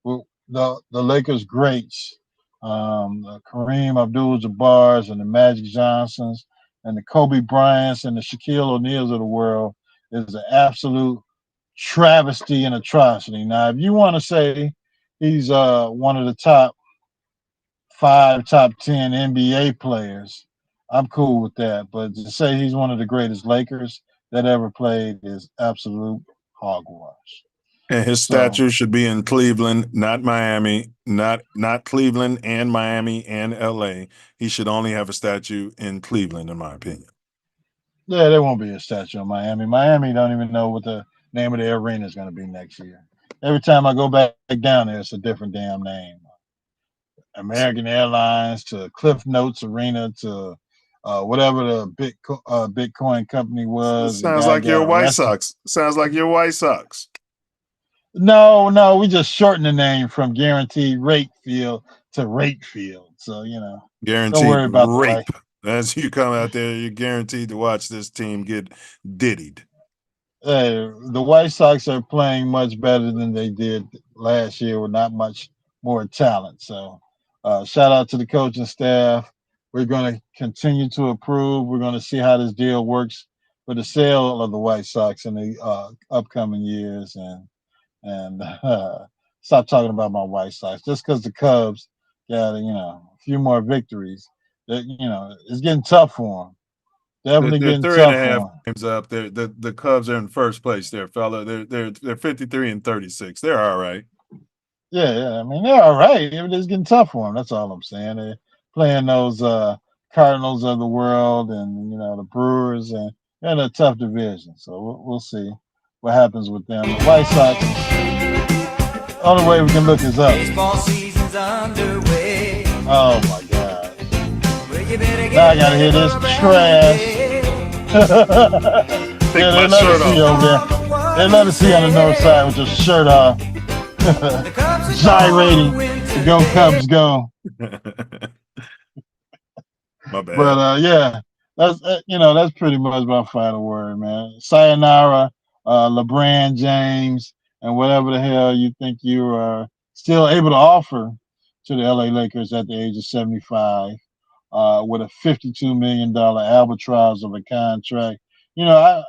with the Lakers greats, the Kareem Abdul-Jabbars and the Magic Johnsons and the Kobe Bryants and the Shaquille O'Neals of the world is an absolute travesty and atrocity. Now, if you want to say he's one of the top 5, top 10 NBA players, I'm cool with that. But to say he's one of the greatest Lakers that ever played is absolute hogwash. And his statue should be in Cleveland, not Miami, not Cleveland and Miami and LA. He should only have a statue in Cleveland, in my opinion. Yeah, there won't be a statue in Miami. Miami don't even know what the name of the arena is going to be next year. Every time I go back down there, it's a different damn name. American Airlines to Cliff Notes Arena to whatever the Bitcoin company was. Sounds like your White Sox. Sounds like your White Sox. No, we just shortened the name from Guaranteed Rate Field to Rate Field. So, Guaranteed don't worry about rape. As you come out there, you're guaranteed to watch this team get diddied. The White Sox are playing much better than they did last year with not much more talent. So, shout out to the coaching staff. We're going to continue to approve. We're going to see how this deal works for the sale of the White Sox in the upcoming years. And stop talking about my White Sox just because the Cubs got a few more victories. That it's getting tough for them. Definitely They're getting 3.5 tough games up. The Cubs are in first place there, fella. They're 53 and 36. They're all right. Yeah. I mean, they're all right. It's getting tough for them. That's all I'm saying. They're playing those Cardinals of the world and the Brewers, and they're in a tough division. So we'll see what happens with them. The White Sox. Only way we can look is up. Baseball season's underway. Oh my God! Now I gotta hear this trash. They let us see over there. They let us see on the north side with your shirt off, gyrating. The Go Cubs go! My bad. But yeah, that's pretty much my final word, man. Sayonara, LeBron James, and whatever the hell you think you are still able to offer to the LA Lakers at the age of 75, with a $52 million albatross of a contract. I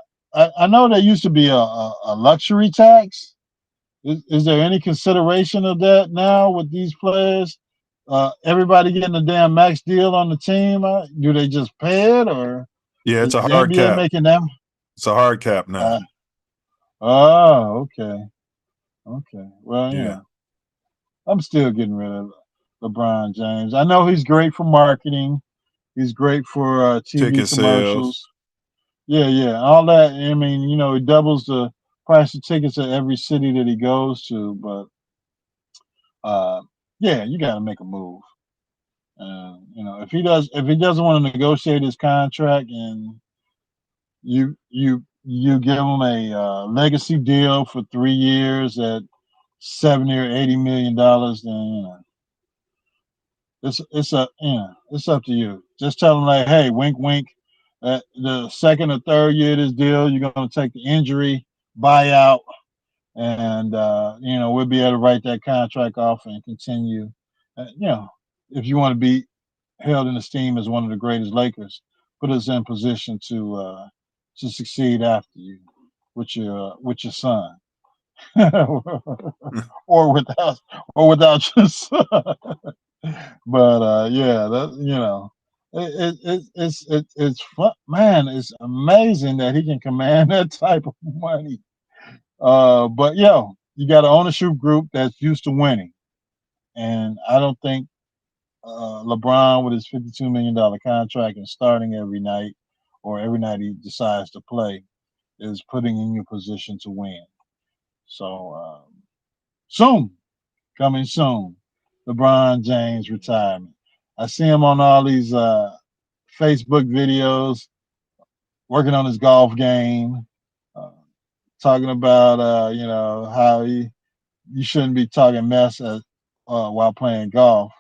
know there used to be a luxury tax. Is there any consideration of that now with these players? Everybody getting a damn max deal on the team? Do they just pay it, or yeah, it's a the hard NBA cap. making them? It's a hard cap now. Okay. Well, I'm still getting rid of LeBron James. I know he's great for marketing. He's great for TV Ticket commercials. sales. Yeah, all that. I mean, he doubles the price of tickets at every city that he goes to. But yeah, you got to make a move. If he doesn't want to negotiate his contract, and you give him a legacy deal for 3 years at $70 or $80 million, then it's up to you. Just tell them like, hey, wink, wink. The second or third year of this deal, you're going to take the injury buyout, and we'll be able to write that contract off and continue. If you want to be held in esteem as one of the greatest Lakers, put us in position to succeed after you with your son, or without your son. But yeah, it's fun, man. It's amazing that he can command that type of money. But you got an ownership group that's used to winning, and I don't think LeBron with his $52 million contract and starting every night, or every night he decides to play, is putting in your position to win. So coming soon, LeBron James retirement. I see him on all these Facebook videos, working on his golf game, talking about how you shouldn't be talking mess while playing golf.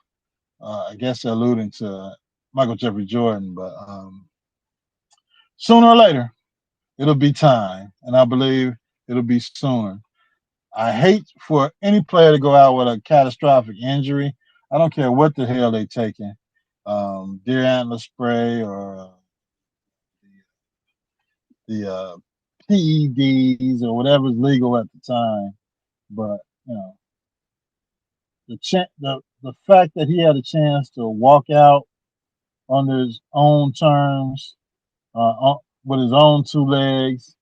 I guess alluding to Michael Jeffrey Jordan, but sooner or later, it'll be time, and I believe it'll be sooner. I hate for any player to go out with a catastrophic injury. I don't care what the hell they taking, deer antler spray or the PEDs or whatever's legal at the time. But the fact that he had a chance to walk out under his own terms, with his own two legs,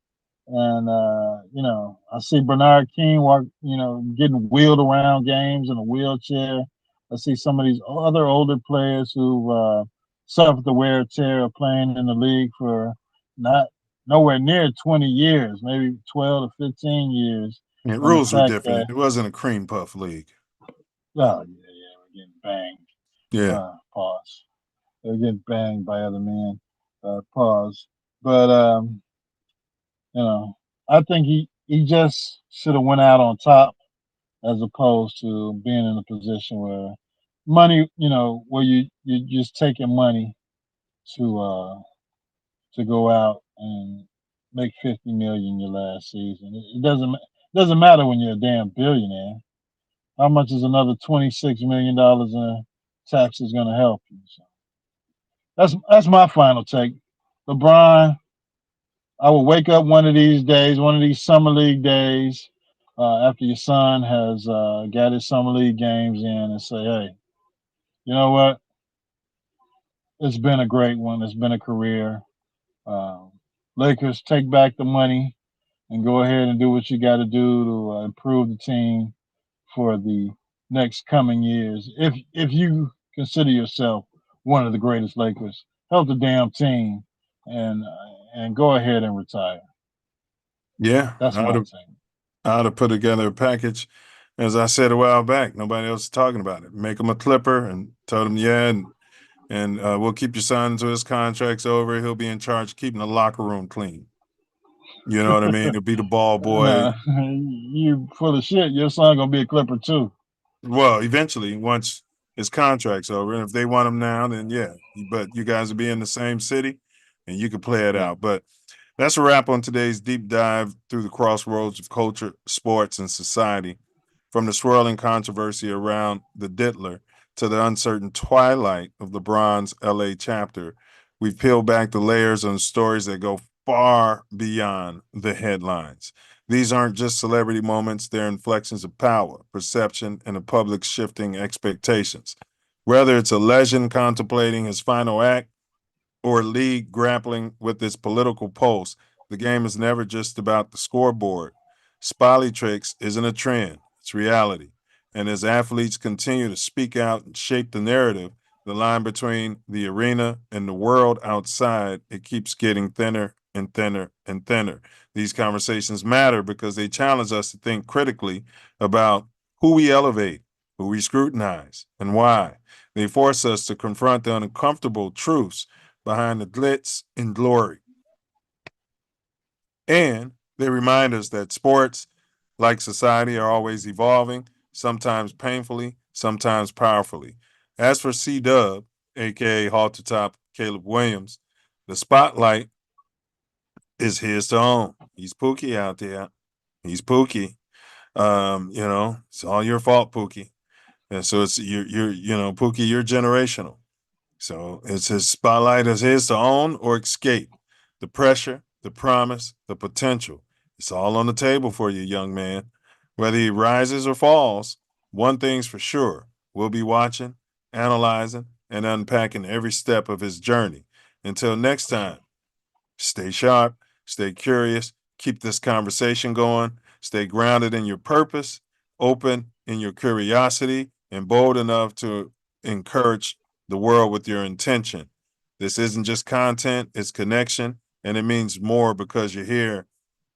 and I see Bernard King getting wheeled around games in a wheelchair. I see some of these other older players who suffered the wear and tear of playing in the league for not nowhere near 20 years, maybe 12 to 15 years. Yeah, And the rules were fact different. that, It wasn't a cream puff league. oh yeah, we're getting banged. Yeah. Pause. They're getting banged by other men. Pause. But I think he just should have went out on top, as opposed to being in a position where money, where you're just taking money to go out and make 50 million your last season. It doesn't matter when you're a damn billionaire. How much is another $26 million in taxes going to help you? So that's my final take. LeBron, I will wake up one of these days, one of these summer league days, after your son has got his summer league games in, and say, hey, you know what? It's been a great one. It's been a career. Lakers, take back the money and go ahead and do what you got to do to improve the team for the next coming years. If you consider yourself one of the greatest Lakers, help the damn team and go ahead and retire. Yeah. That's my take. I ought to put together a package. As I said a while back, nobody else is talking about it. Make him a clipper and tell him, yeah, and we'll keep your son until his contract's over. He'll be in charge of keeping the locker room clean. You know what I mean? He'll be the ball boy. Nah, you full of shit. Your son gonna be a clipper too. Well, eventually, once his contract's over, and if they want him now, then yeah. But you guys will be in the same city, and you can play it out. But that's a wrap on today's deep dive through the crossroads of culture, sports, and society. From the swirling controversy around the Diddler to the uncertain twilight of LeBron's LA chapter, we've peeled back the layers on stories that go far beyond the headlines. These aren't just celebrity moments, they're inflections of power, perception, and the public's shifting expectations. Whether it's a legend contemplating his final act or a league grappling with its political pulse, the game is never just about the scoreboard. Tricks isn't a trend, it's reality. And as athletes continue to speak out and shape the narrative, the line between the arena and the world outside, it keeps getting thinner and thinner and thinner. These conversations matter because they challenge us to think critically about who we elevate, who we scrutinize, and why. They force us to confront the uncomfortable truths behind the glitz and glory. And they remind us that sports, like society, are always evolving, sometimes painfully, sometimes powerfully. As for C-Dub, a.k.a. Halter Top Caleb Williams, the spotlight is his to own. He's Pookie out there. He's Pookie. It's all your fault, Pookie. And so it's Pookie, you're generational. So it's his spotlight is his to own or escape. The pressure, the promise, the potential. It's all on the table for you, young man. Whether he rises or falls, one thing's for sure. We'll be watching, analyzing, and unpacking every step of his journey. Until next time, stay sharp, stay curious, keep this conversation going, stay grounded in your purpose, open in your curiosity, and bold enough to encourage the world with your intention. This isn't just content, it's connection, and it means more because you're here.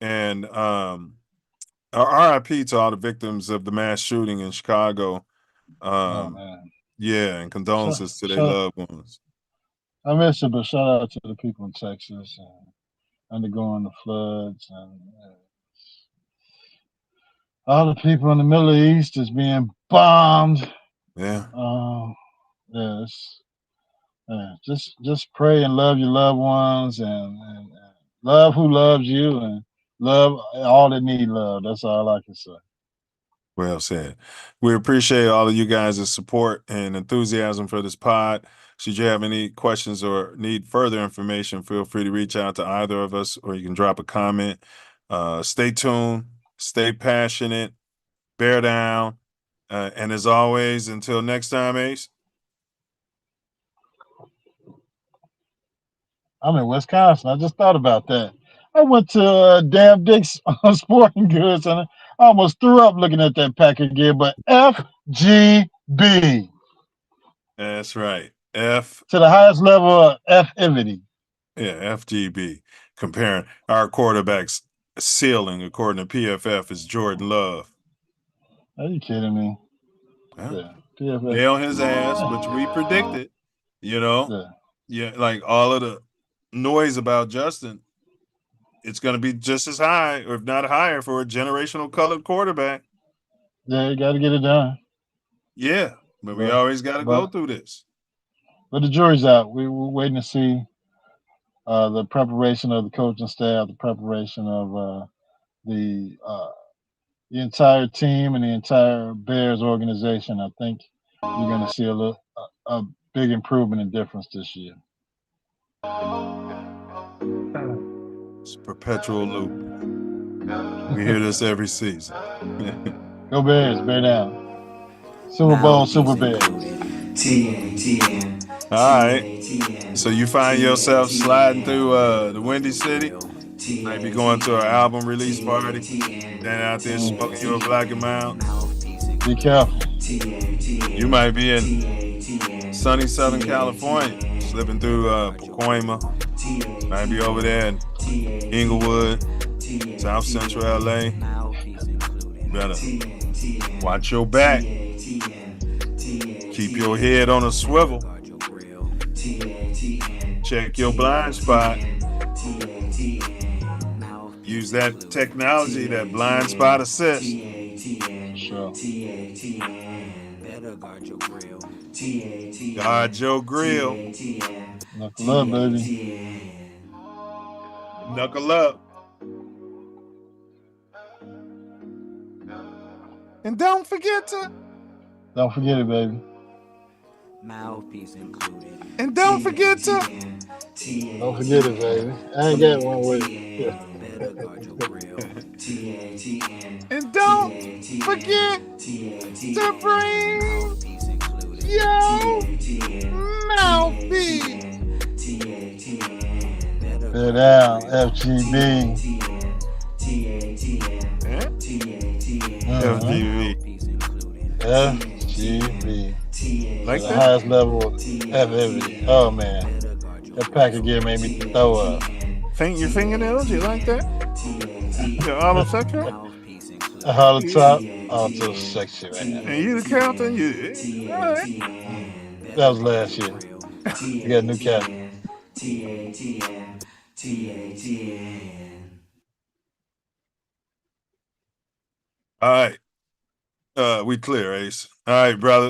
And RIP to all the victims of the mass shooting in Chicago. Oh man. Yeah, and condolences to their loved ones. I miss it, but shout out to the people in Texas and undergoing the floods and all the people in the Middle East is being bombed. Yeah. Just pray and love your loved ones and love who loves you and love all that need love. That's all I can say. Well said. We appreciate all of you guys' support and enthusiasm for this pod. Should you have any questions or need further information, feel free to reach out to either of us, or you can drop a comment. Stay tuned, stay passionate, bear down. And as always, until next time, Ace. I'm in Wisconsin. I just thought about that. I went to Damn Dick's Sporting Goods and I almost threw up looking at that pack of gear, but FGB. That's right. F to the highest level of F-ivity. Yeah, FGB. Comparing our quarterback's ceiling, according to PFF, is Jordan Love. Are you kidding me? Yeah. PFF. They on his ass, which we predicted. Yeah, like all of the noise about Justin, it's going to be just as high, or if not higher, for a generational colored quarterback. Yeah, you got to get it done. Yeah, but we always got to go through this. But the jury's out. We're waiting to see the preparation of the coaching staff, the preparation of the entire team and the entire Bears organization. I think you're going to see a big improvement and difference this year. It's a perpetual loop. We hear this every season. Go Bears, bear down. Super Bowl, Super Bears. All right. So you find yourself sliding through the Windy City, might be going to an album release party, then out there smoking your Black and Mild. Be careful. You might be in sunny Southern California, slipping through Pacoima. Might be over there in Inglewood, South Central LA. You better watch your back. Keep your head on a swivel. Check your blind spot. Use that technology, that blind spot assist. Sure. Guard your grill. Knuckle up, baby. Knuckle up. And don't forget it, baby. Mouthpiece included. And don't forget to. Don't forget it, baby. I ain't got one with you. And don't forget to bring your mouthpiece. Bear down, FGB. FGB. FGB. Like the that? highest level of F-ivity. Oh, man. That pack of gear made me throw up. Paint your fingernails? You like that? You're all sexual? All the top, all so sexy right now. And you the captain? All right. That was last year. You got a new captain. All right. We clear, Ace. All right, brother.